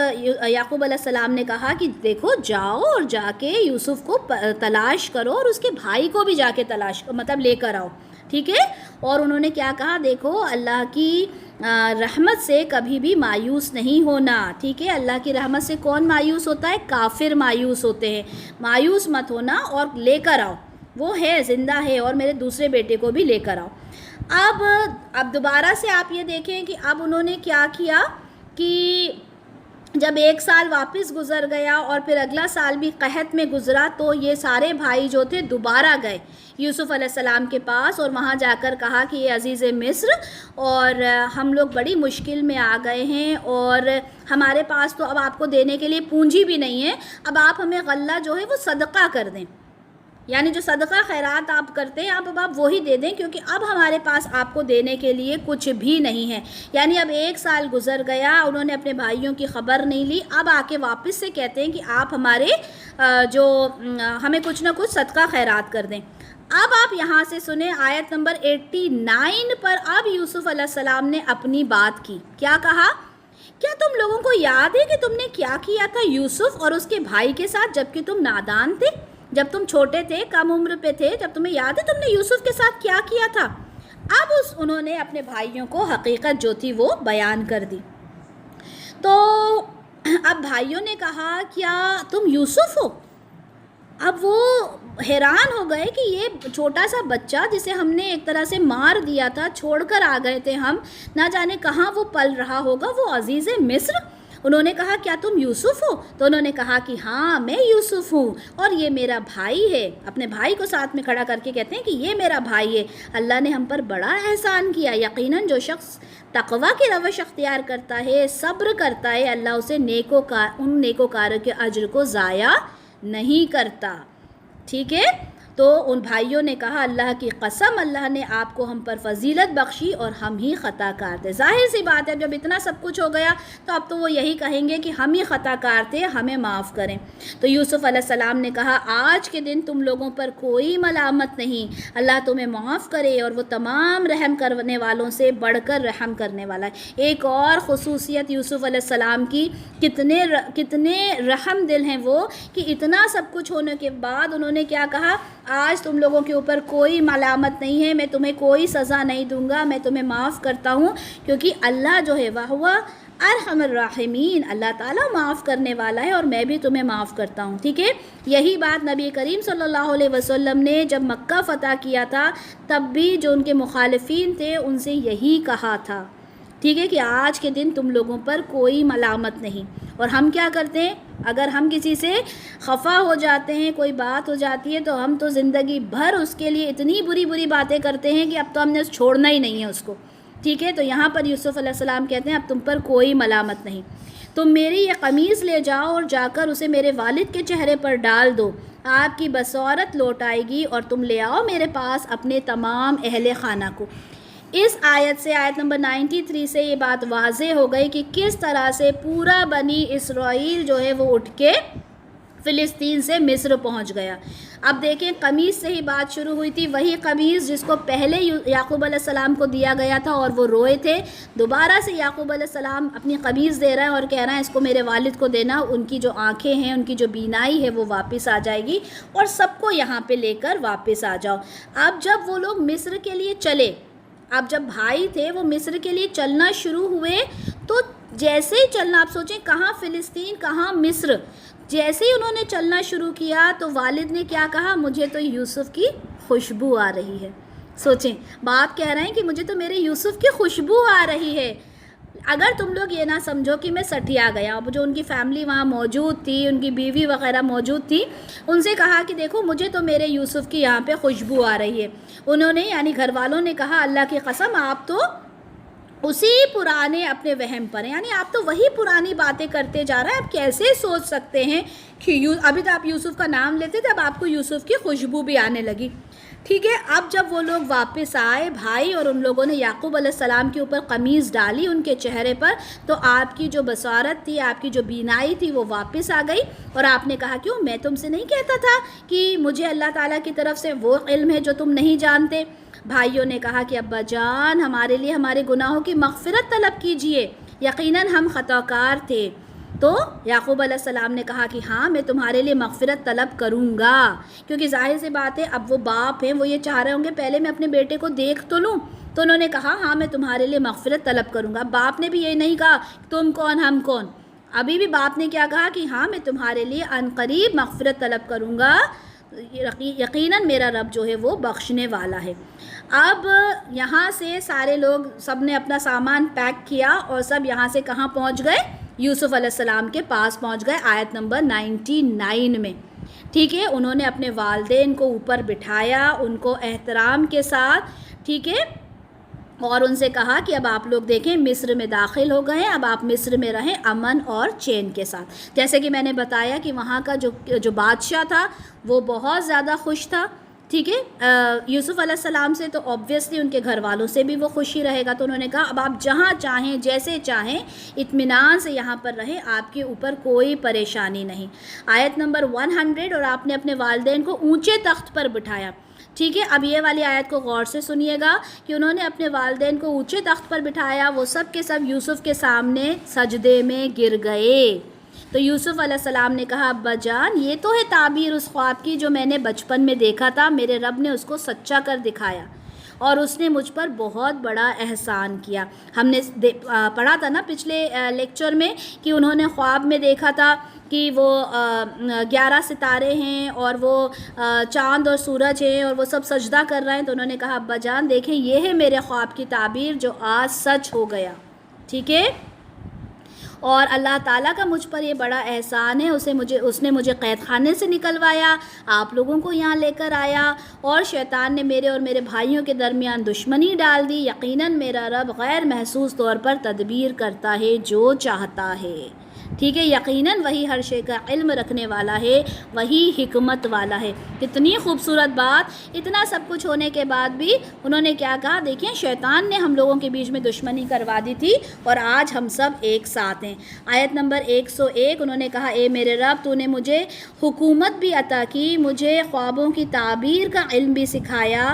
یعقوب علیہ السلام نے کہا کہ دیکھو جاؤ اور جا کے یوسف کو تلاش کرو، اور اس کے بھائی کو بھی جا کے مطلب لے کر آؤ. ٹھیک ہے. اور انہوں نے کیا کہا، دیکھو اللہ کی رحمت سے کبھی بھی مایوس نہیں ہونا. ٹھیک ہے. اللہ کی رحمت سے کون مایوس ہوتا ہے؟ کافر مایوس ہوتے ہیں. مایوس مت ہونا اور لے کر آؤ، وہ ہے زندہ ہے، اور میرے دوسرے بیٹے کو بھی لے کر آؤ. اب دوبارہ سے آپ یہ دیکھیں کہ اب انہوں نے کیا کیا کہ جب 1 سال واپس گزر گیا اور پھر اگلا سال بھی قحط میں گزرا، تو یہ سارے بھائی جو تھے دوبارہ گئے یوسف علیہ السلام کے پاس، اور وہاں جا کر کہا کہ یہ عزیز مصر، اور ہم لوگ بڑی مشکل میں آ گئے ہیں، اور ہمارے پاس تو اب آپ کو دینے کے لیے پونجی بھی نہیں ہے، اب آپ ہمیں غلہ جو ہے وہ صدقہ کر دیں. یعنی جو صدقہ خیرات آپ کرتے ہیں اب آپ وہی دے دیں، کیونکہ اب ہمارے پاس آپ کو دینے کے لیے کچھ بھی نہیں ہے. یعنی اب 1 سال گزر گیا، انہوں نے اپنے بھائیوں کی خبر نہیں لی، اب آ کے واپس سے کہتے ہیں کہ آپ ہمارے ہمیں کچھ نہ کچھ صدقہ خیرات کر دیں. اب آپ یہاں سے سنیں آیت نمبر 89 پر. اب یوسف علیہ السلام نے اپنی بات کی. کیا کہا؟ کیا تم لوگوں کو یاد ہے کہ تم نے کیا کیا تھا یوسف اور اس کے بھائی کے ساتھ جبکہ تم نادان تھے، جب تم چھوٹے تھے، کم عمر پہ تھے، جب تمہیں یاد ہے تم نے یوسف کے ساتھ کیا کیا تھا؟ اب انہوں نے اپنے بھائیوں کو حقیقت جو تھی وہ بیان کر دی. تو اب بھائیوں نے کہا کیا تم یوسف ہو؟ اب وہ حیران ہو گئے کہ یہ چھوٹا سا بچہ جسے ہم نے ایک طرح سے مار دیا تھا، چھوڑ کر آ گئے تھے ہم، نہ جانے کہاں وہ پل رہا ہوگا، وہ عزیز مصر. انہوں نے کہا کیا تم یوسف ہو؟ تو انہوں نے کہا کہ ہاں میں یوسف ہوں، اور یہ میرا بھائی ہے. اپنے بھائی کو ساتھ میں کھڑا کر کے کہتے ہیں کہ یہ میرا بھائی ہے. اللہ نے ہم پر بڑا احسان کیا. یقیناً جو شخص تقویٰ کی روش اختیار کرتا ہے، صبر کرتا ہے، اللہ اسے ان نیکوکاروں کے اجر کو ضائع نہیں کرتا. ٹھیک ہے. تو ان بھائیوں نے کہا اللہ کی قسم اللہ نے آپ کو ہم پر فضیلت بخشی اور ہم ہی خطا کار تھے. ظاہر سی بات ہے جب اتنا سب کچھ ہو گیا تو اب تو وہ یہی کہیں گے کہ ہم ہی خطا کار تھے، ہمیں معاف کریں. تو یوسف علیہ السلام نے کہا آج کے دن تم لوگوں پر کوئی ملامت نہیں، اللہ تمہیں معاف کرے، اور وہ تمام رحم کرنے والوں سے بڑھ کر رحم کرنے والا ہے. ایک اور خصوصیت یوسف علیہ السلام کی، کتنے رحم دل ہیں وہ، کہ اتنا سب کچھ ہونے کے بعد انہوں نے کیا کہا، آج تم لوگوں کے اوپر کوئی ملامت نہیں ہے، میں تمہیں کوئی سزا نہیں دوں گا، میں تمہیں معاف کرتا ہوں، کیونکہ اللہ جو ہے وہ ارحم الراحمین، اللہ تعالیٰ معاف کرنے والا ہے، اور میں بھی تمہیں معاف کرتا ہوں. ٹھیک ہے. یہی بات نبی کریم صلی اللہ علیہ وسلم نے جب مکہ فتح کیا تھا تب بھی جو ان کے مخالفین تھے ان سے یہی کہا تھا. ٹھیک ہے، کہ آج کے دن تم لوگوں پر کوئی ملامت نہیں. اور ہم کیا کرتے ہیں، اگر ہم کسی سے خفا ہو جاتے ہیں، کوئی بات ہو جاتی ہے، تو ہم تو زندگی بھر اس کے لیے اتنی بری بری باتیں کرتے ہیں کہ اب تو ہم نے چھوڑنا ہی نہیں ہے اس کو. ٹھیک ہے، تو یہاں پر یوسف علیہ السلام کہتے ہیں اب تم پر کوئی ملامت نہیں. تم میری یہ قمیص لے جاؤ اور جا کر اسے میرے والد کے چہرے پر ڈال دو، آپ کی بصورت لوٹ آئے گی، اور تم لے آؤ میرے پاس اپنے تمام اہل خانہ کو. اس آیت سے، آیت نمبر 93 سے یہ بات واضح ہو گئی کہ کس طرح سے پورا بنی اسرائیل جو ہے وہ اٹھ کے فلسطین سے مصر پہنچ گیا. اب دیکھیں، قمیص سے ہی بات شروع ہوئی تھی، وہی قمیص جس کو پہلے یعقوب علیہ السلام کو دیا گیا تھا اور وہ روئے تھے. دوبارہ سے یعقوب علیہ السلام اپنی قمیص دے رہے ہیں اور کہہ رہے ہیں اس کو میرے والد کو دینا، ان کی جو آنکھیں ہیں، ان کی جو بینائی ہے وہ واپس آ جائے گی، اور سب کو یہاں پہ لے کر واپس آ جاؤ. اب جب وہ لوگ مصر کے لیے چلے، اب جب بھائی تھے وہ مصر کے لیے چلنا شروع ہوئے، تو جیسے ہی چلنا، آپ سوچیں کہاں فلسطین کہاں مصر، جیسے ہی انہوں نے چلنا شروع کیا تو والد نے کیا کہا، مجھے تو یوسف کی خوشبو آ رہی ہے. سوچیں، باپ کہہ رہے ہیں کہ مجھے تو میرے یوسف کی خوشبو آ رہی ہے. اگر تم لوگ یہ نہ سمجھو کہ میں سٹھیا گیا. اب جو ان کی فیملی وہاں موجود تھی، ان کی بیوی وغیرہ موجود تھی، ان سے کہا کہ دیکھو مجھے تو میرے یوسف کی یہاں پہ خوشبو آ رہی ہے. انہوں نے، یعنی گھر والوں نے کہا اللہ کی قسم آپ تو اسی پرانے اپنے وہم پر ہیں، یعنی آپ تو وہی پرانی باتیں کرتے جا رہے ہیں. آپ کیسے سوچ سکتے ہیں کہ ابھی تو آپ یوسف کا نام لیتے تھے، اب آپ کو یوسف کی خوشبو بھی آنے لگی. ٹھیک ہے، اب جب وہ لوگ واپس آئے بھائی، اور ان لوگوں نے یعقوب علیہ السلام کے اوپر قمیص ڈالی ان کے چہرے پر، تو آپ کی جو بصارت تھی، آپ کی جو بینائی تھی وہ واپس آ گئی. اور آپ نے کہا کیوں، میں تم سے نہیں کہتا تھا کہ مجھے اللہ تعالیٰ کی طرف سے وہ علم ہے جو تم نہیں جانتے. بھائیوں نے کہا کہ ابا جان ہمارے لیے ہمارے گناہوں کی مغفرت طلب کیجئے، یقیناً ہم خطا کار تھے. تو یعقوب علیہ السلام نے کہا کہ ہاں میں تمہارے لیے مغفرت طلب کروں گا، کیونکہ ظاہر سی بات ہے اب وہ باپ ہیں، وہ یہ چاہ رہے ہوں گے پہلے میں اپنے بیٹے کو دیکھ تو لوں. تو انہوں نے کہا ہاں میں تمہارے لیے مغفرت طلب کروں گا. باپ نے بھی یہ نہیں کہا تم کون ہم کون، ابھی بھی باپ نے کیا کہا کہ ہاں میں تمہارے لیے عنقریب مغفرت طلب کروں گا، یقیناً میرا رب جو ہے وہ بخشنے والا ہے. اب یہاں سے سارے لوگ، سب نے اپنا سامان پیک کیا اور سب یہاں سے کہاں پہنچ گئے، یوسف علیہ السلام کے پاس پہنچ گئے. آیت نمبر 99 میں. ٹھیک ہے، انہوں نے اپنے والدین کو اوپر بٹھایا ان کو احترام کے ساتھ. ٹھیک ہے، اور ان سے کہا کہ اب آپ لوگ دیکھیں مصر میں داخل ہو گئے ہیں، اب آپ مصر میں رہیں امن اور چین کے ساتھ. جیسے کہ میں نے بتایا کہ وہاں کا جو بادشاہ تھا وہ بہت زیادہ خوش تھا. ٹھیک ہے، یوسف علیہ السلام سے تو آبویسلی ان کے گھر والوں سے بھی وہ خوشی رہے گا. تو انہوں نے کہا اب آپ جہاں چاہیں جیسے چاہیں اطمینان سے یہاں پر رہیں، آپ کے اوپر کوئی پریشانی نہیں. آیت نمبر 100، اور آپ نے اپنے والدین کو اونچے تخت پر بٹھایا. ٹھیک ہے، اب یہ والی آیت کو غور سے سنیے گا کہ انہوں نے اپنے والدین کو اونچے تخت پر بٹھایا، وہ سب کے سب یوسف کے سامنے سجدے میں گر گئے. تو یوسف علیہ السلام نے کہا ابا جان یہ تو ہے تعبیر اس خواب کی جو میں نے بچپن میں دیکھا تھا، میرے رب نے اس کو سچا کر دکھایا اور اس نے مجھ پر بہت بڑا احسان کیا. ہم نے پڑھا تھا نا پچھلے لیکچر میں کہ انہوں نے خواب میں دیکھا تھا کہ وہ 11 ستارے ہیں اور وہ چاند اور سورج ہیں اور وہ سب سجدہ کر رہے ہیں. تو انہوں نے کہا ابا جان دیکھیں یہ ہے میرے خواب کی تعبیر جو آج سچ ہو گیا. ٹھیک ہے، اور اللہ تعالیٰ کا مجھ پر یہ بڑا احسان ہے، اس نے مجھے قید خانے سے نکلوایا، آپ لوگوں کو یہاں لے کر آیا، اور شیطان نے میرے اور میرے بھائیوں کے درمیان دشمنی ڈال دی. یقیناً میرا رب غیر محسوس طور پر تدبیر کرتا ہے جو چاہتا ہے. ٹھیک ہے، یقیناً وہی ہر شے کا علم رکھنے والا ہے، وہی حکمت والا ہے. کتنی خوبصورت بات. اتنا سب کچھ ہونے کے بعد بھی انہوں نے کیا کہا، دیکھیں شیطان نے ہم لوگوں کے بیچ میں دشمنی کروا دی تھی اور آج ہم سب ایک ساتھ ہیں. آیت نمبر 101، انہوں نے کہا اے میرے رب تو نے مجھے حکومت بھی عطا کی، مجھے خوابوں کی تعبیر کا علم بھی سکھایا.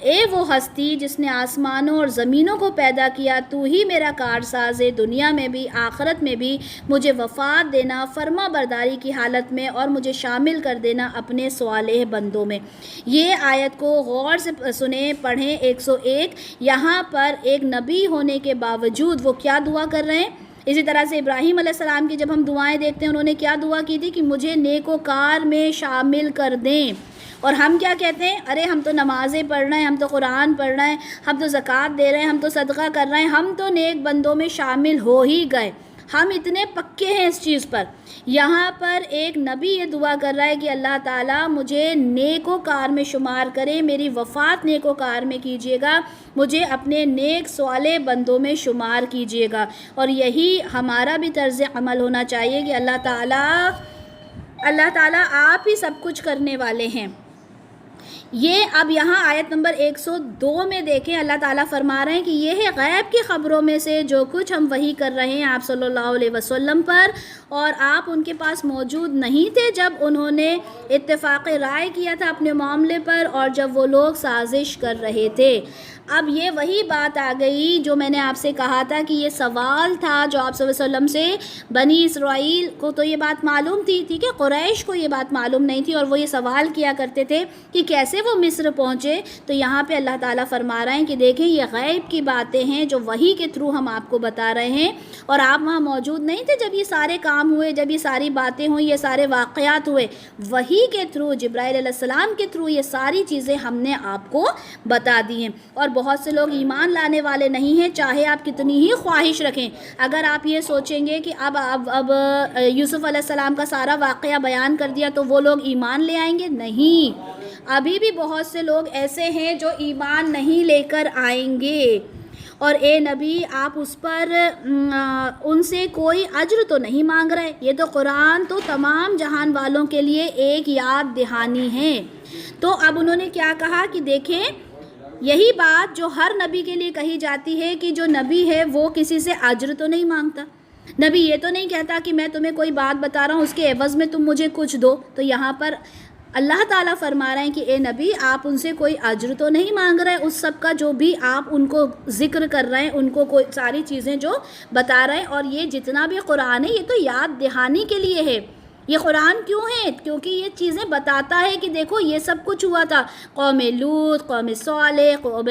اے وہ ہستی جس نے آسمانوں اور زمینوں کو پیدا کیا، تو ہی میرا کارساز ہے، دنیا میں بھی آخرت میں بھی مجھے وفات دینا فرما برداری کی حالت میں، اور مجھے شامل کر دینا اپنے صالح بندوں میں. یہ آیت کو غور سے سنیں، پڑھیں. 101 یہاں پر ایک نبی ہونے کے باوجود وہ کیا دعا کر رہے ہیں. اسی طرح سے ابراہیم علیہ السلام کی جب ہم دعائیں دیکھتے ہیں، انہوں نے کیا دعا کی تھی کہ مجھے نیک و کار میں شامل کر دیں. اور ہم کیا کہتے ہیں؟ ارے ہم تو نمازیں پڑھ رہے ہیں، ہم تو قرآن پڑھ رہے ہیں، ہم تو زکوٰۃ دے رہے ہیں، ہم تو صدقہ کر رہے ہیں، ہم تو نیک بندوں میں شامل ہو ہی گئے، ہم اتنے پکے ہیں اس چیز پر۔ یہاں پر ایک نبی یہ دعا کر رہا ہے کہ اللہ تعالیٰ مجھے نیکوکار میں شمار کرے، میری وفات نیکوکار میں کیجیے گا، مجھے اپنے نیک صالح بندوں میں شمار کیجیے گا۔ اور یہی ہمارا بھی طرز عمل ہونا چاہیے کہ اللہ تعالیٰ آپ ہی سب کچھ کرنے والے ہیں۔ یہ اب یہاں آیت نمبر 102 میں دیکھیں، اللہ تعالیٰ فرما رہے ہیں کہ یہ ہے غیب کی خبروں میں سے جو کچھ ہم وحی کر رہے ہیں آپ صلی اللہ علیہ وسلم پر، اور آپ ان کے پاس موجود نہیں تھے جب انہوں نے اتفاق رائے کیا تھا اپنے معاملے پر، اور جب وہ لوگ سازش کر رہے تھے۔ اب یہ وہی بات آ گئی جو میں نے آپ سے کہا تھا کہ یہ سوال تھا جو آپ صلی اللہ علیہ وسلم سے بنی اسرائیل کو تو یہ بات معلوم تھی، ٹھیک ہے، قریش کو یہ بات معلوم نہیں تھی، اور وہ یہ سوال کیا کرتے تھے کہ کیسے وہ مصر پہنچے۔ تو یہاں پہ اللہ تعالیٰ فرما رہے ہیں کہ دیکھیں یہ غیب کی باتیں ہیں جو وحی کے تھرو ہم آپ کو بتا رہے ہیں، اور آپ وہاں موجود نہیں تھے جب یہ سارے کام ہوئے، جب یہ ساری باتیں ہوئی، یہ سارے واقعات ہوئے۔ وحی کے تھرو، جبرائیل علیہ السلام کے تھرو یہ ساری چیزیں ہم نے آپ کو بتا دی ہیں، اور بہت سے لوگ ایمان لانے والے نہیں ہیں، چاہے آپ کتنی ہی خواہش رکھیں۔ اگر آپ یہ سوچیں گے کہ اب یوسف علیہ السلام کا سارا واقعہ بیان کر دیا تو وہ لوگ ایمان لے آئیں گے، نہیں، ابھی بھی بہت سے لوگ ایسے ہیں جو ایمان نہیں لے کر آئیں گے۔ اور اے نبی آپ اس پر ان سے کوئی اجر تو نہیں مانگ رہے، یہ تو قرآن تو تمام جہان والوں کے لیے ایک یاد دہانی ہے۔ تو اب انہوں نے کیا کہا کہ دیکھیں یہی بات جو ہر نبی کے لیے کہی جاتی ہے کہ جو نبی ہے وہ کسی سے اجر تو نہیں مانگتا، نبی یہ تو نہیں کہتا کہ میں تمہیں کوئی بات بتا رہا ہوں اس کے عوض میں تم مجھے کچھ دو۔ تو یہاں پر اللہ تعالیٰ فرما رہے ہیں کہ اے نبی آپ ان سے کوئی اجر تو نہیں مانگ رہے، اس سب کا جو بھی آپ ان کو ذکر کر رہے ہیں، ان کو کوئی ساری چیزیں جو بتا رہے ہیں، اور یہ جتنا بھی قرآن ہے یہ تو یاد دہانی کے لیے ہے۔ یہ قرآن کیوں ہے؟ کیونکہ یہ چیزیں بتاتا ہے کہ دیکھو یہ سب کچھ ہوا تھا، قوم لوط، قوم صالح، قوم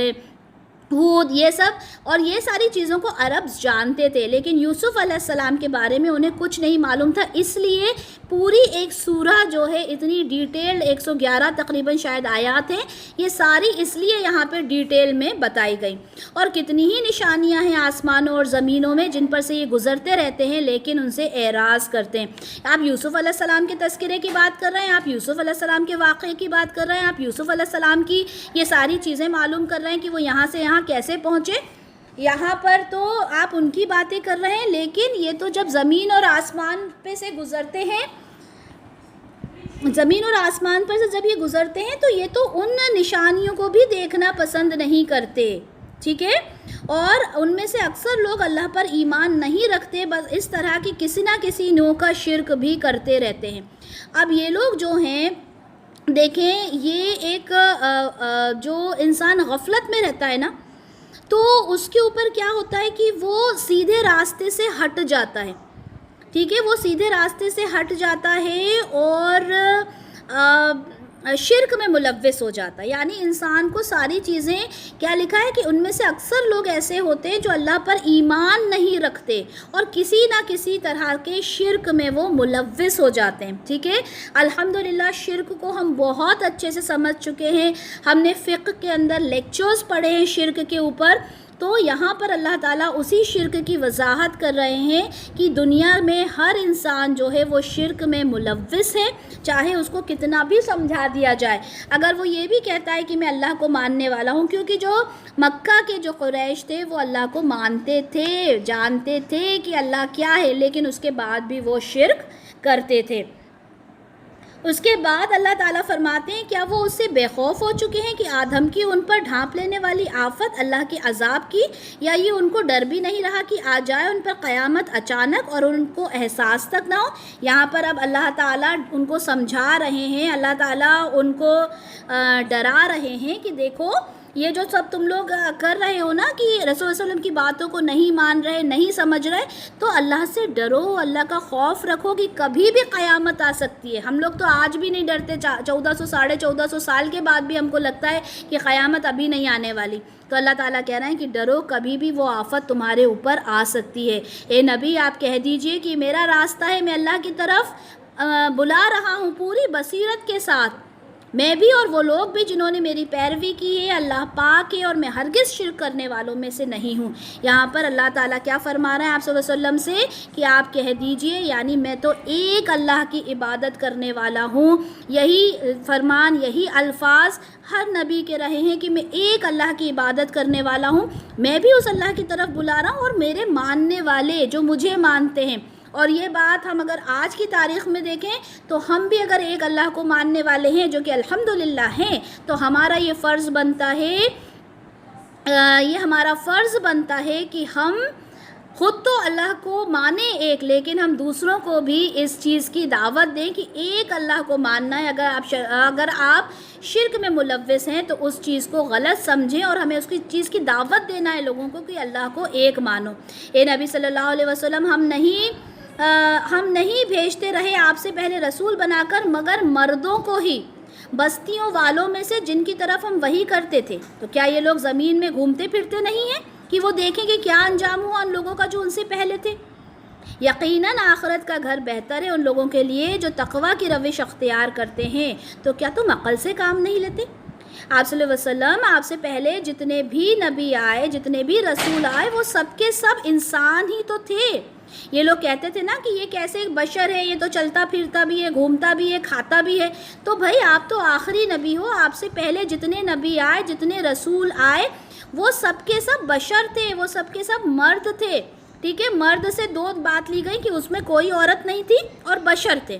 ہود، یہ سب، اور یہ ساری چیزوں کو عرب جانتے تھے، لیکن یوسف علیہ السلام کے بارے میں انہیں کچھ نہیں معلوم تھا، اس لیے پوری ایک سورہ جو ہے اتنی ڈیٹیلڈ 111 تقریباً شاید آیات ہیں، یہ ساری اس لیے یہاں پہ ڈیٹیل میں بتائی گئی۔ اور کتنی ہی نشانیاں ہیں آسمانوں اور زمینوں میں جن پر سے یہ گزرتے رہتے ہیں لیکن ان سے اعراض کرتے ہیں۔ آپ یوسف علیہ السلام کے تذکرے کی بات کر رہے ہیں، آپ یوسف علیہ السلام کے واقعے کی بات کر رہے ہیں، آپ یوسف علیہ السلام کی یہ ساری چیزیں معلوم کر رہے ہیں کہ وہ یہاں سے یہاں کیسے پہنچے، یہاں پر تو آپ ان کی باتیں کر رہے ہیں، لیکن یہ تو جب زمین اور آسمان پہ سے گزرتے ہیں، زمین اور آسمان پر سے جب یہ گزرتے ہیں تو یہ تو ان نشانیوں کو بھی دیکھنا پسند نہیں کرتے، ٹھیک ہے، اور ان میں سے اکثر لوگ اللہ پر ایمان نہیں رکھتے، بس اس طرح کی کسی نہ کسی نوع کا شرک بھی کرتے رہتے ہیں۔ اب یہ لوگ جو ہیں دیکھیں، یہ ایک جو انسان غفلت میں رہتا ہے نا، تو اس کے اوپر کیا ہوتا ہے کہ وہ سیدھے راستے سے ہٹ جاتا ہے، ٹھیک ہے، وہ سیدھے راستے سے ہٹ جاتا ہے اور شرک میں ملوث ہو جاتا ہے۔ یعنی انسان کو ساری چیزیں، کیا لکھا ہے کہ ان میں سے اکثر لوگ ایسے ہوتے ہیں جو اللہ پر ایمان نہیں رکھتے اور کسی نہ کسی طرح کے شرک میں وہ ملوث ہو جاتے ہیں، ٹھیک ہے۔ الحمدللہ شرک کو ہم بہت اچھے سے سمجھ چکے ہیں، ہم نے فقہ کے اندر لیکچرز پڑھے ہیں شرک کے اوپر، تو یہاں پر اللہ تعالیٰ اسی شرک کی وضاحت کر رہے ہیں کہ دنیا میں ہر انسان جو ہے وہ شرک میں ملوث ہے، چاہے اس کو کتنا بھی سمجھا دیا جائے۔ اگر وہ یہ بھی کہتا ہے کہ میں اللہ کو ماننے والا ہوں، کیونکہ جو مکہ کے جو قریش تھے وہ اللہ کو مانتے تھے، جانتے تھے کہ اللہ کیا ہے، لیکن اس کے بعد بھی وہ شرک کرتے تھے۔ اس کے بعد اللہ تعالیٰ فرماتے ہیں کیا وہ اس سے بے خوف ہو چکے ہیں کہ آدم کی ان پر ڈھانپ لینے والی آفت اللہ کے عذاب کی، یا یہ ان کو ڈر بھی نہیں رہا کہ آ جائے ان پر قیامت اچانک اور ان کو احساس تک نہ ہو۔ یہاں پر اب اللہ تعالیٰ ان کو سمجھا رہے ہیں، اللہ تعالیٰ ان کو ڈرا رہے ہیں کہ دیکھو یہ جو سب تم لوگ کر رہے ہو نا کہ رسول اللہ صلی اللہ علیہ وسلم کی باتوں کو نہیں مان رہے، نہیں سمجھ رہے، تو اللہ سے ڈرو، اللہ کا خوف رکھو کہ کبھی بھی قیامت آ سکتی ہے۔ ہم لوگ تو آج بھی نہیں ڈرتے، 1400 سال کے بعد بھی ہم کو لگتا ہے کہ قیامت ابھی نہیں آنے والی۔ تو اللہ تعالیٰ کہہ رہے ہیں کہ ڈرو، کبھی بھی وہ آفت تمہارے اوپر آ سکتی ہے۔ اے نبی آپ کہہ دیجئے کہ میرا راستہ ہے، میں اللہ کی طرف بلا رہا ہوں پوری بصیرت کے ساتھ، میں بھی اور وہ لوگ بھی جنہوں نے میری پیروی کی ہے، اللہ پاک ہے اور میں ہرگز شرک کرنے والوں میں سے نہیں ہوں۔ یہاں پر اللہ تعالیٰ کیا فرما رہے ہیں آپ صلی اللہ علیہ وسلم سے کہ آپ کہہ دیجئے یعنی میں تو ایک اللہ کی عبادت کرنے والا ہوں۔ یہی فرمان، یہی الفاظ ہر نبی کے رہے ہیں کہ میں ایک اللہ کی عبادت کرنے والا ہوں، میں بھی اس اللہ کی طرف بلا رہا ہوں اور میرے ماننے والے جو مجھے مانتے ہیں۔ اور یہ بات ہم اگر آج کی تاریخ میں دیکھیں تو ہم بھی اگر ایک اللہ کو ماننے والے ہیں جو کہ الحمدللہ ہیں، تو ہمارا یہ فرض بنتا ہے کہ ہم خود تو اللہ کو مانیں ایک، لیکن ہم دوسروں کو بھی اس چیز کی دعوت دیں کہ ایک اللہ کو ماننا ہے۔ اگر آپ شرک میں ملوث ہیں تو اس چیز کو غلط سمجھیں اور ہمیں اس کی چیز کی دعوت دینا ہے لوگوں کو کہ اللہ کو ایک مانو۔ اے نبی صلی اللہ علیہ وسلم، ہم نہیں بھیجتے رہے آپ سے پہلے رسول بنا کر مگر مردوں کو ہی، بستیوں والوں میں سے جن کی طرف ہم وحی کرتے تھے۔ تو کیا یہ لوگ زمین میں گھومتے پھرتے نہیں ہیں کہ وہ دیکھیں کہ کیا انجام ہوا ان لوگوں کا جو ان سے پہلے تھے؟ یقیناً آخرت کا گھر بہتر ہے ان لوگوں کے لیے جو تقویٰ کی روش اختیار کرتے ہیں۔ تو کیا تم عقل سے کام نہیں لیتے؟ آپ صلی اللہ علیہ وسلم، آپ سے پہلے جتنے بھی نبی آئے، جتنے بھی رسول آئے، وہ سب کے سب انسان ہی تو تھے۔ یہ لوگ کہتے تھے نا کہ یہ کیسے ایک بشر ہے، یہ تو چلتا پھرتا بھی ہے، گھومتا بھی ہے، کھاتا بھی ہے۔ تو بھائی آپ تو آخری نبی ہو، آپ سے پہلے جتنے نبی آئے، جتنے رسول آئے، وہ سب کے سب بشر تھے، وہ سب کے سب مرد تھے۔ ٹھیک ہے، مرد سے دو بات لی گئی کہ اس میں کوئی عورت نہیں تھی اور بشر تھے۔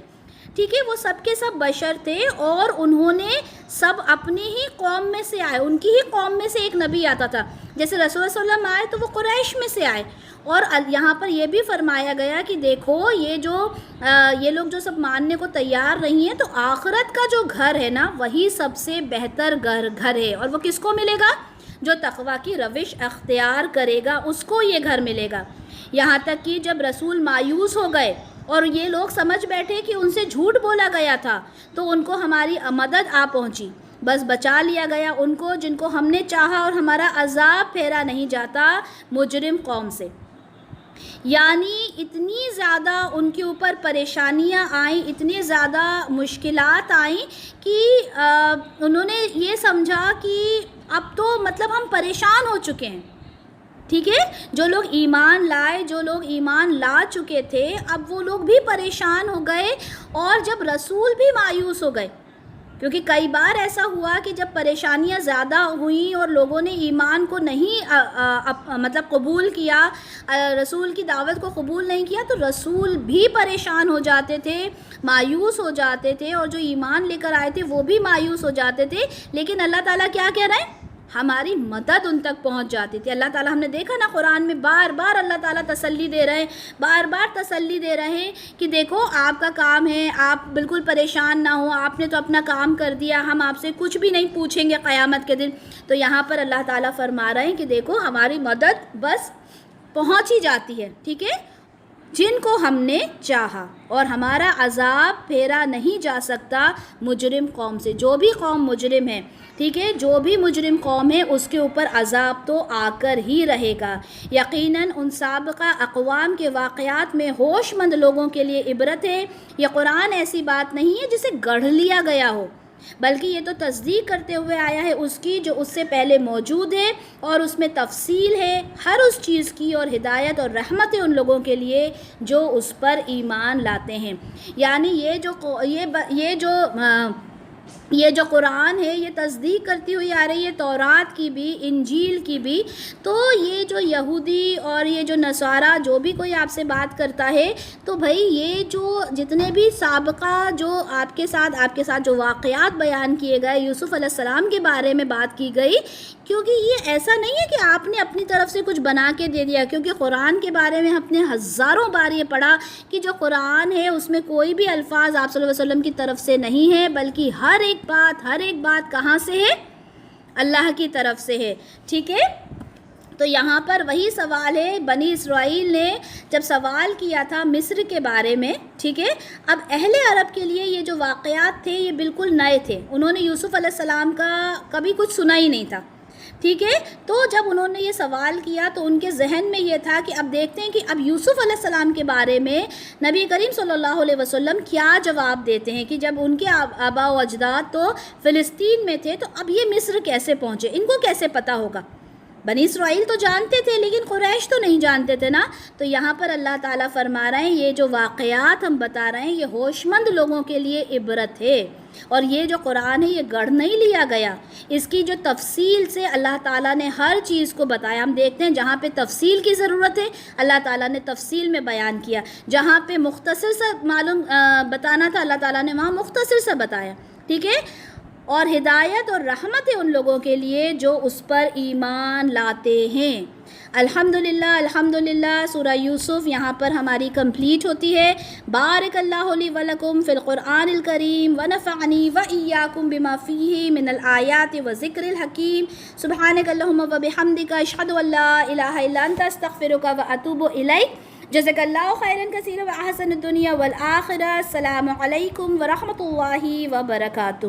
ٹھیک ہے، وہ سب کے سب بشر تھے اور انہوں نے سب اپنی ہی قوم میں سے آئے، ان کی ہی قوم میں سے ایک نبی آتا تھا۔ جیسے رسول صلی اللہ علیہ وسلم آئے تو وہ قریش میں سے آئے، اور یہاں پر یہ بھی فرمایا گیا کہ دیکھو یہ لوگ جو سب ماننے کو تیار نہیں ہیں، تو آخرت کا جو گھر ہے نا وہی سب سے بہتر گھر ہے، اور وہ کس کو ملے گا؟ جو تقویٰ کی روش اختیار کرے گا اس کو یہ گھر ملے گا۔ یہاں تک کہ جب رسول مایوس ہو گئے اور یہ لوگ سمجھ بیٹھے کہ ان سے جھوٹ بولا گیا تھا، تو ان کو ہماری مدد آ پہنچی، بس بچا لیا گیا ان کو جن کو ہم نے چاہا، اور ہمارا عذاب پھیرا نہیں جاتا مجرم قوم سے۔ یعنی اتنی زیادہ ان کے اوپر پریشانیاں آئیں، اتنی زیادہ مشکلات آئیں کہ انہوں نے یہ سمجھا کہ اب تو مطلب ہم پریشان ہو چکے ہیں۔ ٹھیک ہے، جو لوگ ایمان لائے، جو لوگ ایمان لا چکے تھے، اب وہ لوگ بھی پریشان ہو گئے اور جب رسول بھی مایوس ہو گئے، کیونکہ کئی بار ایسا ہوا کہ جب پریشانیاں زیادہ ہوئیں اور لوگوں نے ایمان کو نہیں مطلب قبول کیا، رسول کی دعوت کو قبول نہیں کیا، تو رسول بھی پریشان ہو جاتے تھے، مایوس ہو جاتے تھے، اور جو ایمان لے کر آئے تھے وہ بھی مایوس ہو جاتے تھے۔ لیکن اللہ تعالیٰ کیا کہہ رہے ہیں؟ ہماری مدد ان تک پہنچ جاتی تھی۔ اللہ تعالیٰ، ہم نے دیکھا نا قرآن میں بار بار اللہ تعالیٰ تسلی دے رہے ہیں، بار بار تسلی دے رہے ہیں کہ دیکھو آپ کا کام ہے، آپ بالکل پریشان نہ ہوں، آپ نے تو اپنا کام کر دیا، ہم آپ سے کچھ بھی نہیں پوچھیں گے قیامت کے دن۔ تو یہاں پر اللہ تعالیٰ فرما رہے ہیں کہ دیکھو ہماری مدد بس پہنچ ہی جاتی ہے، ٹھیک ہے، جن کو ہم نے چاہا، اور ہمارا عذاب پھیرا نہیں جا سکتا مجرم قوم سے۔ جو بھی قوم مجرم ہے، ٹھیک ہے، جو بھی مجرم قوم ہے اس کے اوپر عذاب تو آ کر ہی رہے گا۔ یقیناً ان سابقہ اقوام کے واقعات میں ہوش مند لوگوں کے لیے عبرت ہے۔ یہ قرآن ایسی بات نہیں ہے جسے گڑھ لیا گیا ہو، بلکہ یہ تو تصدیق کرتے ہوئے آیا ہے اس کی جو اس سے پہلے موجود ہے، اور اس میں تفصیل ہے ہر اس چیز کی، اور ہدایت اور رحمت ہے ان لوگوں کے لیے جو اس پر ایمان لاتے ہیں۔ یعنی یہ جو قرآن ہے یہ تصدیق کرتی ہوئی آ رہی ہے تورات کی بھی، انجیل کی بھی۔ تو یہ جو یہودی اور یہ جو نصارہ جو بھی کوئی آپ سے بات کرتا ہے، تو بھائی یہ جو جتنے بھی سابقہ جو آپ کے ساتھ جو واقعات بیان کیے گئے، یوسف علیہ السلام کے بارے میں بات کی گئی، کیونکہ یہ ایسا نہیں ہے کہ آپ نے اپنی طرف سے کچھ بنا کے دے دیا، کیونکہ قرآن کے بارے میں ہم نے ہزاروں بار یہ پڑھا کہ جو قرآن ہے اس میں کوئی بھی الفاظ آپ صلی اللہ علیہ وسلم کی طرف سے نہیں ہے، بلکہ ہر ایک بات کہاں سے ہے؟ اللہ کی طرف سے ہے، ٹھیک ہے۔ تو یہاں پر وہی سوال ہے، بنی اسرائیل نے جب سوال کیا تھا مصر کے بارے میں، ٹھیک ہے، اب اہل عرب کے لیے یہ جو واقعات تھے یہ بالکل نئے تھے، انہوں نے یوسف علیہ السلام کا کبھی کچھ سنا ہی نہیں تھا۔ ٹھیک ہے. تو جب انہوں نے یہ سوال کیا تو ان کے ذہن میں یہ تھا کہ اب دیکھتے ہیں کہ اب یوسف علیہ السلام کے بارے میں نبی کریم صلی اللہ علیہ وسلم کیا جواب دیتے ہیں کہ جب ان کے آبا و اجداد تو فلسطین میں تھے تو اب یہ مصر کیسے پہنچے، ان کو کیسے پتہ ہوگا. بنی اسرائیل تو جانتے تھے لیکن قریش تو نہیں جانتے تھے نا. تو یہاں پر اللہ تعالیٰ فرما رہے ہیں یہ جو واقعات ہم بتا رہے ہیں یہ ہوش مند لوگوں کے لیے عبرت ہے، اور یہ جو قرآن ہے یہ گڑھ نہیں لیا گیا، اس کی جو تفصیل سے اللہ تعالیٰ نے ہر چیز کو بتایا. ہم دیکھتے ہیں جہاں پہ تفصیل کی ضرورت ہے اللہ تعالیٰ نے تفصیل میں بیان کیا، جہاں پہ مختصر سا معلوم بتانا تھا اللہ تعالیٰ نے وہاں مختصر سا بتایا. ٹھیک ہے. اور ہدایت اور رحمت ہے ان لوگوں کے لیے جو اس پر ایمان لاتے ہیں. الحمدللہ الحمدللہ. سورہ یوسف یہاں پر ہماری کمپلیٹ ہوتی ہے. بارک اللہ لی ولکم فی القرآن الکریم ونفعنی وإیاکم بما فیہ من الآیات وذکر الحکیم. سبحانک اللہم وبحمدک اشہد ان لا الہ الا انت استغفرک واتوب الیک. جزاک اللہ خیرا کثیرا واحسن الدنیا والآخرہ. السلام علیکم ورحمۃ اللہ وبرکاتہ.